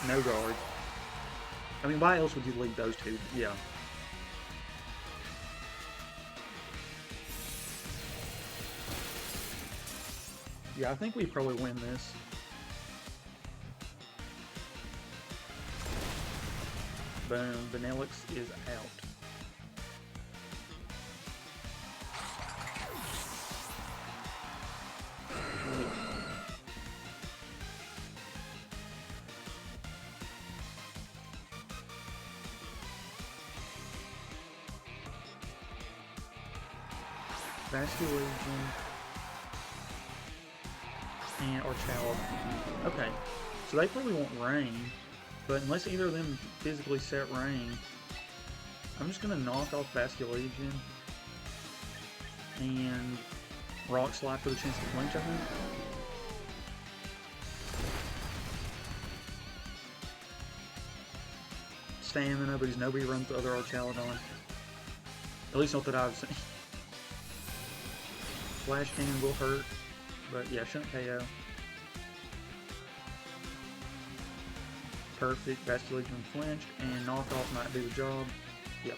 Speaker 1: no guard. I mean, why else would you leave those two? Yeah. Yeah, I think we probably win this. Boom, Vanillix is out. Basculegion and Archaladon. Okay, so they probably want rain, but unless either of them physically set rain, I'm just gonna knock off Basculegion and Rock Slide for the chance to flinch, I think. Stamina, but he's nobody runs the other Archaladon. At least not that I've seen. Flash Cannon will hurt, but yeah, shouldn't KO. Perfect, Basculegion flinched, and knockoff might do the job. Yep.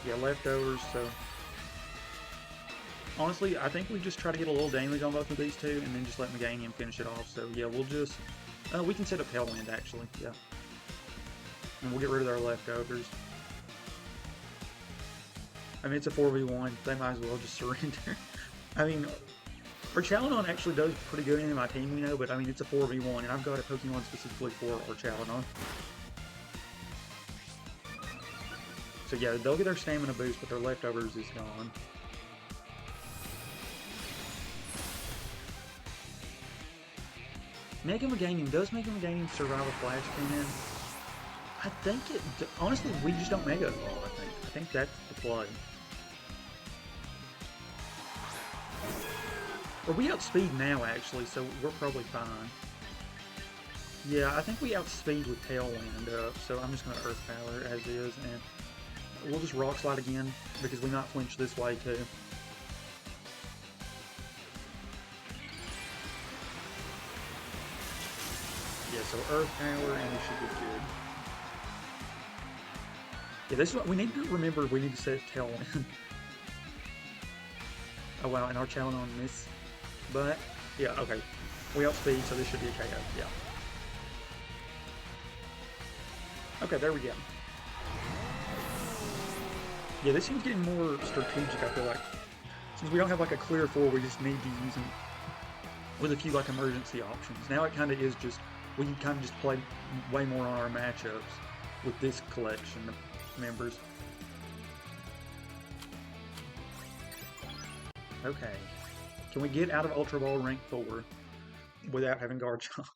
Speaker 1: Yeah, leftovers, so... Honestly, I think we just try to get a little damage on both of these two, and then just let Meganium finish it off. So yeah, we'll just... we can set up Tailwind, actually, yeah. And we'll get rid of their leftovers. I mean, it's a 4v1. They might as well just surrender. I mean, our Chalanon actually does pretty good in my team, we know, but I mean, it's a 4v1, and I've got a Pokemon specifically for our Chalanon. So yeah, they'll get their stamina boost, but their leftovers is gone. Mega Meganium does Mega Meganium survive a Flash Cannon? I think it... Honestly, we just don't Mega Evolve, I think. I think that's the play. Or we outspeed now, actually, so we're probably fine. Yeah, I think we outspeed with Tailwind up, so I'm just going to Earth Power as is, and we'll just Rock Slide again, because we not flinch this way, too. Yeah, so Earth Power, and we should be good. Yeah, this is what we need to remember. We need to set Tailwind. Oh wow, and our Challenge on this. But, yeah, okay. We outspeed, so this should be a KO, yeah. Okay, there we go. Yeah, this seems getting more strategic, I feel like. Since we don't have like a clear 4, we just need to use them with a few like emergency options. Now it kind of is just, we can kind of just play way more on our matchups with this collection of members. Okay. Can we get out of Ultra Ball rank 4 without having Garchomp?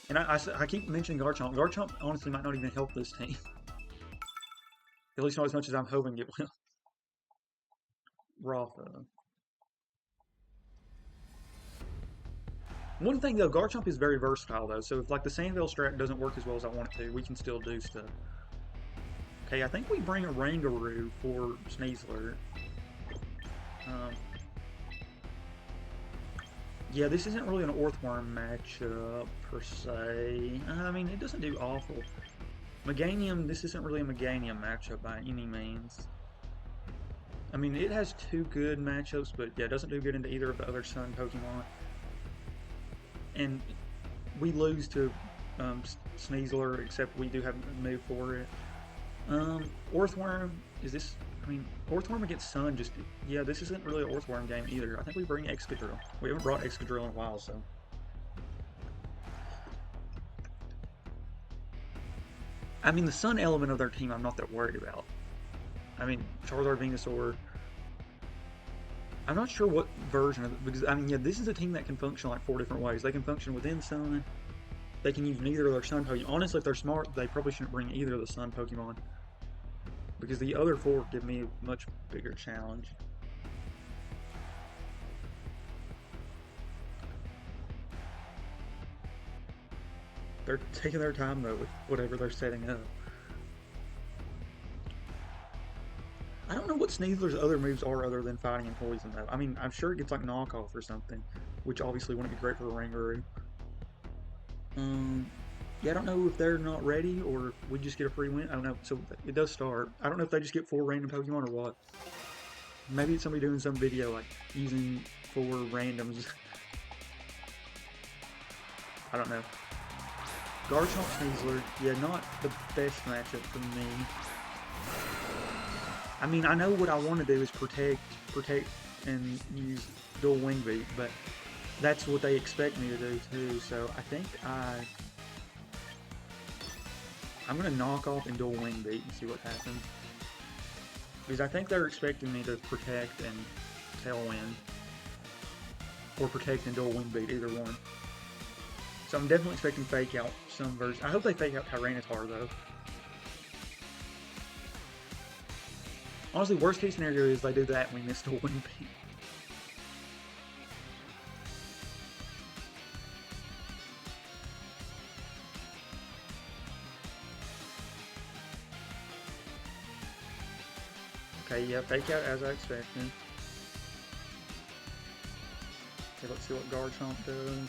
Speaker 1: And I keep mentioning Garchomp. Garchomp honestly might not even help this team. At least not as much as I'm hoping it will. Rafa. One thing though, Garchomp is very versatile though, so if like the Sandville strat doesn't work as well as I want it to, we can still do stuff. Okay, I think we bring a Rangaroo for Sneasler. Yeah, this isn't really an Orthworm matchup per se. I mean, it doesn't do awful. Meganium, this isn't really a Meganium matchup by any means. I mean, it has 2 good matchups, but yeah, it doesn't do good into either of the other Sun Pokemon. And we lose to Sneasler, except we do have a move for it. Orthworm, is this... I mean, Orthworm against Sun just... Yeah, this isn't really an Orthworm game either. I think we bring Excadrill. We haven't brought Excadrill in a while, so... I mean, the Sun element of their team I'm not that worried about. I mean, Charizard, Venusaur... I'm not sure what version of it, because, I mean, yeah, this is a team that can function like 4 different ways. They can function within Sun. They can use neither of their Sun Pokemon. Honestly, if they're smart, they probably shouldn't bring either of the Sun Pokemon. Because the other 4 give me a much bigger challenge. They're taking their time, though, with whatever they're setting up. I don't know what Sneasler's other moves are other than fighting and poison, though. I mean, I'm sure it gets like knockoff or something, which obviously wouldn't be great for a Rangaroo. Yeah, I don't know if they're not ready or if we just get a free win. I don't know. So it does start. I don't know if they just get 4 random Pokemon or what. Maybe it's somebody doing some video like using 4 randoms. I don't know. Garchomp Sneasler, yeah, not the best matchup for me. I mean, I know what I want to do is protect, and use dual wing beat, but that's what they expect me to do too. So I think I'm gonna knock off and dual wing beat and see what happens, because I think they're expecting me to protect and tailwind, or protect and dual wing beat, either one. So I'm definitely expecting fake out some version. I hope they fake out Tyranitar though. Honestly, worst case scenario is they do that and we miss dual wing beat. Okay, yeah, fake out as I expected. Okay, let's see what Garchomp does.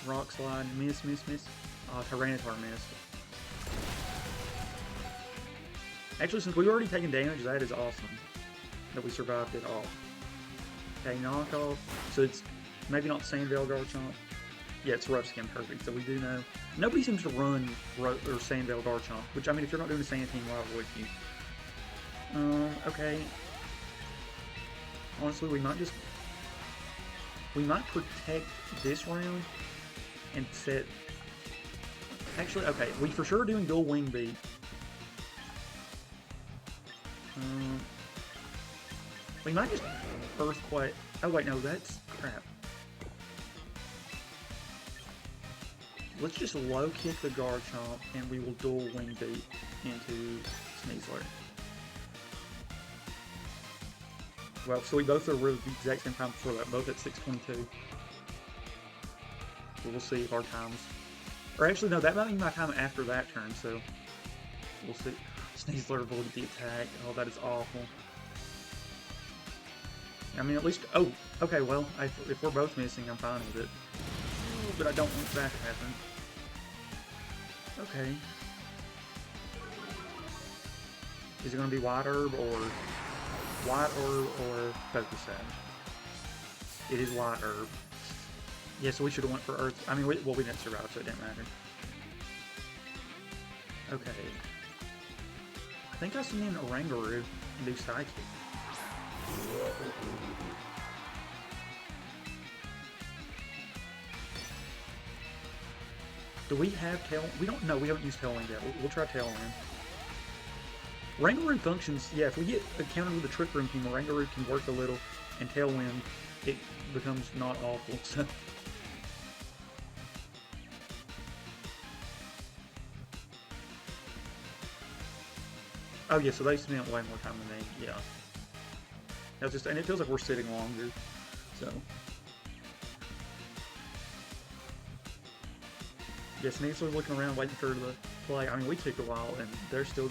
Speaker 1: Rock Slide, miss. Tyranitar missed. Actually, since we've already taken damage, that is awesome. That we survived it all. Okay, knockoff. So it's maybe not Sandvale Garchomp. Yeah, it's Rough Skin, perfect. So we do know. Nobody seems to run Sandvale Garchomp, which, I mean, if you're not doing a Sand team, why would you? Okay. Honestly, we might protect this round and set... Actually, okay, we for sure are doing dual Wing Beat. We might just Earthquake... Oh wait, no, that's crap. Let's just low kick the Garchomp and we will dual Wing Beat into Sneasler. Well, so we both are really the exact same time before that, both at 6:22. We'll see if our times... Or actually, no, that might be my time after that turn, so... We'll see. Sneasler avoided the attack. Oh, that is awful. I mean, at least... Oh, okay, well, if we're both missing, I'm fine with it. But I don't want that to happen. Okay. Is it going to be White Herb or... White Herb or Focus Sage? It is White Herb. Yeah, so we should have went for Earth. I mean, we didn't survive, so it didn't matter. Okay. I think I sent in Oranguru and do Psychic. Do we have Tail? We don't know. We haven't used Tailwind yet. We'll try Tailwind. Oranguru functions, yeah, if we get encountered with the Trick Room team, Oranguru can work a little, and Tailwind, it becomes not awful, so... Oh yeah, so they spent way more time than me, yeah. That's just, and it feels like we're sitting longer, so... Yeah, Sneasler's looking around waiting for the play. I mean, we took a while, and they're still...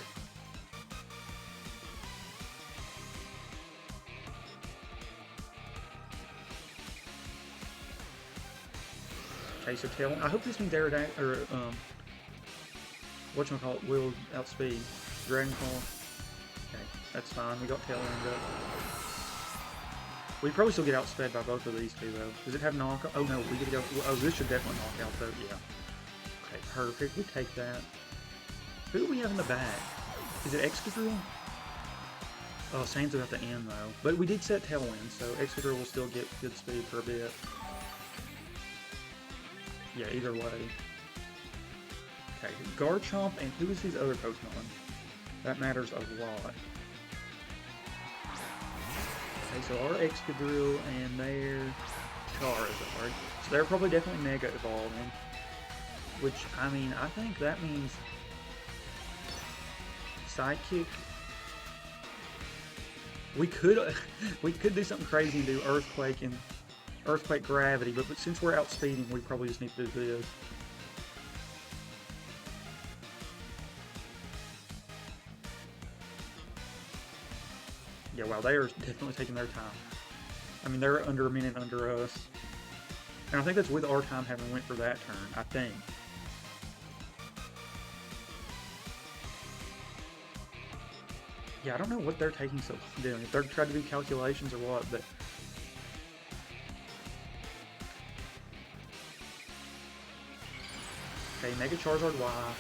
Speaker 1: Okay, so Tailwind. I hope this means Aerodact, or, whatchamacallit, will outspeed. Dragon Claw. Okay, that's fine. We got Tailwind up. We probably still get outsped by both of these two, though. Does it have knockout? Oh, no, we get to go. Oh, this should definitely knock out, though. Yeah. Okay, perfect. We take that. Who do we have in the back? Is it Excadrill? Oh, Sane's about to end, though. But we did set Tailwind, so Excadrill will still get good speed for a bit. Yeah, either way. Okay, Garchomp, and who is his other Pokemon? That matters a lot. Okay, so our Excadrill and their Charizard. So they're probably definitely Mega Evolving. Which, I mean, I think that means Sidekick. We could do something crazy and do Earthquake and Earthquake Gravity, but since we're outspeeding, we probably just need to do this. Yeah, wow, they are definitely taking their time. I mean, they're under a minute under us. And I think that's with our time having went for that turn, I think. Yeah, I don't know what they're taking so long doing. If they're trying to do calculations or what, but... Okay, Mega Charizard Y.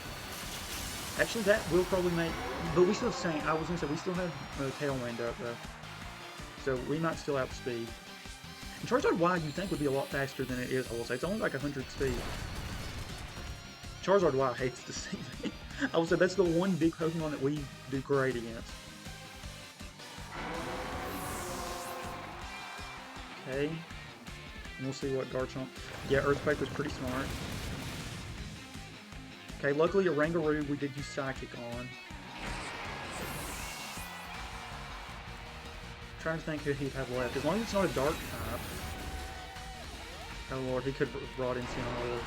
Speaker 1: Actually, that will probably make... But we still have Saint. I was going to say, we still have Tailwind up, though. So we might still outspeed. And Charizard Y, you think, would be a lot faster than it is, I will say. It's only like 100 speed. Charizard Y hates to see me. I will say, that's the one big Pokemon that we do great against. Okay. And we'll see what Garchomp... Yeah, Earthquake was pretty smart. Okay, luckily Oranguru we did use Psychic on. I'm trying to think who he'd have left. As long as it's not a Dark type. Oh lord, he could have brought in Incineroar.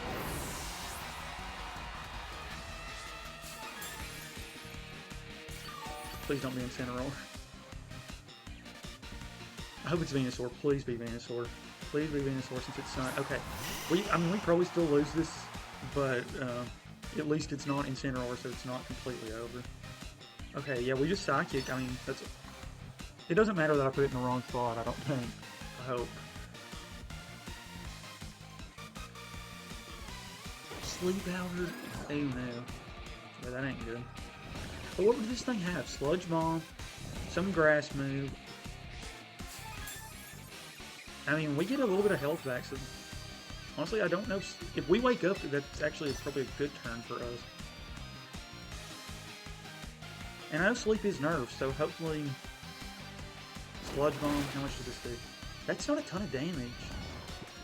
Speaker 1: Please don't be Incineroar. I hope it's Venusaur. Please be Venusaur. Please be Venusaur since it's not. Okay. I mean, we probably still lose this, but at least it's not Incineroar, so it's not completely over. Okay, yeah, we just Psychic. I mean, that's... It doesn't matter that I put it in the wrong spot, I don't think. I hope. Sleep Powder? Oh no. Yeah, that ain't good. But what would this thing have? Sludge Bomb, some Grass move. I mean, we get a little bit of health back, so honestly, I don't know if we wake up, that's actually probably a good turn for us. And I know Sleep is nerfed, so hopefully Sludge Bomb, how much does this do? That's not a ton of damage.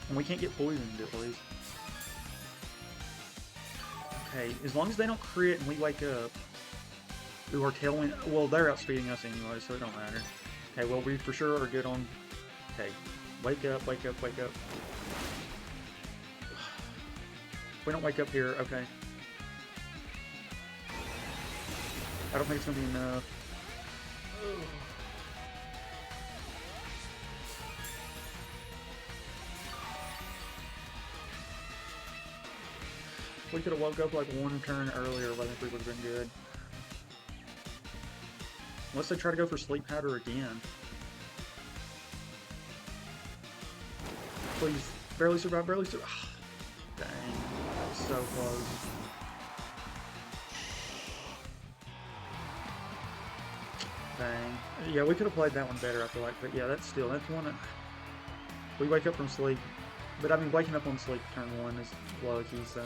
Speaker 1: And we can't get poisoned at least. Okay, as long as they don't crit and we wake up. Ooh, our Tailwind, well, they're outspeeding us anyway, so it don't matter. Okay, well, we for sure are good on... Okay, wake up, wake up, wake up. If we don't wake up here, okay. I don't think it's gonna be enough. We could have woke up like one turn earlier, but I think we would have been good. Unless they try to go for Sleep Powder again. Please, barely survive, barely survive. Dang, that was so close. Dang. Yeah, we could have played that one better, I feel like. But yeah, that's one that... We wake up from sleep. But I mean, waking up on sleep turn 1 is lucky, so...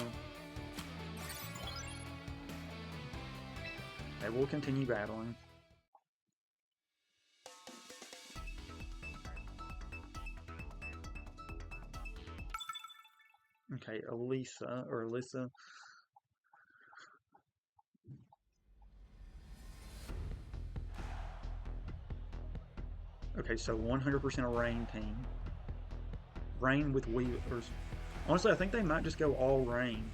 Speaker 1: Okay, we'll continue battling. Okay, Elisa, or Alyssa. Okay, so 100% a Rain team. Rain with Weavers. Honestly, I think they might just go all Rain.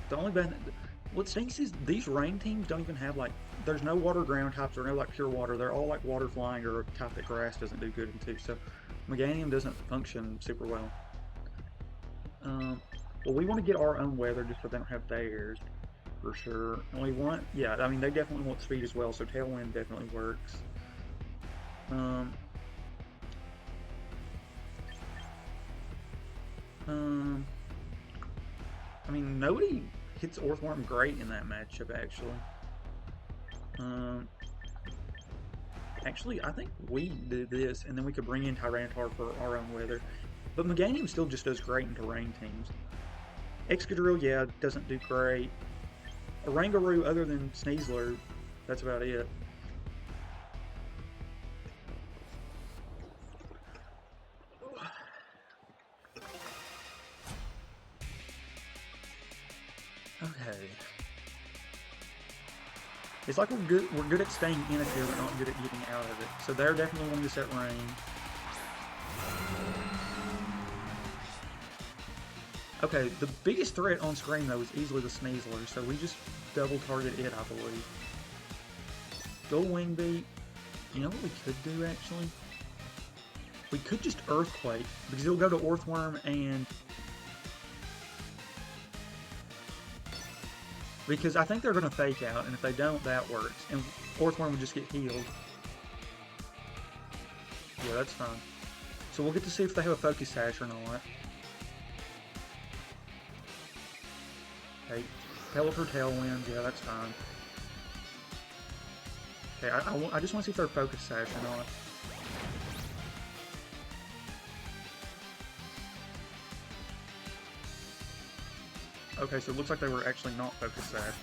Speaker 1: The only bad... What stinks is these Rain teams don't even have, like... There's no water ground types or no, like, pure water. They're all, like, water flying or a type that grass doesn't do good into. So, Meganium doesn't function super well. Well, we want to get our own weather just so they don't have theirs, for sure. And we want, yeah, I mean, they definitely want speed as well, so Tailwind definitely works. I mean, nobody hits Orthworm great in that matchup, actually. Actually, I think we do this, and then we could bring in Tyranitar for our own weather. But Meganium still just does great in terrain teams. Excadrill, yeah, doesn't do great. Oranguru, other than Sneasler, that's about it. Okay. It's like we're good at staying in it here, but not good at getting out of it. So they're definitely wanting to set Rain. Okay, the biggest threat on screen though is easily the Sneasler, so we just double target it, I believe. Go Wing Beat. You know what we could do actually? We could just Earthquake, because it'll go to Orthworm and... Because I think they're going to Fake Out, and if they don't, that works. And Orthworm would just get healed. Yeah, that's fine. So we'll get to see if they have a Focus Sash or not. Okay, Pelipper Tailwinds, yeah, that's fine. Okay, I just want to see if they're Focus Sash or not. Okay, so it looks like they were actually not Focus Sash.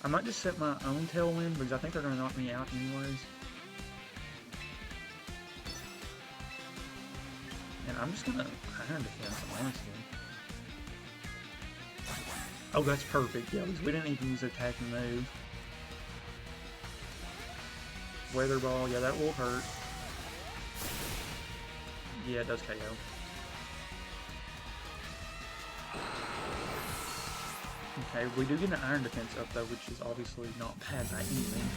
Speaker 1: I might just set my own Tailwind because I think they're going to knock me out anyways. And I'm just going to Iron Defense, honestly. Oh, that's perfect. Yeah, because we didn't even use attacking move. Weather Ball, yeah, that will hurt. Yeah, it does KO. Okay, we do get an iron defense up though, which is obviously not bad by anything.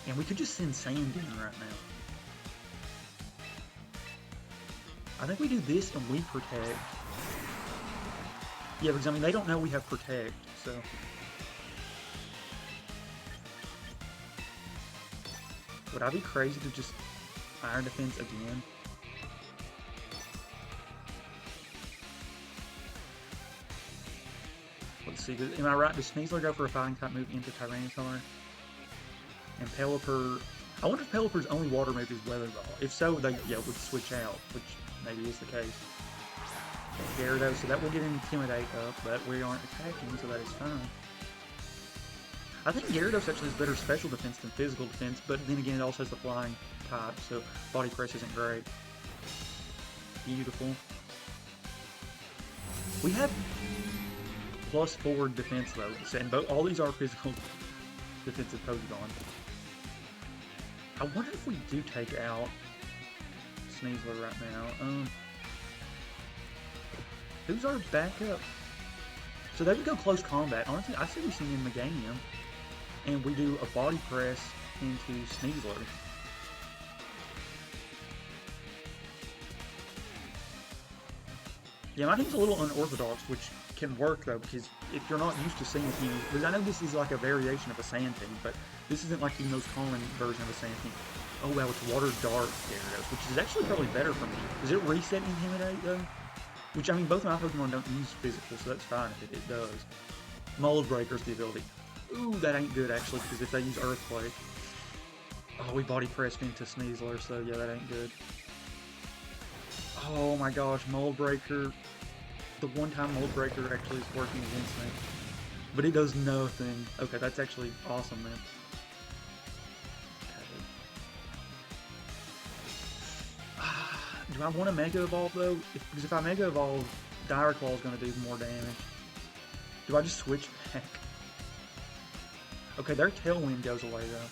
Speaker 1: And we could just send sand in right now. I think we do this and we protect. Yeah, because I mean, they don't know we have protect, so. Would I be crazy to just iron defense again? Let's see, am I right? Does Sneasler go for a fighting type move into Tyranitar? And Pelipper, I wonder if Pelipper's only water move is Weather Ball. If so, they would switch out, which maybe is the case. Gyarados, so that will get Intimidate up, but we aren't attacking, so that is fine. I think Gyarados actually has better special defense than physical defense, but then again, it also has the flying type, so Body Press isn't great. Beautiful. We have +4 defense though, and all these are physical defensive Pokemon. I wonder if we do take out Sneasler right now. Who's our backup? So they would go close combat. Honestly, I say we send in Meganium, and we do a Body Press into Sneasler. Yeah, my team's a little unorthodox, which can work though, because if you're not used to seeing teams, because I know this is like a variation of a Sand team, but this isn't like the most common version of a Sand team. Oh wow, it's Water Dart Gyarados, which is actually probably better for me. Does it reset Intimidate though? Which, I mean, both of my Pokemon don't use physical, so that's fine if it does. Mold Breaker's the ability. Ooh, that ain't good actually, because if they use Earthquake. Oh, we Body Pressed into Sneasler, so yeah, that ain't good. Oh my gosh, Mold Breaker. The one time Mold Breaker actually is working against me. But it does nothing. Okay, that's actually awesome, man. Okay. Do I want to Mega Evolve, though? Because if I Mega Evolve, Dire Claw is going to do more damage. Do I just switch back? Okay, their Tailwind goes away, though.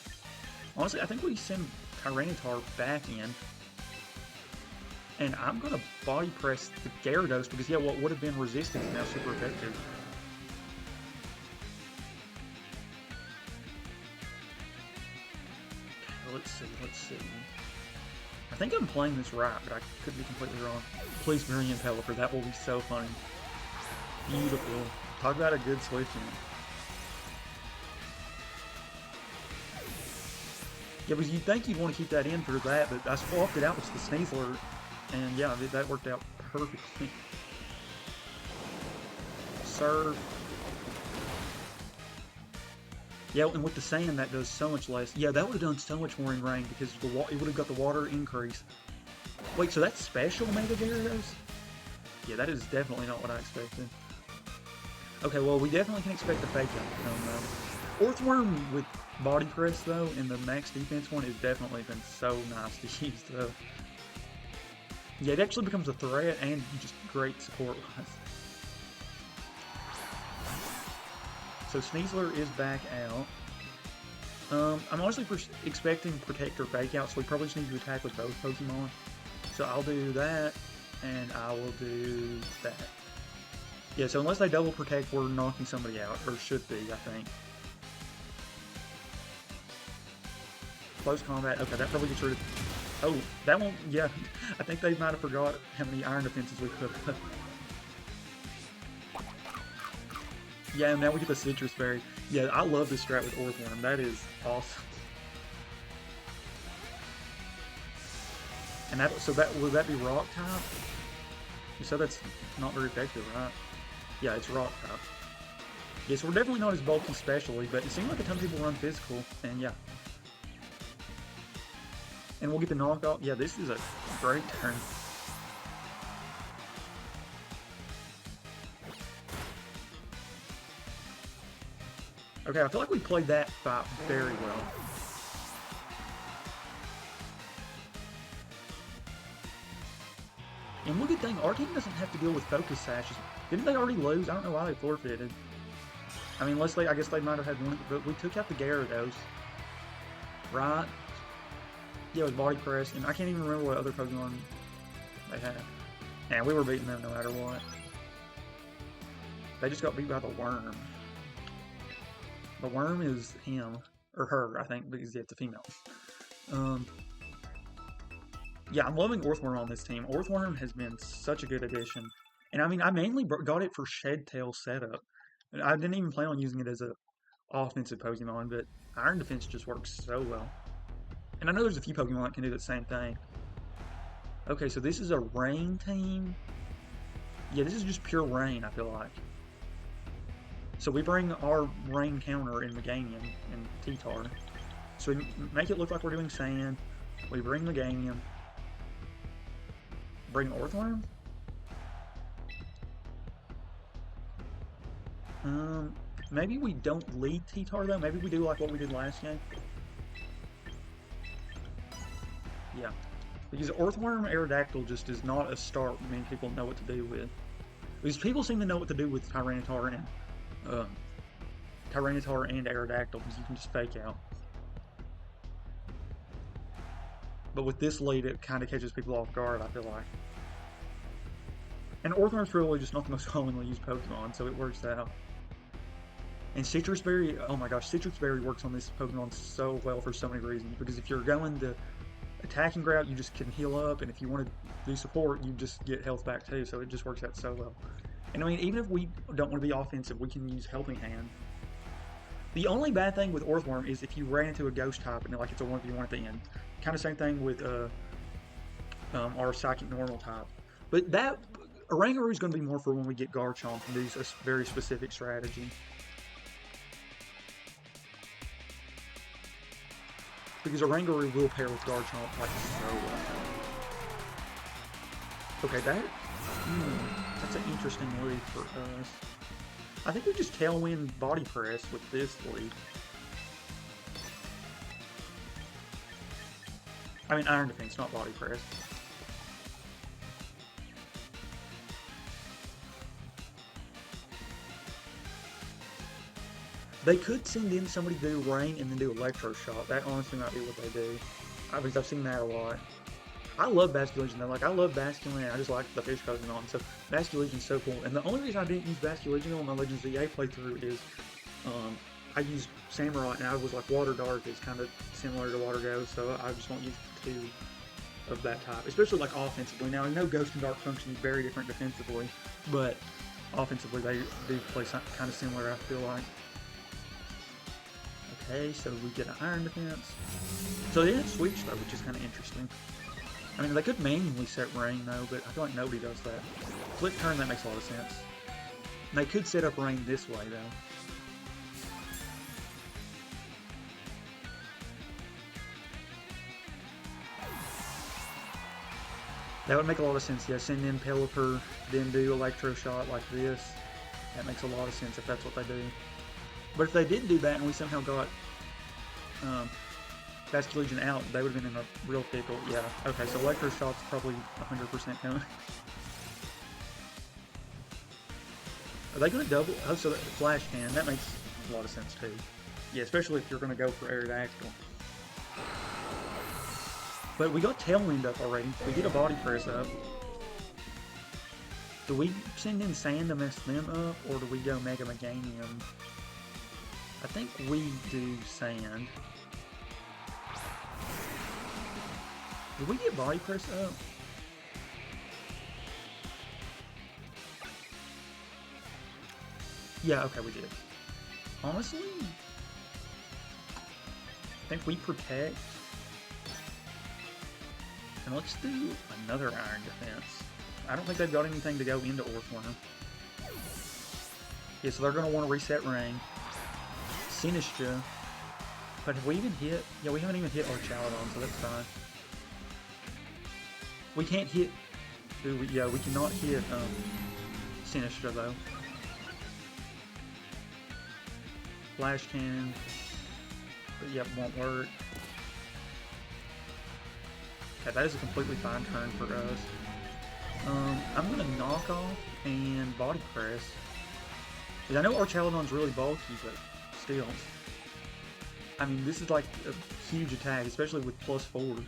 Speaker 1: Honestly, I think we send Tyranitar back in. And I'm going to Body Press the Gyarados because, yeah, what would have been resistant is now super effective. Okay, let's see. I think I'm playing this right, but I could be completely wrong. Please bring in Pelipper, that will be so funny. Beautiful. Talk about a good switch in. Yeah, because you'd think you'd want to keep that in for that, but I swapped it out with the Sneasler. And yeah, that worked out perfectly. Serve. Yeah, and with the sand, that does so much less. Yeah, that would have done so much more in rain because it would have got the water increase. Wait, so that's special Mega Gyarados? Yeah, that is definitely not what I expected. Okay, well, we definitely can expect the fake out to come, though. Orthworm with Body Press, though, and the max defense one has definitely been so nice to use, though. Yeah, it actually becomes a threat and just great support-wise. So Sneasler is back out. I'm honestly expecting Protect or Fake Out, so we probably just need to attack with both Pokemon. So I'll do that, and I will do that. Yeah, so unless they double Protect, we're knocking somebody out, or should be, I think. Close combat. Okay, that probably gets rid of... Oh, that won't... Yeah, I think they might have forgot how many iron defenses we could have. Yeah, and now we get the Citrus Berry. Yeah, I love this strat with Orthworm. That is awesome. And that... So that... Would that be Rock type? You said that's not very effective, right? Yeah, it's Rock type. Yeah, so we're definitely not as bulky specially, but it seems like a ton of people run physical, and yeah. And we'll get the knockoff. Yeah, this is a great turn. Okay, I feel like we played that fight very well. And look at the thing, our team doesn't have to deal with Focus Sashes. Didn't they already lose? I don't know why they forfeited. I mean, unless they, I guess they might have had one, but we took out the Gyarados. Right? Yeah, with Body Press, and I can't even remember what other Pokemon they had. Yeah, we were beating them no matter what. They just got beat by the worm. The worm is him. Or her, I think, because it's a female. Yeah, I'm loving Orthworm on this team. Orthworm has been such a good addition. And I mean, I mainly got it for Shed Tail setup. I didn't even plan on using it as a offensive Pokemon, but Iron Defense just works so well. And I know there's a few Pokemon that can do the same thing. Okay, so this is a rain team. Yeah, this is just pure rain, I feel like. So we bring our rain counter in Meganium and T-Tar. So we make it look like we're doing sand. We bring Meganium. Bring Orthworm? Maybe we don't lead T-Tar though. Maybe we do like what we did last game. Yeah. Because Orthworm Aerodactyl just is not a start many people know what to do with. Because people seem to know what to do with Tyranitar and Aerodactyl because you can just fake out. But with this lead, it kind of catches people off guard, I feel like. And Orthworm's really just not the most commonly used Pokemon, so it works out. And Citrus Berry, oh my gosh, Citrus Berry works on this Pokemon so well for so many reasons. Because if you're going the attacking route, you just can heal up, and if you want to do support, you just get health back too, so it just works out so well. And I mean, even if we don't want to be offensive, we can use Helping Hand. The only bad thing with Orthworm is if you ran into a Ghost type and like it's a 1v1 at the end. Kind of same thing with our Psychic Normal type. But that Oranguru is going to be more for when we get Garchomp and do a very specific strategy. Because Oranguru will pair with Garchomp like so well. Okay, that's an interesting lead for us. I think we just Tailwind Body Press with this lead. I mean Iron Defense, not Body Press. They could send in somebody to do Rain and then do Electro Shot. That honestly might be what they do. Because I've seen that a lot. I love Basculegion though. Like, I love Basculegion. I just like the fish Pokemon. So, Basculegion's so cool. And the only reason I didn't use Basculegion on my Legends ZA playthrough is I used Samurai and I was like, Water Dark is kind of similar to Water Ghost. So, I just won't use two of that type. Especially like offensively. Now, I know Ghost and Dark function very different defensively. But offensively, they do play kind of similar, I feel like. Okay, so we get an Iron Defense. So they didn't switch though, which is kind of interesting. I mean, they could manually set Rain though, but I feel like nobody does that. Flip turn, that makes a lot of sense. And they could set up Rain this way though. That would make a lot of sense, yeah. Send in Pelipper, then do Electro Shot like this. That makes a lot of sense if that's what they do. But if they did do that and we somehow got Basculegion out, they would have been in a real pickle. Yeah, okay, so Electro Shot's probably 100% coming. Are they going to double? Oh, so Flash Can, that makes a lot of sense too. Yeah, especially if you're going to go for Aerodactyl. But we got Tailwind up already. We get a Body Press up. Do we send in Sand to mess them up, or do we go Mega Meganium? I think we do Sand. Did we get Body Press up? Yeah, okay, we did. Honestly, I think we Protect. And let's do another Iron Defense. I don't think they've got anything to go into Orthworm. Yeah, so they're going to want to reset Rain. Sinistra. But have we even hit? Yeah, we haven't even hit Archaladon, so that's fine. We can't hit... Yeah, we cannot hit Sinistra, though. Flash Cannon. But yep, won't work. Okay, that is a completely fine turn for us. I'm going to Knock Off and Body Press. I know Archaladon's really bulky, but still. I mean, this is like a huge attack, especially with +4.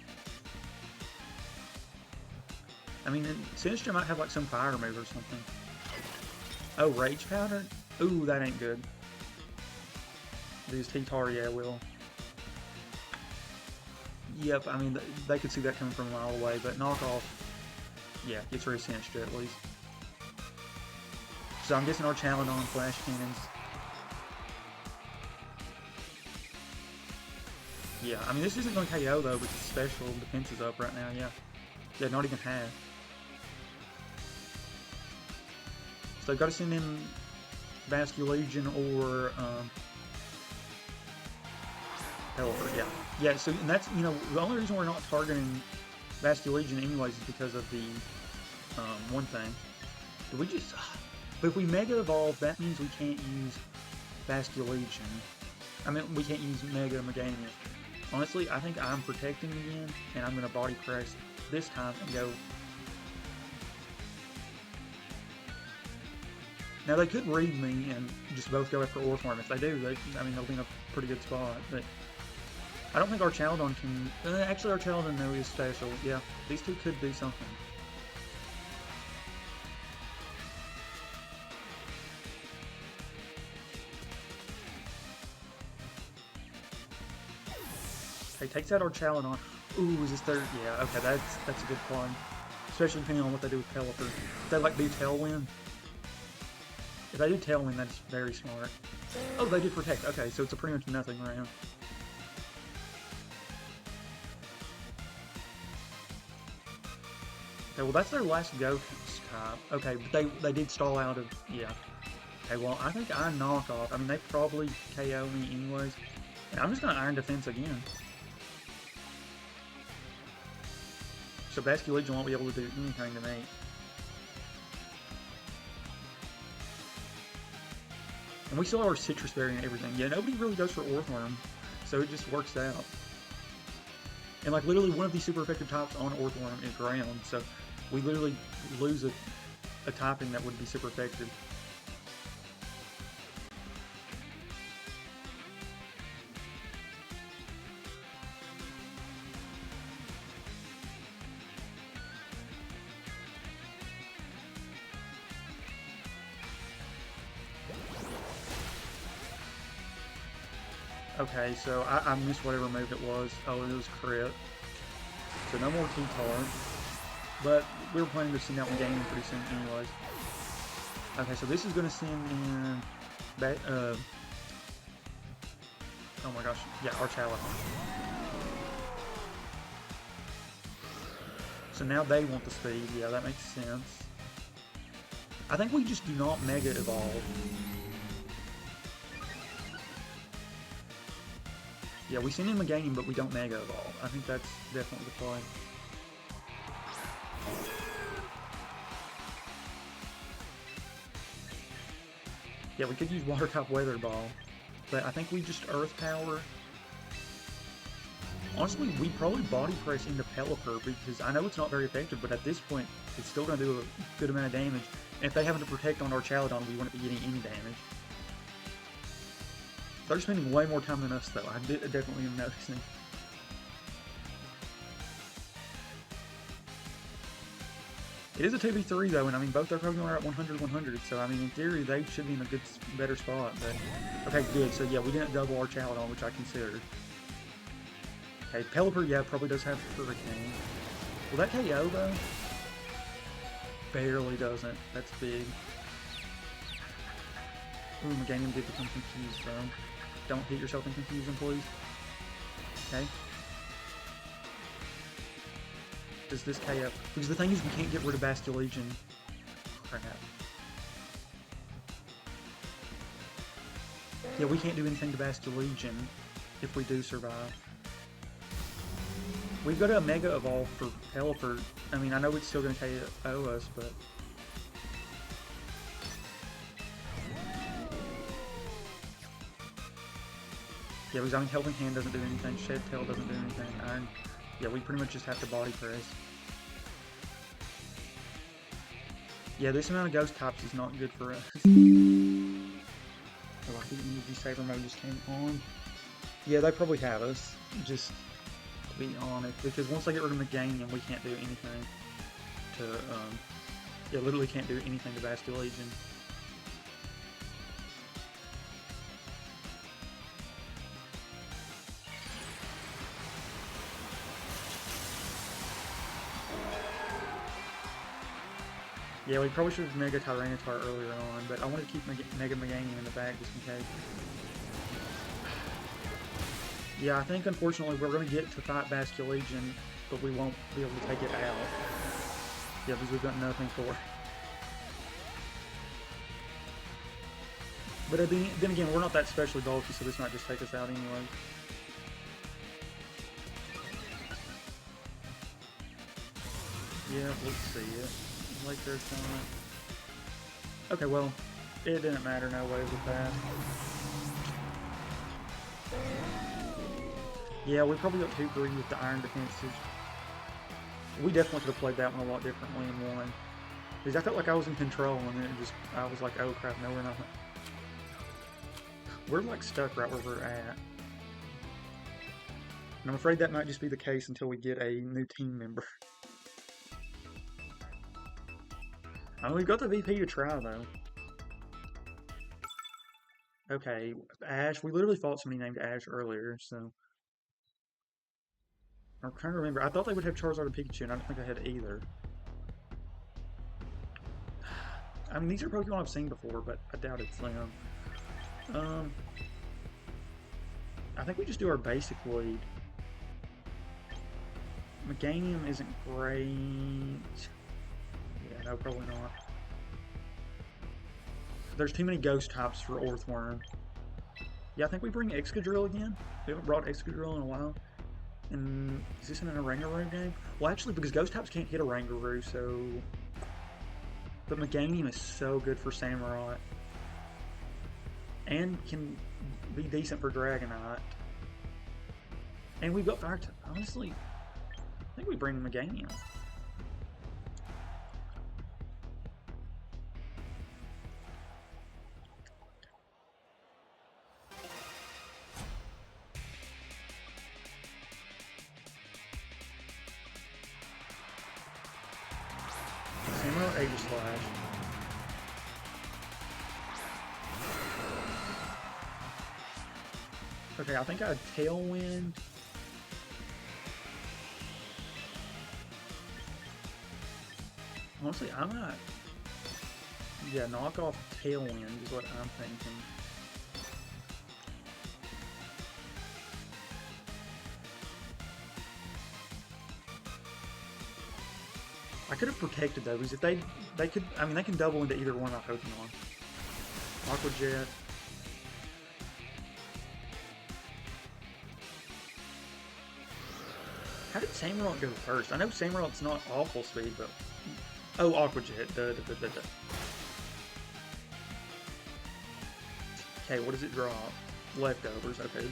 Speaker 1: I mean, Sinistra might have like some fire move or something. Oh, Rage Powder? Ooh, that ain't good. These T-Tar, yeah, will. Yep, I mean, they could see that coming from a mile away, but knockoff, yeah, gets rid of cinched at least. So I'm guessing our Chaladon Flash Cannons. Yeah, I mean, this isn't going to KO though, because special defense is up right now, yeah. Yeah, not even half. So I've got to send in Vasculegion or Pelipper, yeah. Yeah, so and that's, you know, the only reason we're not targeting Vasculegion anyways is because of the one thing. Did we just... But if we Mega Evolve, that means we can't use Vasculegion. I mean, we can't use Mega Meganium. Honestly, I think I'm protecting again, and I'm going to Body Press this time and go... Now, they could read me and just both go after Orthworm. If they do, I mean, they'll be in a pretty good spot, but... I don't think our Chaladon can... actually, our Chaladon, though, is special. Yeah, these two could do something. Okay, takes out our Chaladon. Ooh, is this third? Yeah, okay, that's a good play. Especially depending on what they do with Pelipper. If they, like, do Tailwind. If they do Tailwind, that's very smart. Oh, they did Protect. Okay, so it's a pretty much nothing round. Okay, well, that's their last Ghost type. Okay, but they did stall out of... Yeah. Okay, well, I think I knock off. I mean, they probably KO me anyways. And I'm just going to Iron Defense again. So Vasculegion won't be able to do anything to me. And we still have our Citrus Berry and everything. Yeah, nobody really goes for Orthworm, so it just works out. And like literally one of these super effective types on Orthworm is Ground, so we literally lose a typing that would be super effective. Okay, so I missed whatever move it was. Oh, it was crit. So no more T-Tar. But we were planning to send out one game pretty soon anyways. Okay, so this is going to send in... back, oh my gosh. Yeah, our Chaladon. So now they want the speed. Yeah, that makes sense. I think we just do not Mega Evolve. Yeah, we send in Meganium, but we don't Mega Evolve. I think that's definitely the play. Yeah, we could use Water-type Weather Ball, but I think we just Earth Power. Honestly, we probably Body Press into Pelipper, because I know it's not very effective, but at this point, it's still going to do a good amount of damage. And if they happen to protect on our Chaladon, we wouldn't be getting any damage. They're spending way more time than us, though. I definitely am noticing. It is a 2v3, though, and I mean, both their Pokemon are at 100-100, so I mean, in theory, they should be in a better spot, but... Okay, good, so yeah, we didn't double our Chaladon, which I considered. Okay, Pelipper, yeah, probably does have Hurricane. Will that KO, though? Barely doesn't. That's big. Ooh, Meganium did become confused, though. Don't hit yourself in confusion, please. Okay. Does this KO? Because the thing is, we can't get rid of Vasculegion. Crap. Yeah, we can't do anything to Vasculegion if we do survive. We've got a Mega Evolve for Pelipper. I mean, I know it's still going to KO us, but... Yeah, because I mean, Helping Hand doesn't do anything, Shed Tail doesn't do anything, Iron... Yeah, we pretty much just have to Body Press. Yeah, this amount of Ghost types is not good for us. Oh, I think Energy Saver mode just came on. Yeah, they probably have us, just to be honest, because once they get rid of Meganium, we can't do anything to, yeah, literally can't do anything to Vasculegion. Yeah, we probably should have Mega Tyranitar earlier on, but I want to keep Mega Meganium in the back just in case. Yeah, I think unfortunately we're going to get to fight Basculegion, but we won't be able to take it out. Yeah, because we've got nothing for it. But then again, we're not that specially bulky, so this might just take us out anyway. Yeah, let's see it. Like there's not. Okay, well, it didn't matter no way with that. Yeah, we probably got 2-3 with the iron defenses. We definitely could have played that one a lot differently and won. Because I felt like I was in control, and then I was like, oh crap, no, we're not. We're like stuck right where we're at. And I'm afraid that might just be the case until we get a new team member. I mean, we've got the VP to try, though. Okay, Ash. We literally fought somebody named Ash earlier, so... I'm trying to remember. I thought they would have Charizard and Pikachu, and I don't think I had either. I mean, these are Pokemon I've seen before, but I doubt it's them. I think we just do our basic lead. Meganium isn't great. Yeah, no, probably not. There's too many ghost types for Orthworm. Yeah, I think we bring Excadrill again. We haven't brought Excadrill in a while. And is this in an Oranguru game? Well, actually, because ghost types can't hit Oranguru, so... But Meganium is so good for Samurott. And can be decent for Dragonite. And we've got Fire type. Honestly, I think we bring Meganium. Samurott Aegis Slash. Okay, I think I had Tailwind. Honestly, I might... Yeah, knock off Tailwind is what I'm thinking. I could have protected those if they could. I mean, they can double into either one of my Pokemon. Aqua Jet. How did Samurott go first? I know Samurott's not awful speed, but oh, Aqua Jet. Okay, what does it drop? Leftovers. Okay.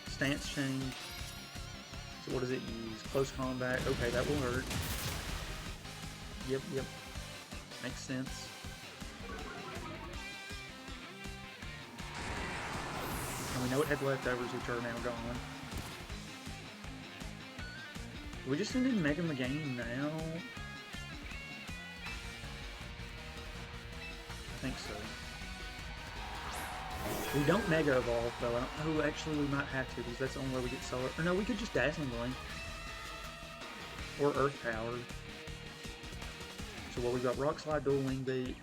Speaker 1: Stance change. So what does it use? Close combat. Okay, that will hurt. Yep. Makes sense. And we know it had leftovers, which are now gone. Do we just send in Mega Meganium now? I think so. We don't Mega Evolve, though. I don't know. Actually, we might have to, because that's the only way we get Solar. Or no, we could just Dazzling Gleam. Or Earth Powered. So, well, we've got Rock Slide, Dual Wing Beat.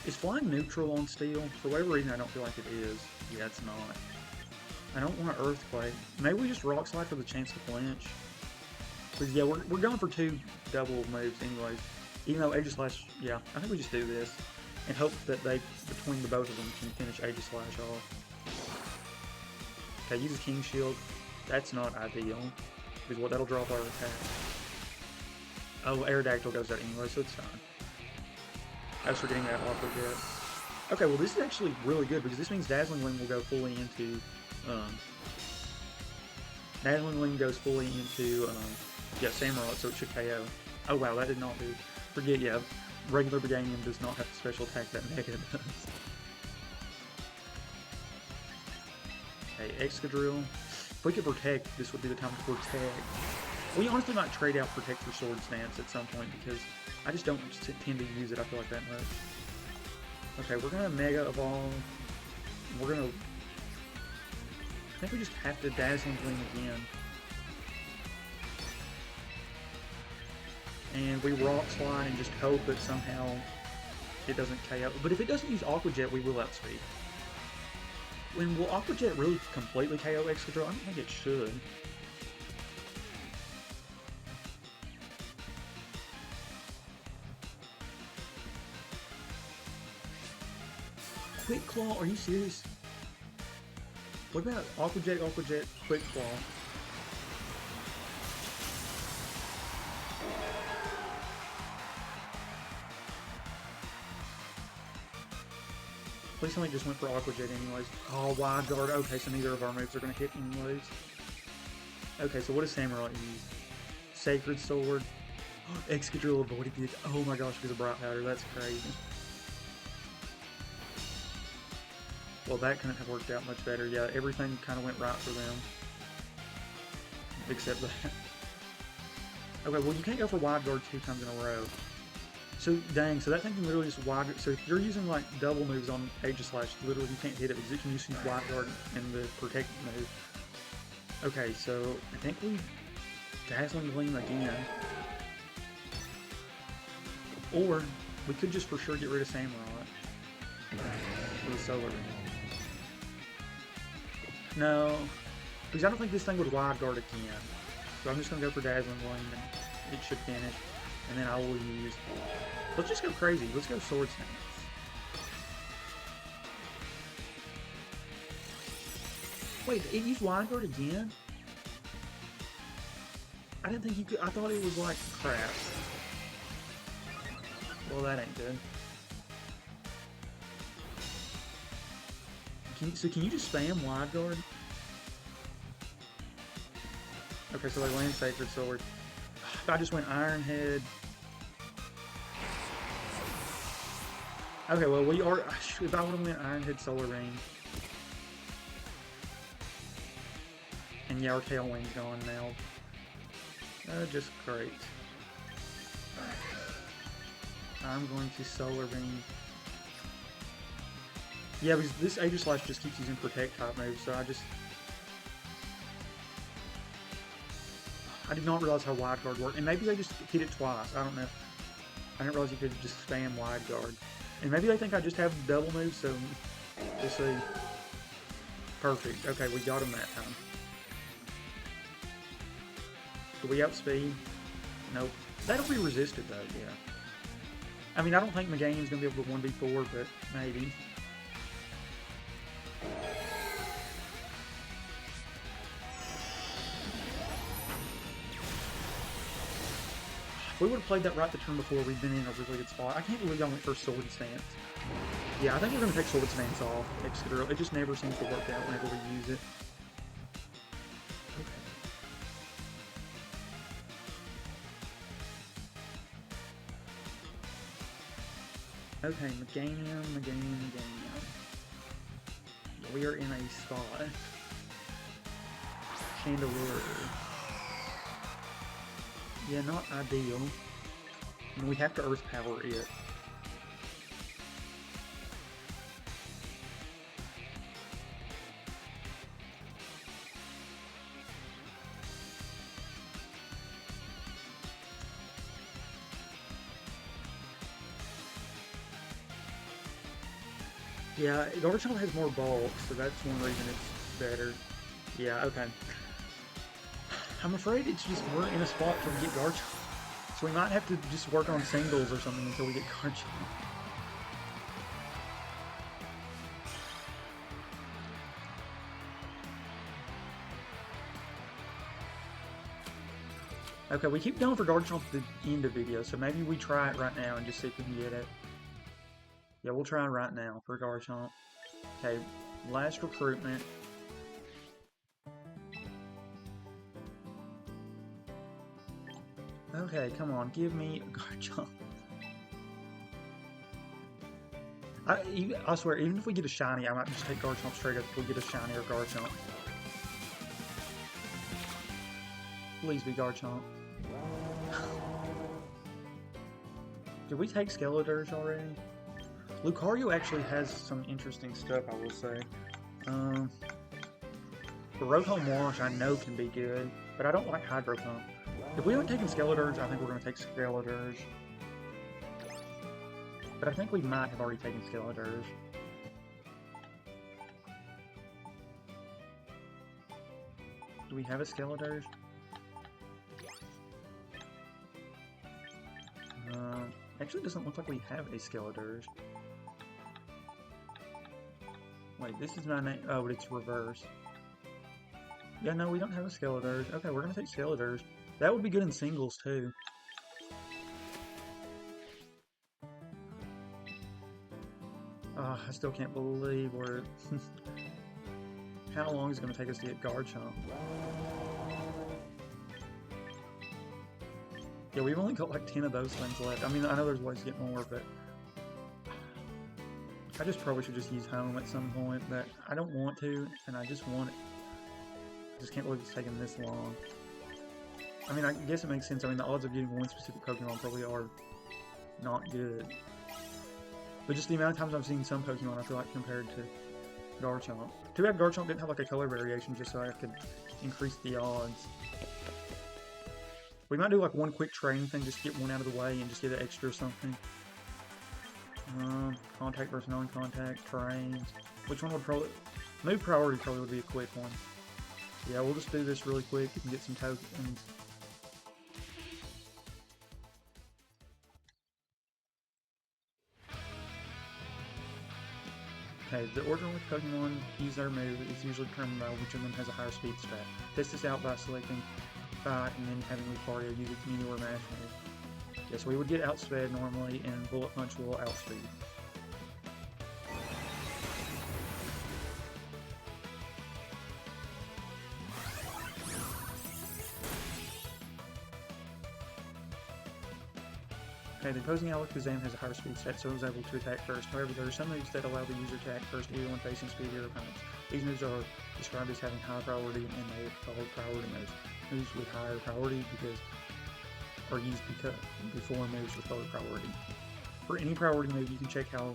Speaker 1: Is Flying neutral on Steel? For whatever reason, I don't feel like it is. Yeah, it's not. I don't want an Earthquake. Maybe we just Rock Slide for the chance to flinch. Because, yeah, we're going for 2 double moves anyways. Even though Aegislash, yeah, I think we just do this. And hope that they, between the both of them, can finish Aegislash off. Okay, uses King Shield. That's not ideal. Because what, that'll drop our attack. Oh, Aerodactyl goes out anyway, so it's fine. I was forgetting that Aqua Jet. Okay, well this is actually really good, because this means Dazzling Gleam will go fully into, Dazzling Gleam goes fully into, yeah, Samurott, so it should KO. Oh wow, that did not do. Forget, yeah. Regular Meganium does not have the special attack that Mega does. Okay, Excadrill. If we could protect, this would be the time to protect. We honestly might trade out Protect for Sword Stance at some point, because I just don't tend to use it, I feel like, that much. Okay, we're gonna Mega Evolve. We're gonna... I think we just have to Dazzling Gleam again. and we Rock Slide and just hope that somehow it doesn't KO. But if it doesn't use Aqua Jet, we will outspeed. Will Aqua Jet really completely KO Excadrill? I don't think it should. Quick Claw? Are you serious? What about Aqua Jet, Quick Claw? Please tell me just went for Aqua Jet anyways. Oh, Wide Guard. Okay, so neither of our moves are going to hit anyways. Okay, so what does Samurai use? Sacred Sword. Excadrill avoided it. Oh my gosh, because of Bright Powder. That's crazy. Well, that couldn't have worked out much better. Yeah, everything kind of went right for them. Except that. Okay, well, you can't go for Wide Guard 2 times in a row. So, dang, so that thing can literally just Wide Guard. So if you're using, like, double moves on Aegislash, literally you can't hit it because it can just use Wide Guard and the Protect move. Okay, so I think we Dazzling Gleam again. Or we could just for sure get rid of Samurai with a Solar Ring. No, because I don't think this thing would Wide Guard again. So I'm just going to go for Dazzling Gleam and it should finish. And then I will use... Let's just go crazy. Let's go Sword Stance. Wait, it used Wide Guard again? I didn't think you could... I thought it was like crap. Well, that ain't good. So can you just spam Wide Guard? Okay, so they land Sacred Sword. If I just went Iron Head. Okay, well we are. If I would have went Iron Head, Solar Ring, and yeah, our Tail Wing's gone now. Just great. I'm going to Solar Ring. Yeah, because this Aegislash just keeps using Protect type moves, so I did not realize how Wide Guard worked, and maybe they just hit it twice. I don't know. I didn't realize you could just spam Wide Guard, and maybe they think I just have double moves. So we'll see. Perfect. Okay, we got him that time. Do we outspeed? Nope. That'll be resisted though. Yeah. I mean, I don't think Meganium's gonna be able to 1v4, but maybe. If we would have played that right the turn before, we'd been in a really good spot. I can't believe I went for Sword Stance. Yeah, I think we're going to take Sword Stance off Excadrill. It just never seems to work out whenever we use it. Okay, Meganium. We are in a spot. Chandelier. Yeah, not ideal. And we have to Earth Power it. Yeah, Garchomp has more bulk, so that's one reason it's better. Yeah, okay. I'm afraid it's just we're in a spot to get Garchomp. So we might have to just work on singles or something until we get Garchomp. Okay, we keep going for Garchomp at the end of the video, so maybe we try it right now and just see if we can get it. Yeah, we'll try right now for Garchomp. Okay, last recruitment. Okay, come on, give me a Garchomp. I swear, even if we get a shiny, I might just take Garchomp straight up if we get a shiny or Garchomp. Please be Garchomp. Did we take Skeledirge already? Lucario actually has some interesting stuff, I will say. The Rotom Wash I know can be good, but I don't like Hydro Pump. If we haven't taken Skeletors, I think we're going to take Skeletors. But I think we might have already taken Skeletors. Do we have a Skeletors? Actually, it doesn't look like we have a Skeletors. Wait, this is my name. Oh, but it's reverse. Yeah, no, we don't have a Skeletors. Okay, we're gonna take Skeletors. That would be good in singles, too. I still can't believe we're... How long is it gonna take us to get Garchomp? Yeah, we've only got like 10 of those things left. I mean, I know there's ways to get more, but... I just probably should just use Home at some point, but I don't want to, and I just want it. I just can't believe it's taking this long. I mean, I guess it makes sense. I mean, the odds of getting one specific Pokemon probably are not good. But just the amount of times I've seen some Pokemon, I feel like, compared to Garchomp. Too bad Garchomp didn't have like a color variation just so I could increase the odds. We might do like one quick training thing, just get one out of the way and just get an extra or something. Contact versus non-contact, terrains. Which one would probably... Move priority probably would be a quick one. Yeah, we'll just do this really quick and get some tokens. Okay, the order in which Pokemon use their move is usually determined by which of them has a higher speed stat. Test this out by selecting Fight and then having Lucario use its Mini or Mash move. Yes, we would get Outsped normally, and Bullet Punch will outspeed. Okay, the opposing Alakazam has a higher speed stat, so it was able to attack first. However, there are some moves that allow the user to attack first either when facing speedier opponents. These moves are described as having high priority, and they are called priority moves. Moves with higher priority are used before moves with lower priority. For any priority move, you can check how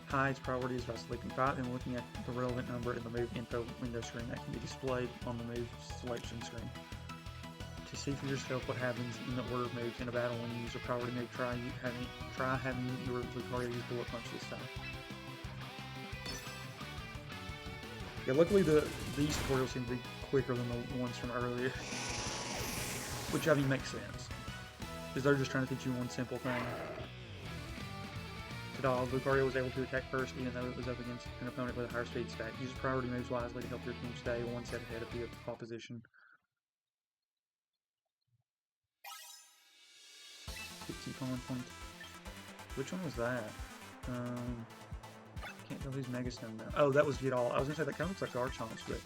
Speaker 1: high its priority is by selecting Fight and looking at the relevant number in the move info window screen that can be displayed on the move selection screen. To see for yourself what happens in the order of moves in a battle when you use a priority move, try having your Lucario use Bullet Punch this time. Yeah, luckily these tutorials seem to be quicker than the ones from earlier. Which, I mean, makes sense. Because they're just trying to teach you one simple thing. Ta-da, Lucario was able to attack first even though it was up against an opponent with a higher speed stat. Use priority moves wisely to help your team stay one step ahead of the opposition. 50 fallen points. Which one was that? Can't tell who's Megastone now. Oh, that was Get All. I was gonna say that kind of looks like Garchomp's, but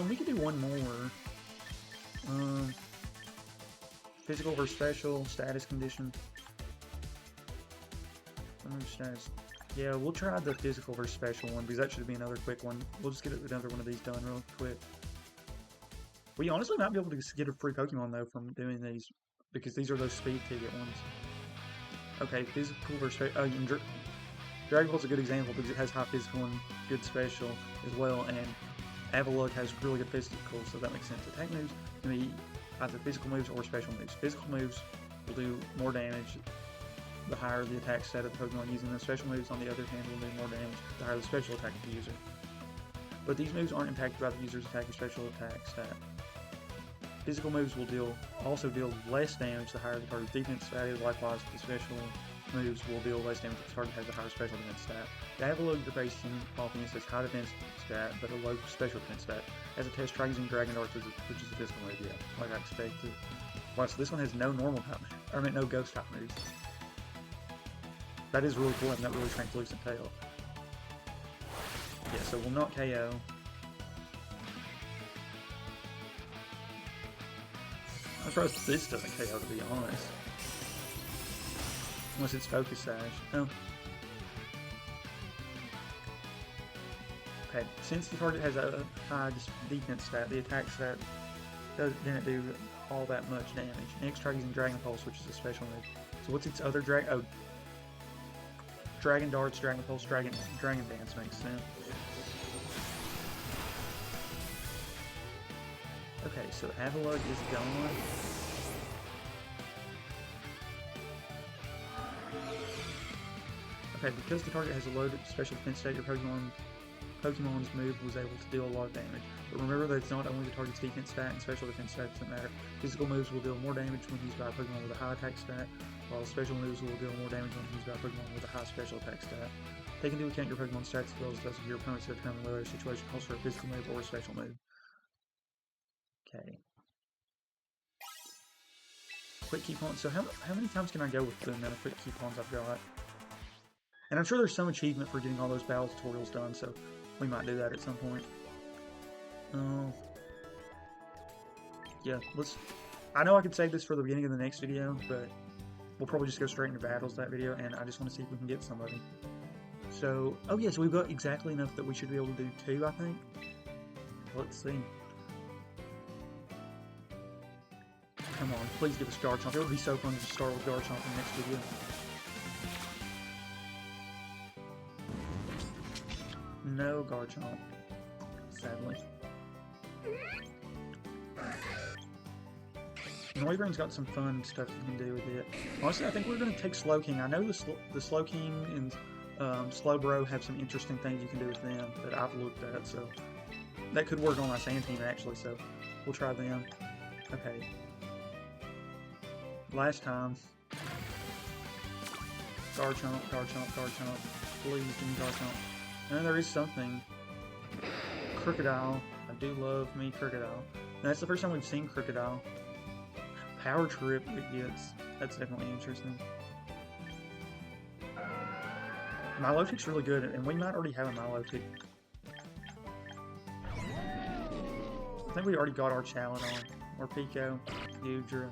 Speaker 1: we could do one more. Physical versus special, status condition. Status. Yeah, we'll try the physical versus special one because that should be another quick one. We'll just get another one of these done real quick. We honestly might be able to get a free Pokemon though from doing these because these are those speed ticket ones. Okay, physical versus special. Dragon Balls is a good example because it has high physical and good special as well, and Avalugg has really good physical, so that makes sense. Attack moves can be either physical moves or special moves. Physical moves will do more damage the higher the attack stat of the Pokemon using them. Special moves, on the other hand, will do more damage the higher the special attack of the user. But these moves aren't impacted by the user's attack or special attack stat. Physical moves will also deal less damage the higher the target's defense stat is. Likewise, the special moves will deal less damage if the target has a higher special defense stat. The Avalugg you're facing off against has high defense stat, but a low special defense stat. As a test, try using Dragon Darts, which is a physical move, yeah, like I expected. Wow, so this one has no normal type, no ghost type moves. That is really cool, having that really translucent tail. Yeah, so we'll not KO. I'm surprised this doesn't KO, to be honest. Unless it's Focus Sash. Oh. Okay, since the target has a high defense stat, the attack stat didn't do all that much damage. Next, try using Dragon Pulse, which is a special move. So what's its other Oh, Dragon Darts, Dragon Pulse, Dragon Dance makes sense. Okay, so Avalugg is gone. Okay, because the target has a low special defense stat, your Pokemon's move was able to deal a lot of damage. But remember that it's not only the target's defense stat and special defense stat doesn't matter. Physical moves will deal more damage when used by a Pokemon with a high attack stat, while special moves will deal more damage when used by a Pokemon with a high special attack stat. Take into account your Pokemon's stats as well as those of your opponents to determine whether a situation calls for a physical move or a special move. Okay. Quick key pawns. So how many times can I go with the amount of quick key pawns I've got? And I'm sure there's some achievement for getting all those battle tutorials done, so we might do that at some point. Yeah, I know I could save this for the beginning of the next video, but we'll probably just go straight into battles that video, and I just want to see if we can get some of them. So, oh yeah, so we've got exactly enough that we should be able to do 2, I think. Let's see. Come on, please give us Garchomp. It would be so fun to just start with Garchomp in the next video. No Garchomp, sadly. Noivern's got some fun stuff you can do with it. Honestly, I think we're going to take Slowking. I know the Slowking and Slowbro have some interesting things you can do with them that I've looked at, so that could work on my Sand team actually, so we'll try them. Okay. Last time. Garchomp, Garchomp, Garchomp. Please give me Garchomp. And there is something. Crocodile. I do love me Crocodile. And that's the first time we've seen Crocodile. Power Trip it gets. That's definitely interesting. Milotic's really good, and we might already have a Milotic. I think we already got our Challenge on. Or Pico, Udra,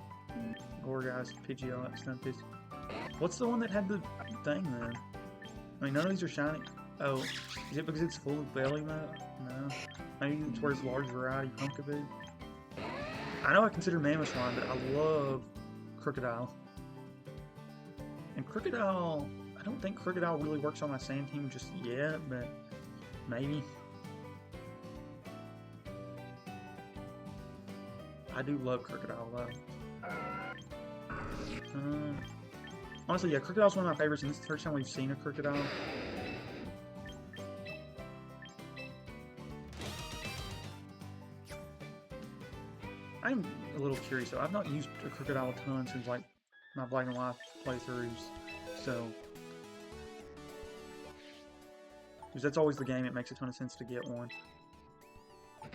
Speaker 1: Gorgeist, Pidgeot, Stunfisk. What's the one that had the thing then? I mean, none of these are shiny. Oh, is it because it's full of belly map? No. Maybe it's where it's large variety Pumpkaboo. I know I consider Mammothline, but I love Crocodile. And Crocodile, I don't think Crocodile really works on my Sand team just yet, but maybe. I do love Crocodile though. Honestly, yeah, Crocodile's one of my favorites, and this is the first time we've seen a Crocodile. I'm a little curious though. I've not used a Crocodile a ton since like my Black and White playthroughs, so because that's always the game. It makes a ton of sense to get one.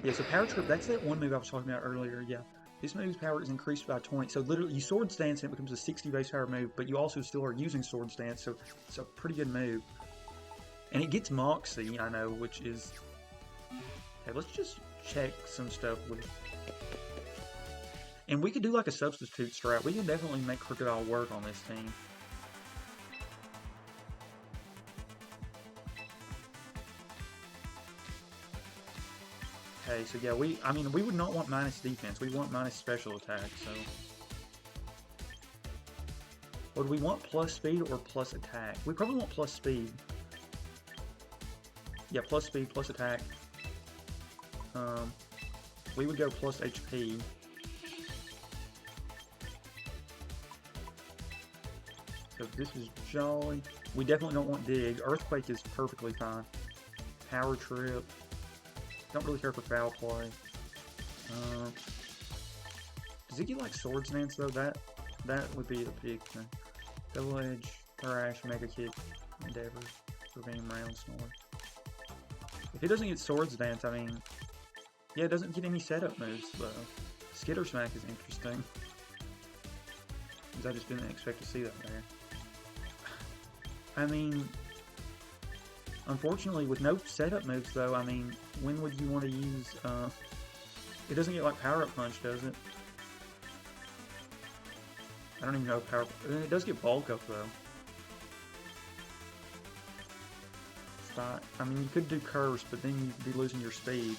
Speaker 1: Yeah, so Power Trip. That's that one move I was talking about earlier. Yeah, this move's power is increased by 20. So literally, you Sword Stance and it becomes a 60 base power move, but you also still are using Sword Stance, so it's a pretty good move. And it gets Moxie, I know, which is. Okay, let's just check some stuff with. And we could do like a substitute strat. We can definitely make Crocodile work on this team. Okay, so yeah, I mean, we would not want minus defense. We want minus special attack, so. Would we want plus speed or plus attack? We probably want plus speed. Yeah, plus speed, plus attack. We would go plus HP. So this is Jolly. We definitely don't want Dig. Earthquake is perfectly fine. Power Trip. Don't really care for Foul Play. Does it get like Sword Stance though? That would be the big thing. Double Edge, Thrash, Mega Kick, Endeavor, Ravine, Round, Snore. If it doesn't get Sword Stance, I mean, yeah, it doesn't get any setup moves though. Skitter Smack is interesting. Because I just didn't expect to see that there. I mean, unfortunately, with no setup moves, though, I mean, when would you want to use, it doesn't get, like, Power-Up Punch, does it? I don't even know if it does get Bulk Up, though. I mean, you could do Curse, but then you'd be losing your speed.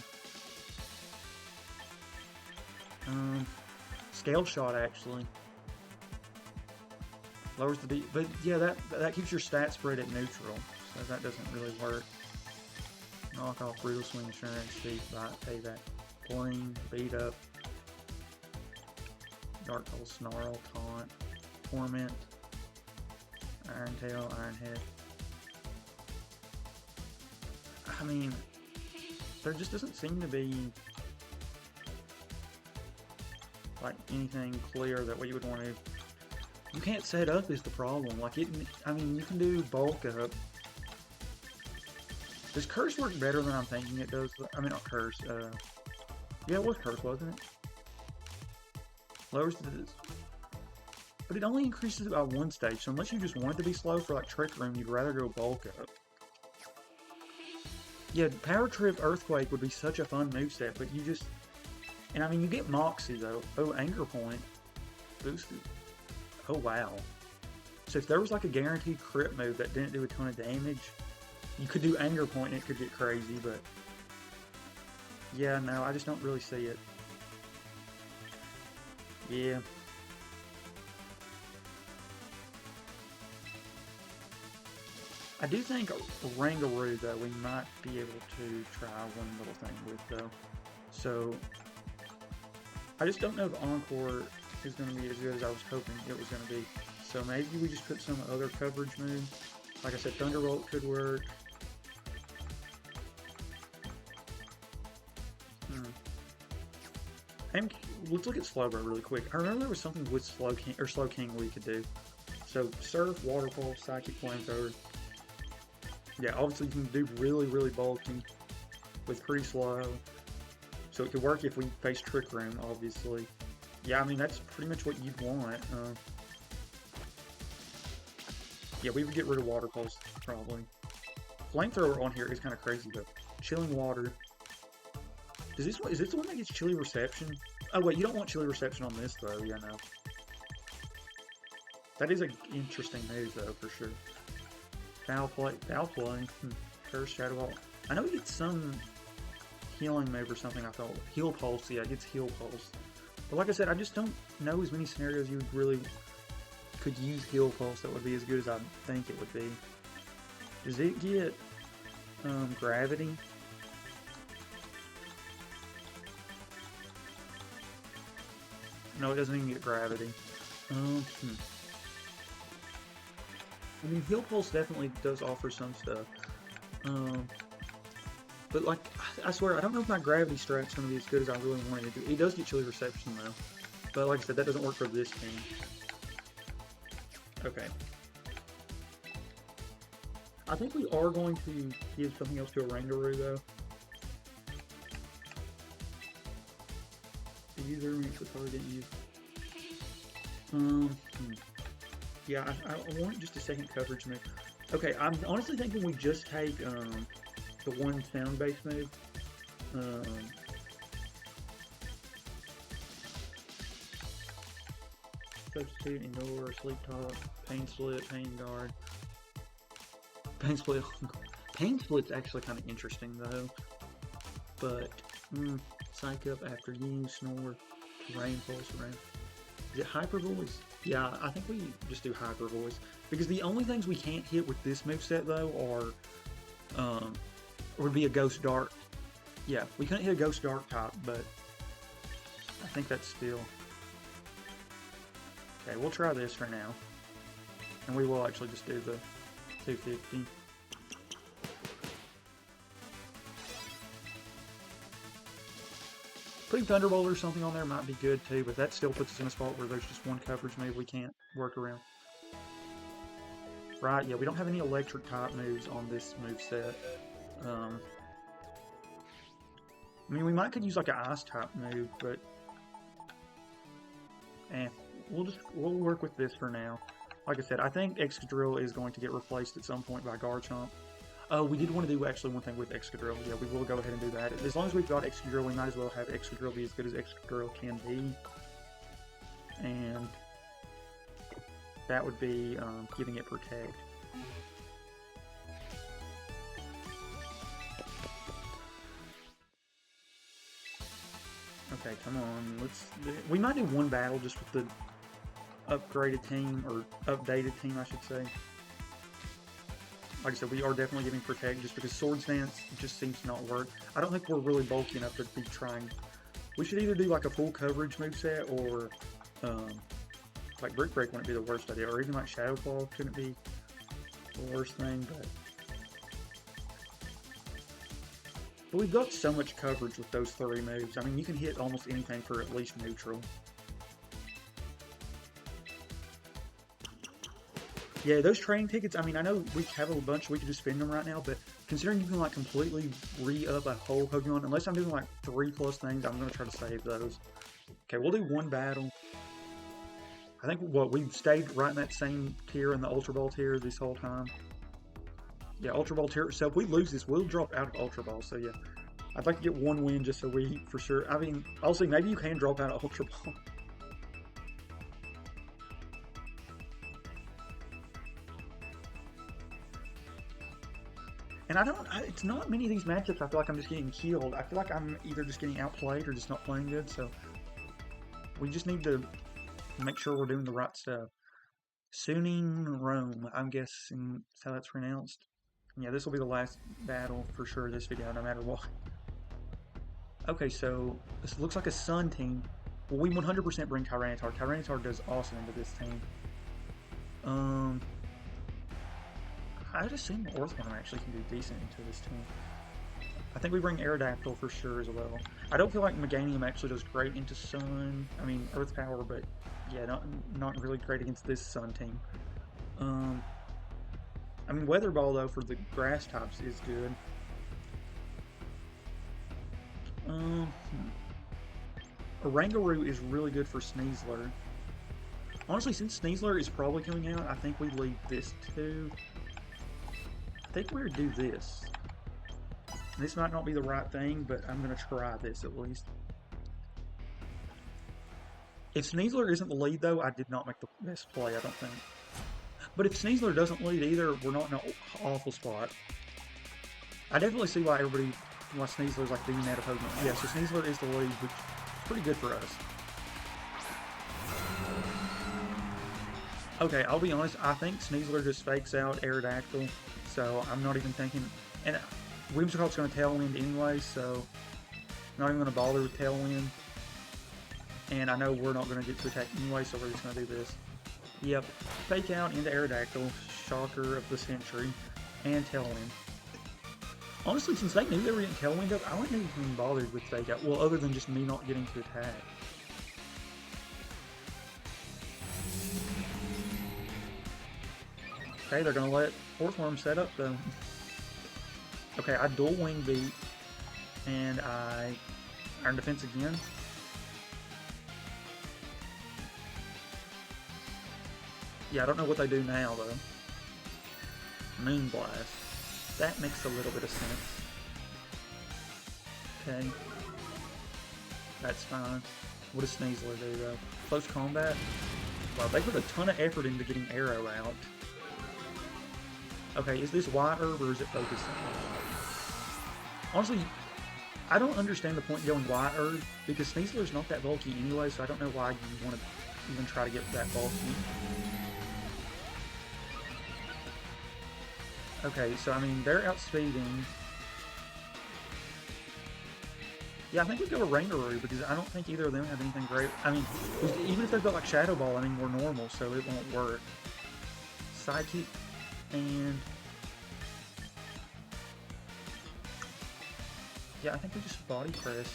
Speaker 1: Scale Shot, actually. Lowers the but yeah, that keeps your stat spread at neutral, so that doesn't really work. Knock off, Brutal Swing, Insurance, Speed, Bite, Payback, Flame, Beat Up, Dark Hole, Snarl, Taunt, Torment, Iron Tail, Iron Head. I mean, there just doesn't seem to be like anything clear that we would want to. You can't set up is the problem. Like I mean, you can do bulk up. Does curse work better than I'm thinking it does? I mean, not curse. Yeah, it was curse, wasn't it? Lowers the, but it only increases it by one stage. So unless you just want it to be slow for like Trick Room, you'd rather go bulk up. Yeah, Power Trip Earthquake would be such a fun moveset, but you just, and I mean, you get Moxie though. Oh, Anger Point boosted. Oh wow. So if there was like a guaranteed crit move that didn't do a ton of damage, you could do Anger Point and it could get crazy, but yeah, no, I just don't really see it. Yeah. I do think Rangaroo, though, we might be able to try one little thing with, though. So, I just don't know if Encore is going to be as good as I was hoping it was going to be. So maybe we just put some other coverage move. Like I said, Thunderbolt could work. And let's look at Slowbro really quick. I remember there was something with Slow King we could do. So Surf, Waterfall, Psychic Flamethrower. Yeah, obviously you can do really bulky with pretty slow. So it could work if we face Trick Room, obviously. Yeah, I mean, that's pretty much what you'd want. Yeah, we would get rid of Water Pulse, probably. Flamethrower on here is kind of crazy, though. Chilling Water. Is this the one that gets Chilly Reception? Oh, wait, you don't want Chilly Reception on this, though. Yeah, no. That is an interesting move, though, for sure. Foul Play. Curse, Shadow Ball. I know he gets some healing move or something, I thought. Heal Pulse, yeah, it gets Heal Pulse. But like I said, I just don't know as many scenarios you really could use Heal Pulse that would be as good as I think it would be. Does it get Gravity? No, it doesn't even get Gravity. I mean, Heal Pulse definitely does offer some stuff. But like, I swear, I don't know if my Gravity Strike's going to be as good as I really wanted it to do. It does get Chilly Reception though. But like I said, that doesn't work for this team. Okay. I think we are going to give something else to a Rangaroo though. The user makes the target use. Yeah, I want just a second coverage move. Okay, I'm honestly thinking we just take the one sound-based move. Substitute, Ignore, Sleep Talk, Pain Split, Pain Guard. Pain Split. Pain Split's actually kind of interesting though. But, Psych Up after you, Snore, Rain Pulse, Rain. Is it Hyper Voice? Yeah, I think we just do Hyper Voice. Because the only things we can't hit with this moveset though are, would be a Ghost Dark. Yeah, we couldn't hit a Ghost Dark type, but I think that's still... Okay, we'll try this for now. And we will actually just do the 250. Putting Thunderbolt or something on there might be good too, but that still puts us in a spot where there's just one coverage move we can't work around. Right, yeah, we don't have any electric type moves on this moveset. I mean, we could use like an ice type move, but we'll work with this for now. Like I said, I think Excadrill is going to get replaced at some point by Garchomp. Oh, we did want to do actually one thing with Excadrill. Yeah, we will go ahead and do that. As long as we've got Excadrill, we might as well have Excadrill be as good as Excadrill can be. And that would be giving it Protect. Okay, come on. We might do one battle just with the upgraded team, or updated team, I should say. Like I said, we are definitely giving Protect just because Swords Dance just seems to not work. I don't think we're really bulky enough to be trying. We should either do like a full coverage moveset or like Brick Break wouldn't be the worst idea, or even like Shadow Claw couldn't be the worst thing, but But we've got so much coverage with those 3 moves. I mean, you can hit almost anything for at least neutral. Yeah, those training tickets, I mean, I know we have a bunch, we could just spend them right now, but considering you can, like, completely re-up a whole Pokemon, unless I'm doing, like, 3+ things, I'm going to try to save those. Okay, we'll do 1 battle. I think, we've stayed right in that same tier in the Ultra Ball tier this whole time. Yeah, Ultra Ball tier. So if we lose this, we'll drop out of Ultra Ball. So yeah, I'd like to get 1 win just so we, for sure. I mean, I'll see, maybe you can drop out of Ultra Ball. And it's not many of these matchups I feel like I'm just getting killed. I feel like I'm either just getting outplayed or just not playing good. So we just need to make sure we're doing the right stuff. Suning Rome, I'm guessing that's how that's pronounced. Yeah, this will be the last battle for sure this video, no matter what. Okay, so this looks like a Sun team. Well, we 100% bring Tyranitar. Tyranitar does awesome into this team. I'd assume Orthworm actually can do decent into this team. I think we bring Aerodactyl for sure as well. I don't feel like Meganium actually does great into Sun. I mean, Earth Power, but yeah, not really great against this Sun team. I mean, Weather Ball, though, for the grass types is good. Oranguru is really good for Sneasler. Honestly, since Sneasler is probably coming out, I think we leave this too. I think we're gonna do this. This might not be the right thing, but I'm gonna try this at least. If Sneasler isn't the lead, though, I did not make the best play, I don't think. But if Sneasler doesn't lead either, we're not in an awful spot. I definitely see why Sneasler's like being mad at Pokemon. Yeah, so Sneasler is the lead, which is pretty good for us. Okay, I'll be honest, I think Sneasler just fakes out Aerodactyl, so I'm not even thinking. And Whimsicott's going to Tailwind anyway, so I'm not even going to bother with Tailwind. And I know we're not going to get to attack anyway, so we're just going to do this. Yep, fake out into Aerodactyl, shocker of the century, and Tailwind. Honestly, since they knew they were getting Tailwind up, I wouldn't even bothered with fake out. Well, other than just me not getting to attack. Okay, they're going to let Orthworm set up, though. Okay, I dual Wing Beat, and I Iron Defense again. Yeah, I don't know what they do now, though. Moonblast. That makes a little bit of sense. Okay. That's fine. What does Sneasler do, though? Close combat? Wow, they put a ton of effort into getting Arrow out. Okay, is this White Herb or is it Focus? Honestly, I don't understand the point going White Herb because Sneasler's not that bulky anyway, so I don't know why you want to even try to get that bulky. Okay, so I mean, they're outspeeding. Yeah, I think we go with Rangaroo because I don't think either of them have anything great. I mean, even if they've got like Shadow Ball, I mean, we're normal, so it won't work. Psychic and yeah, I think we just Body Press.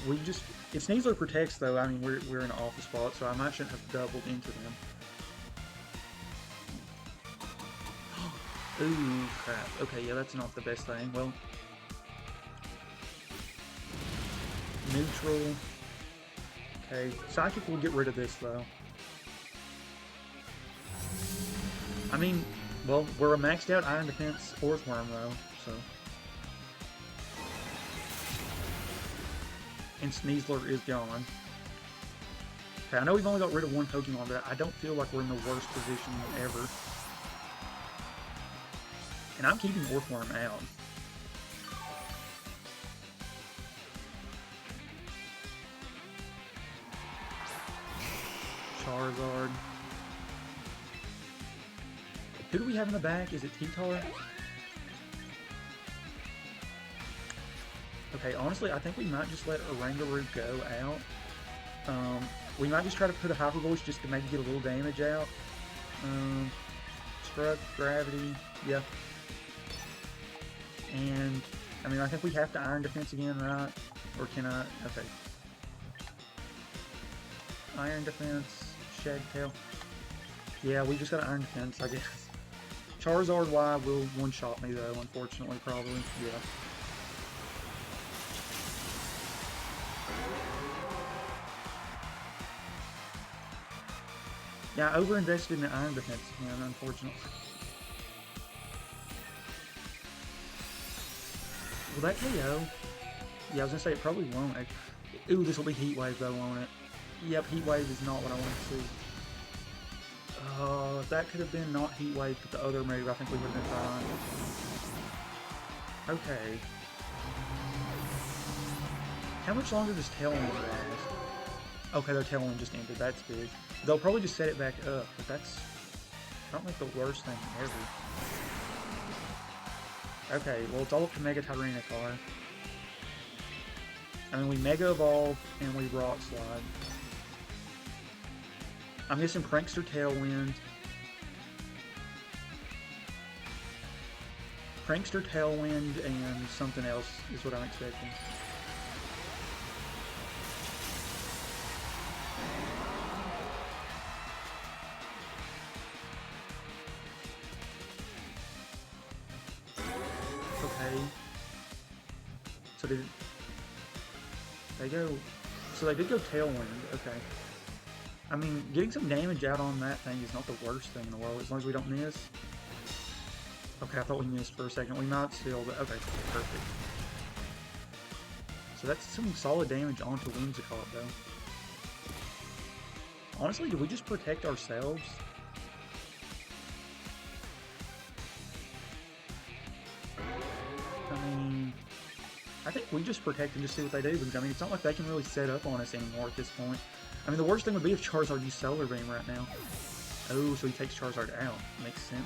Speaker 1: If Sneasler protects though, I mean, we're in an awful spot, so I might shouldn't have doubled into them. Ooh, crap. Okay, yeah, that's not the best thing. Well, neutral. Okay, Psychic will get rid of this, though. I mean, well, we're a maxed out Iron Defense Orthworm, though, so. And Sneasler is gone. Okay, I know we've only got rid of one Pokemon, but I don't feel like we're in the worst position ever. And I'm keeping Orthworm out. Charizard. Who do we have in the back? Is it T-Tar? Okay, honestly, I think we might just let Oranguru go out. We might just try to put a Hyper Voice just to maybe get a little damage out. Struck, Gravity, yeah. And I mean, I think we have to Iron Defense again, right? Or can I? Okay. Iron Defense, Shagtail. Yeah, we just got Iron Defense, I guess. Charizard Y will one-shot me though, unfortunately, probably. Yeah. Yeah, I over-invested in Iron Defense, man, unfortunately. Will that KO? Yeah, I was gonna say it probably won't. Ooh, this will be Heat Wave though, won't it? Yep, Heat Wave is not what I want to see. That could have been not Heat Wave, but the other move, I think we would have been fine. Okay. How much longer does Tailwind last? Okay, their Tailwind just ended. That's big. They'll probably just set it back up, but that's, I don't think, the worst thing ever. Okay, well, it's all up to Mega Tyranitar. I mean, we Mega Evolve and we Rock Slide. I'm missing Prankster Tailwind. Prankster Tailwind and something else is what I'm expecting. Okay. So did they go? So they did go Tailwind. Okay. I mean, getting some damage out on that thing is not the worst thing in the world, as long as we don't miss. Okay, I thought we missed for a second. We might still, but okay, perfect. So that's some solid damage onto Whimsicott, though. Honestly, did we just protect ourselves? I mean, I think we just protect and just see what they do, because I mean, it's not like they can really set up on us anymore at this point. I mean, the worst thing would be if Charizard used Solar Beam right now. Oh, so he takes Charizard out. Makes sense.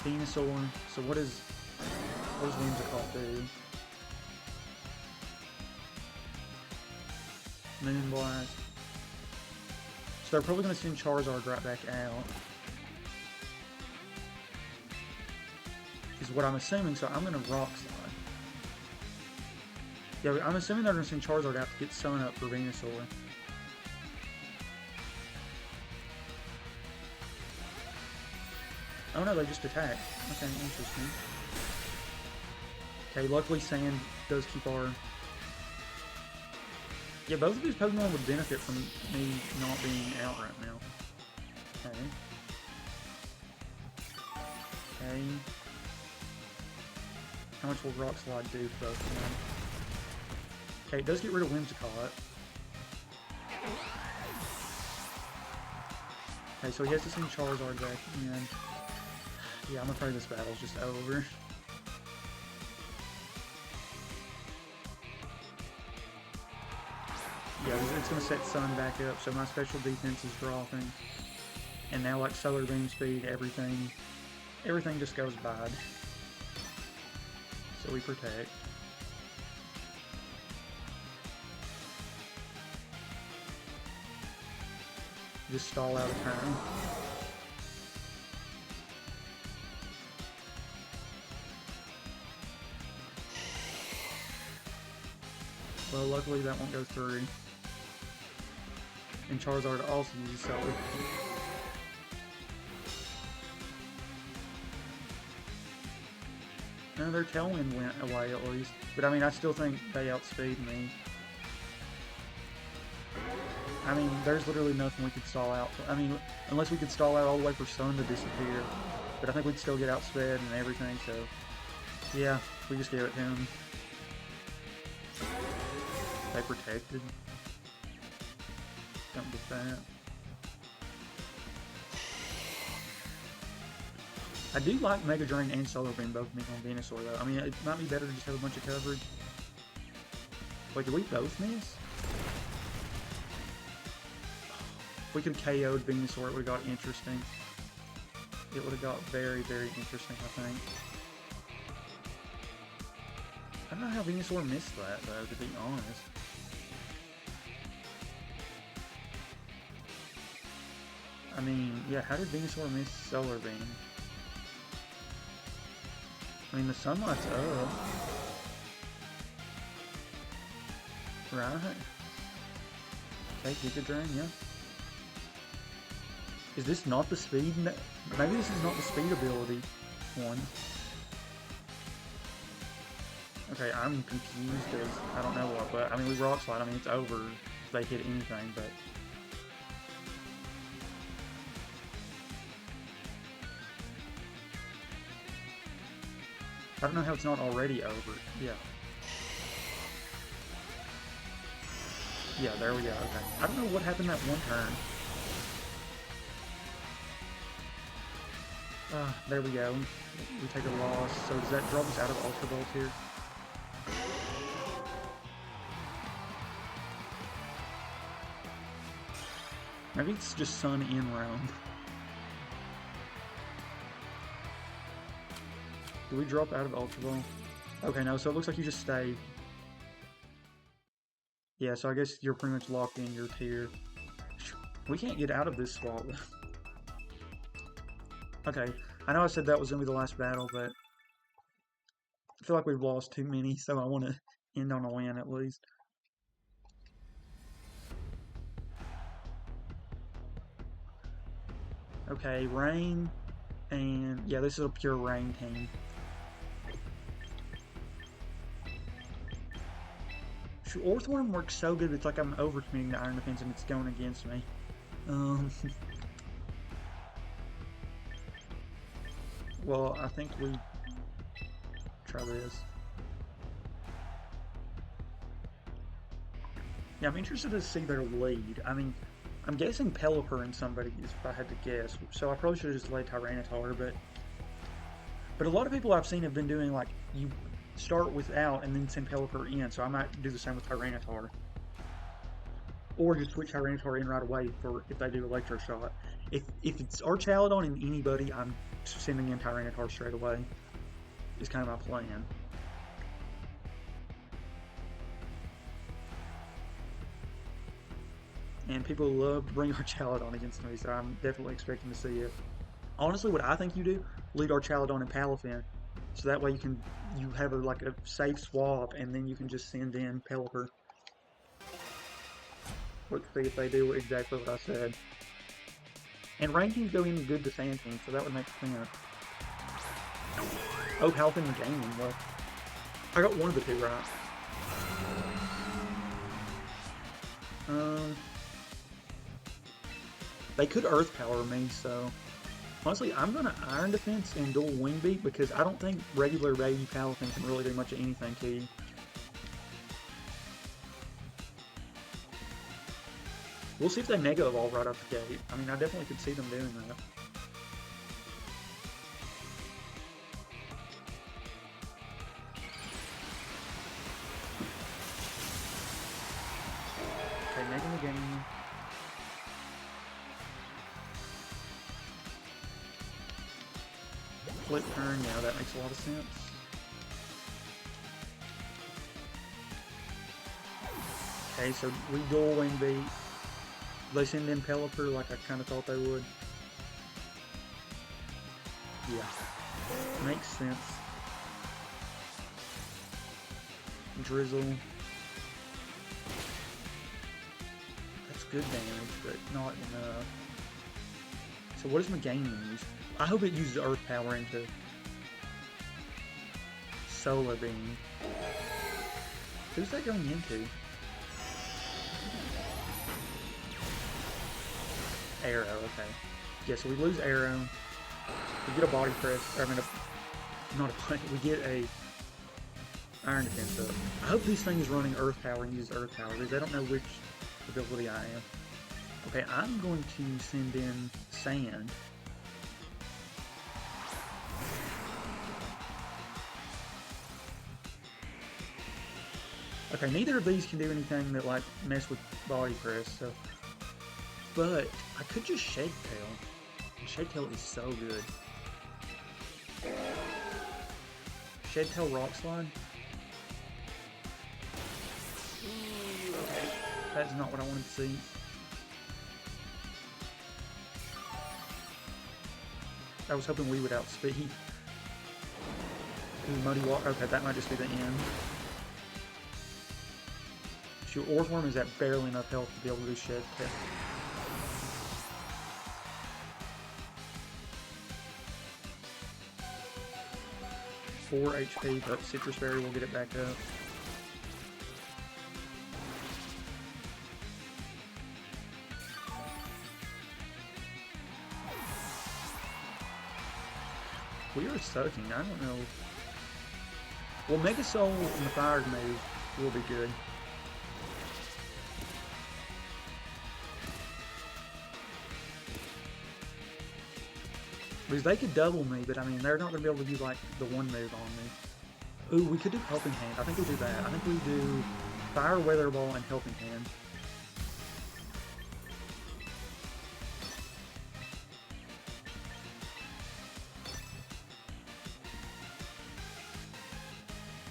Speaker 1: Venusaur. So what does Whimsicott do? Moonblast. So they're probably going to send Charizard right back out. Is what I'm assuming, so I'm going to Rock Slide. Yeah, I'm assuming they're going to send Charizard out to get Sun up for Venusaur. Oh no, they just attacked. Okay, interesting. Okay, luckily Sand does keep our... Yeah, both of these Pokemon would benefit from me not being out right now. Okay. Okay. How much will Rock Slide do to both of them? Okay, it does get rid of Whimsicott. Okay, so he has to send Charizard back in. Yeah, I'm afraid this battle's just over. Yeah, it's going to set Sun back up, so my special defense is dropping. And now, like, Solar Beam speed, everything just goes bad. So we protect. Just stall out of turn. Well, luckily that won't go through. And Charizard also uses Solar. No, their Tailwind went away at least. But I mean, I still think they outspeed me. I mean, there's literally nothing we could stall out. I mean, unless we could stall out all the way for Sun to disappear. But I think we'd still get outsped and everything, so... Yeah, we just gave it to him. They protected. Don't get that. I do like Mega Drain and Solar Beam both being on Venusaur though. I mean, it might be better to just have a bunch of coverage. Wait, did we both miss? If we could have KO'd Venusaur, it would have got interesting. It would have got very, very interesting, I think. I don't know how Venusaur missed that though, to be honest. I mean, yeah, how did Venusaur miss Solar Beam? I mean, the sunlight's up. Right. Okay, keep it drain, yeah. Is this not the speed? Maybe this is not the speed ability one. Okay, I'm confused because I don't know what, but I mean, we rock slide. I mean, it's over if they hit anything, but. I don't know how it's not already over. Yeah. Yeah, there we go. Okay. I don't know what happened that one turn. There we go. We take a loss. So does that drop us out of Ultra Bolt here? Maybe it's just Sun in round. Do we drop out of Ultra Ball? Okay, no, so it looks like you just stay. Yeah, so I guess you're pretty much locked in your tier. We can't get out of this swap. Okay, I know I said that was going to be the last battle, but I feel like we've lost too many, so I want to end on a win at least. Okay, Rain, and yeah, this is a pure Rain team. Orthworm works so good, it's like I'm overcommitting the Iron Defense and it's going against me. Well, I think we try this. Yeah, I'm interested to see their lead. I mean, I'm guessing Pelipper and somebody if I had to guess. So I probably should have just laid Tyranitar, but a lot of people I've seen have been doing like you start without and then send Pelipper in. So I might do the same with Tyranitar. Or just switch Tyranitar in right away for if they do Electro Shot. If it's Archaludon and anybody, I'm sending in Tyranitar straight away. Is kind of my plan. And people love to bring Archaludon against me, so I'm definitely expecting to see it. Honestly, what I think you do, lead Archaludon and Palafin, so that way you have like a safe swap, and then you can just send in Pelipper. Let's see if they do exactly what I said. And rankings go in good to sand teams, so that would make sense. Oh, Palafin and Gaming. Well, I got one of the two right. They could Earth Power me, so honestly, I'm gonna Iron Defense and dual Wing Beat because I don't think regular baby Palafin can really do much of anything to you. We'll see if they Mega Evolve right off the gate. I mean, I definitely could see them doing that. Okay, Mega the game. Flip turn, yeah, that makes a lot of sense. Okay, so we dual Wing Beat. They send in Pelipper like I kind of thought they would. Yeah, makes sense. Drizzle. That's good damage, but not enough. So what does Meganium use? I hope it uses Earth Power into Solar Beam. Who's that going into? Arrow, okay. Yeah, so we lose Arrow. We get a Body Press. I mean, not a body. We get a Iron Defense up. I hope this thing is running Earth Power and uses Earth Power because I don't know which ability I am. Okay, I'm going to send in Sand. Okay, neither of these can do anything that like mess with Body Press, so. But I could just Shake Tail. Shake Tail is so good. Shake Tail Rock Slide. That's not what I wanted to see. I was hoping we would outspeed. Ooh, Muddy Water. Okay, that might just be the end. Shoot, Orthworm is at barely enough health to be able to do Shed Test. Four HP, but Citrus Berry will get it back up. We are sucking, I don't know. Well, Mega Soul and the Fire move will be good. Because they could double me, but I mean, they're not going to be able to do like the one move on me. Ooh, we could do Helping Hand. I think we do that. I think we do Fire, Weather Ball, and Helping Hand.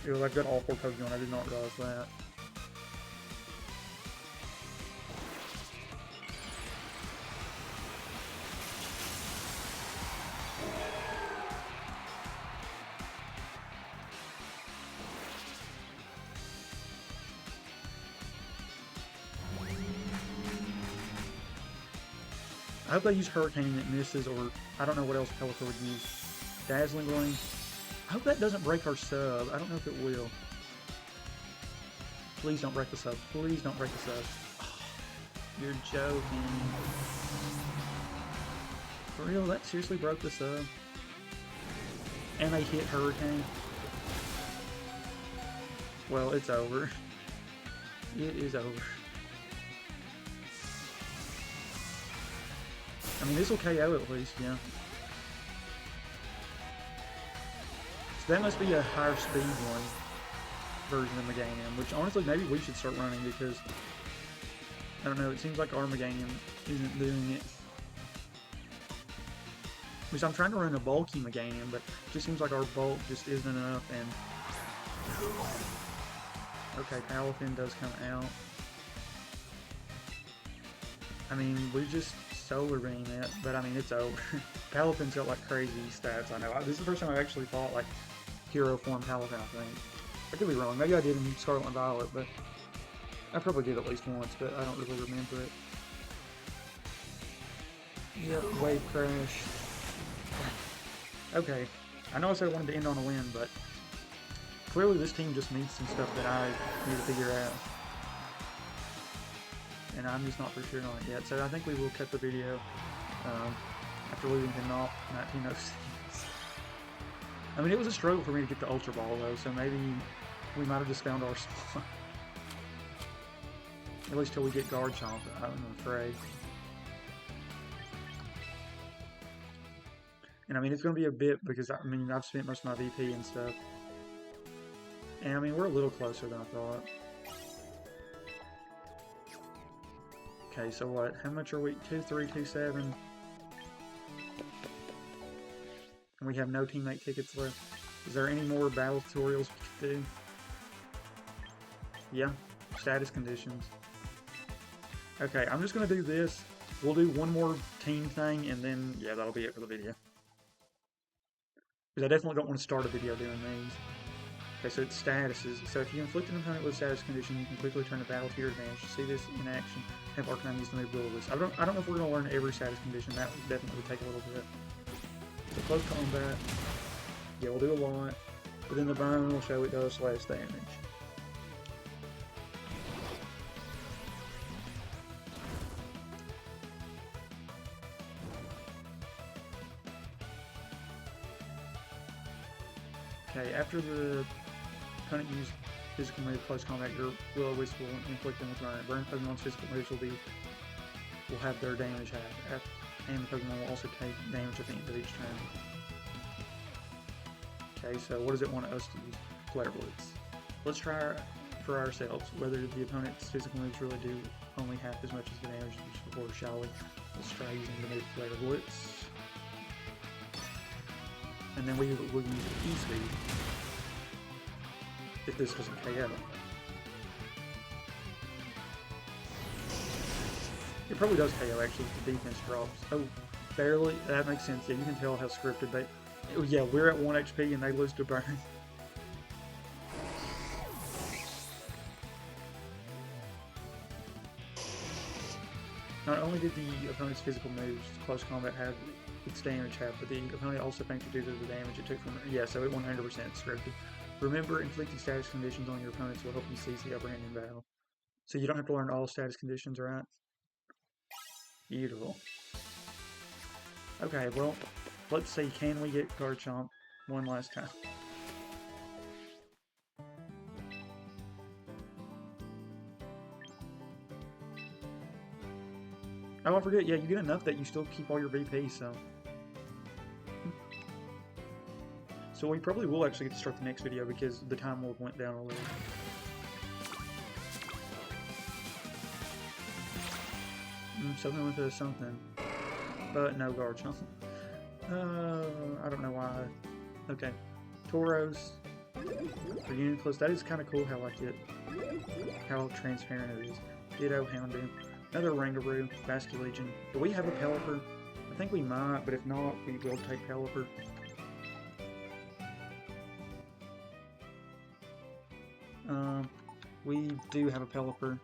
Speaker 1: Ew, I've got all four Pokemon. I did not realize that. I hope they use Hurricane and it misses, or I don't know what else Pelipper would use. Dazzling Gleam. I hope that doesn't break our sub. I don't know if it will. Please don't break the sub. Please don't break the sub. Oh, you're joking. For real, that seriously broke the sub? And they hit Hurricane? Well, it's over. It is over. I mean, this will KO at least, yeah. So that must be a higher speed one version of Meganium, which honestly maybe we should start running because I don't know, it seems like our Meganium isn't doing it. Which I'm trying to run a bulky Meganium, but it just seems like our bulk just isn't enough. And okay, Palafin does come out. I mean, we just Solar Beam it, but I mean, it's over. Palafin's got like crazy stats, I know. This is the first time I've actually fought like Hero Form Palafin, I think. I could be wrong. Maybe I did in Scarlet and Violet, but I probably did at least once, but I don't really remember it. Yep, Wave Crash. Okay, I know I said I wanted to end on a win, but clearly this team just needs some stuff that I need to figure out. And I'm just not for sure on it yet. So I think we will cut the video after leaving him off 1906. I mean, it was a struggle for me to get the Ultra Ball though, so maybe we might have just found our spot. At least till we get Guard Chomp, I'm afraid. And I mean, it's going to be a bit because I mean, I've spent most of my VP and stuff. And I mean, we're a little closer than I thought. Okay, so what? How much are we? 2327. And we have no teammate tickets left. Is there any more battle tutorials we could do? Yeah, status conditions. Okay, I'm just gonna do this. We'll do one more team thing, and then yeah, that'll be it for the video. Because I definitely don't want to start a video doing these. Okay, so it's statuses. So if you inflict an opponent with a status condition, you can quickly turn the battle to your advantage. To see this in action, have Arcanine use the move Will-O-Wisp. I don't know if we're gonna learn every status condition. That would definitely take a little bit. So close combat. Yeah, we'll do a lot. But then the burn will show it does less damage. Okay, after the opponent uses physical move close combat, your Will-O-Wisp will inflict them with burn. Burn Pokemon's physical moves will have their damage half, and the Pokemon will also take damage at the end of each turn. Okay, so what does it want us to use? Flare Blitz. Let's try for ourselves whether the opponent's physical moves really do only half as much as the damage used before, shall we? Let's try using the move Flare Blitz. And then we'll use E-Speed if this doesn't KO. It probably does KO actually if the defense drops. Oh, barely. That makes sense. Yeah, you can tell how scripted they... Yeah, we're at 1 HP and they lose to burn. Not only did the opponent's physical moves, close combat, have its damage have, but the opponent also fainted due to the damage it took from it. Yeah, so it 100% scripted. Remember, inflicting status conditions on your opponents will help you seize the upper hand in battle. So you don't have to learn all status conditions, right? Beautiful. Okay, well, let's see, can we get Garchomp one last time? Oh, I forget, yeah, you get enough that you still keep all your VP, so... So we probably will actually get to start the next video because the time will have went down a little. Something with a something. But no Garchomp. I don't know why. Okay. Tauros. For Uniclus. That is kind of cool how like how transparent it is. Ditto, Houndoom. Another Rangaroo. Basculegion. Do we have a Pelipper? I think we might, but if not, we will take Pelipper. We do have a Pelipper.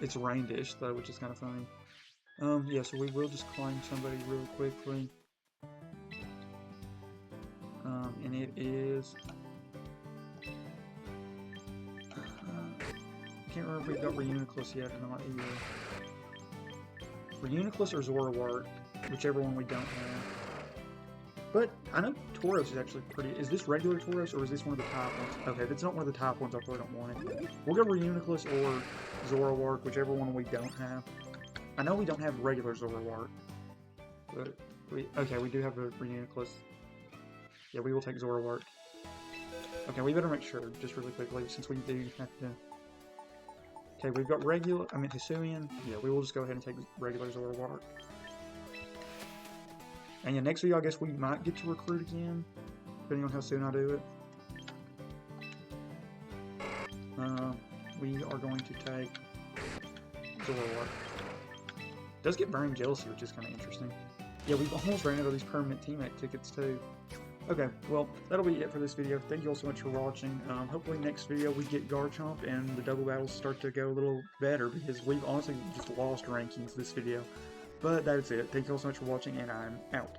Speaker 1: It's Rain Dish though, which is kind of funny. Yeah, so we will just claim somebody really quickly. And it is... I can't remember if we've got Reuniclus yet or not either. Reuniclus or Zoroark, whichever one we don't have. But I know Tauros is actually pretty... Is this regular Tauros or is this one of the type ones? Okay, if it's not one of the type ones, I probably don't want it. We'll go Reuniclus or Zoroark, whichever one we don't have. I know we don't have regular Zoroark. But okay, we do have a Reuniclus. Yeah, we will take Zoroark. Okay, we better make sure, just really quickly, since we do have to... Okay, we've got Hisuian. Yeah, we will just go ahead and take regular Zoroark. And yeah, next video I guess we might get to recruit again, depending on how soon I do it. We are going to take Zoroark. It does get Burning Jealousy, which is kind of interesting. Yeah, we've almost ran out of these permanent teammate tickets too. Okay, well, that'll be it for this video. Thank you all so much for watching. Hopefully next video we get Garchomp and the double battles start to go a little better because we've honestly just lost rankings this video. But that's it. Thank you all so much for watching, and I'm out.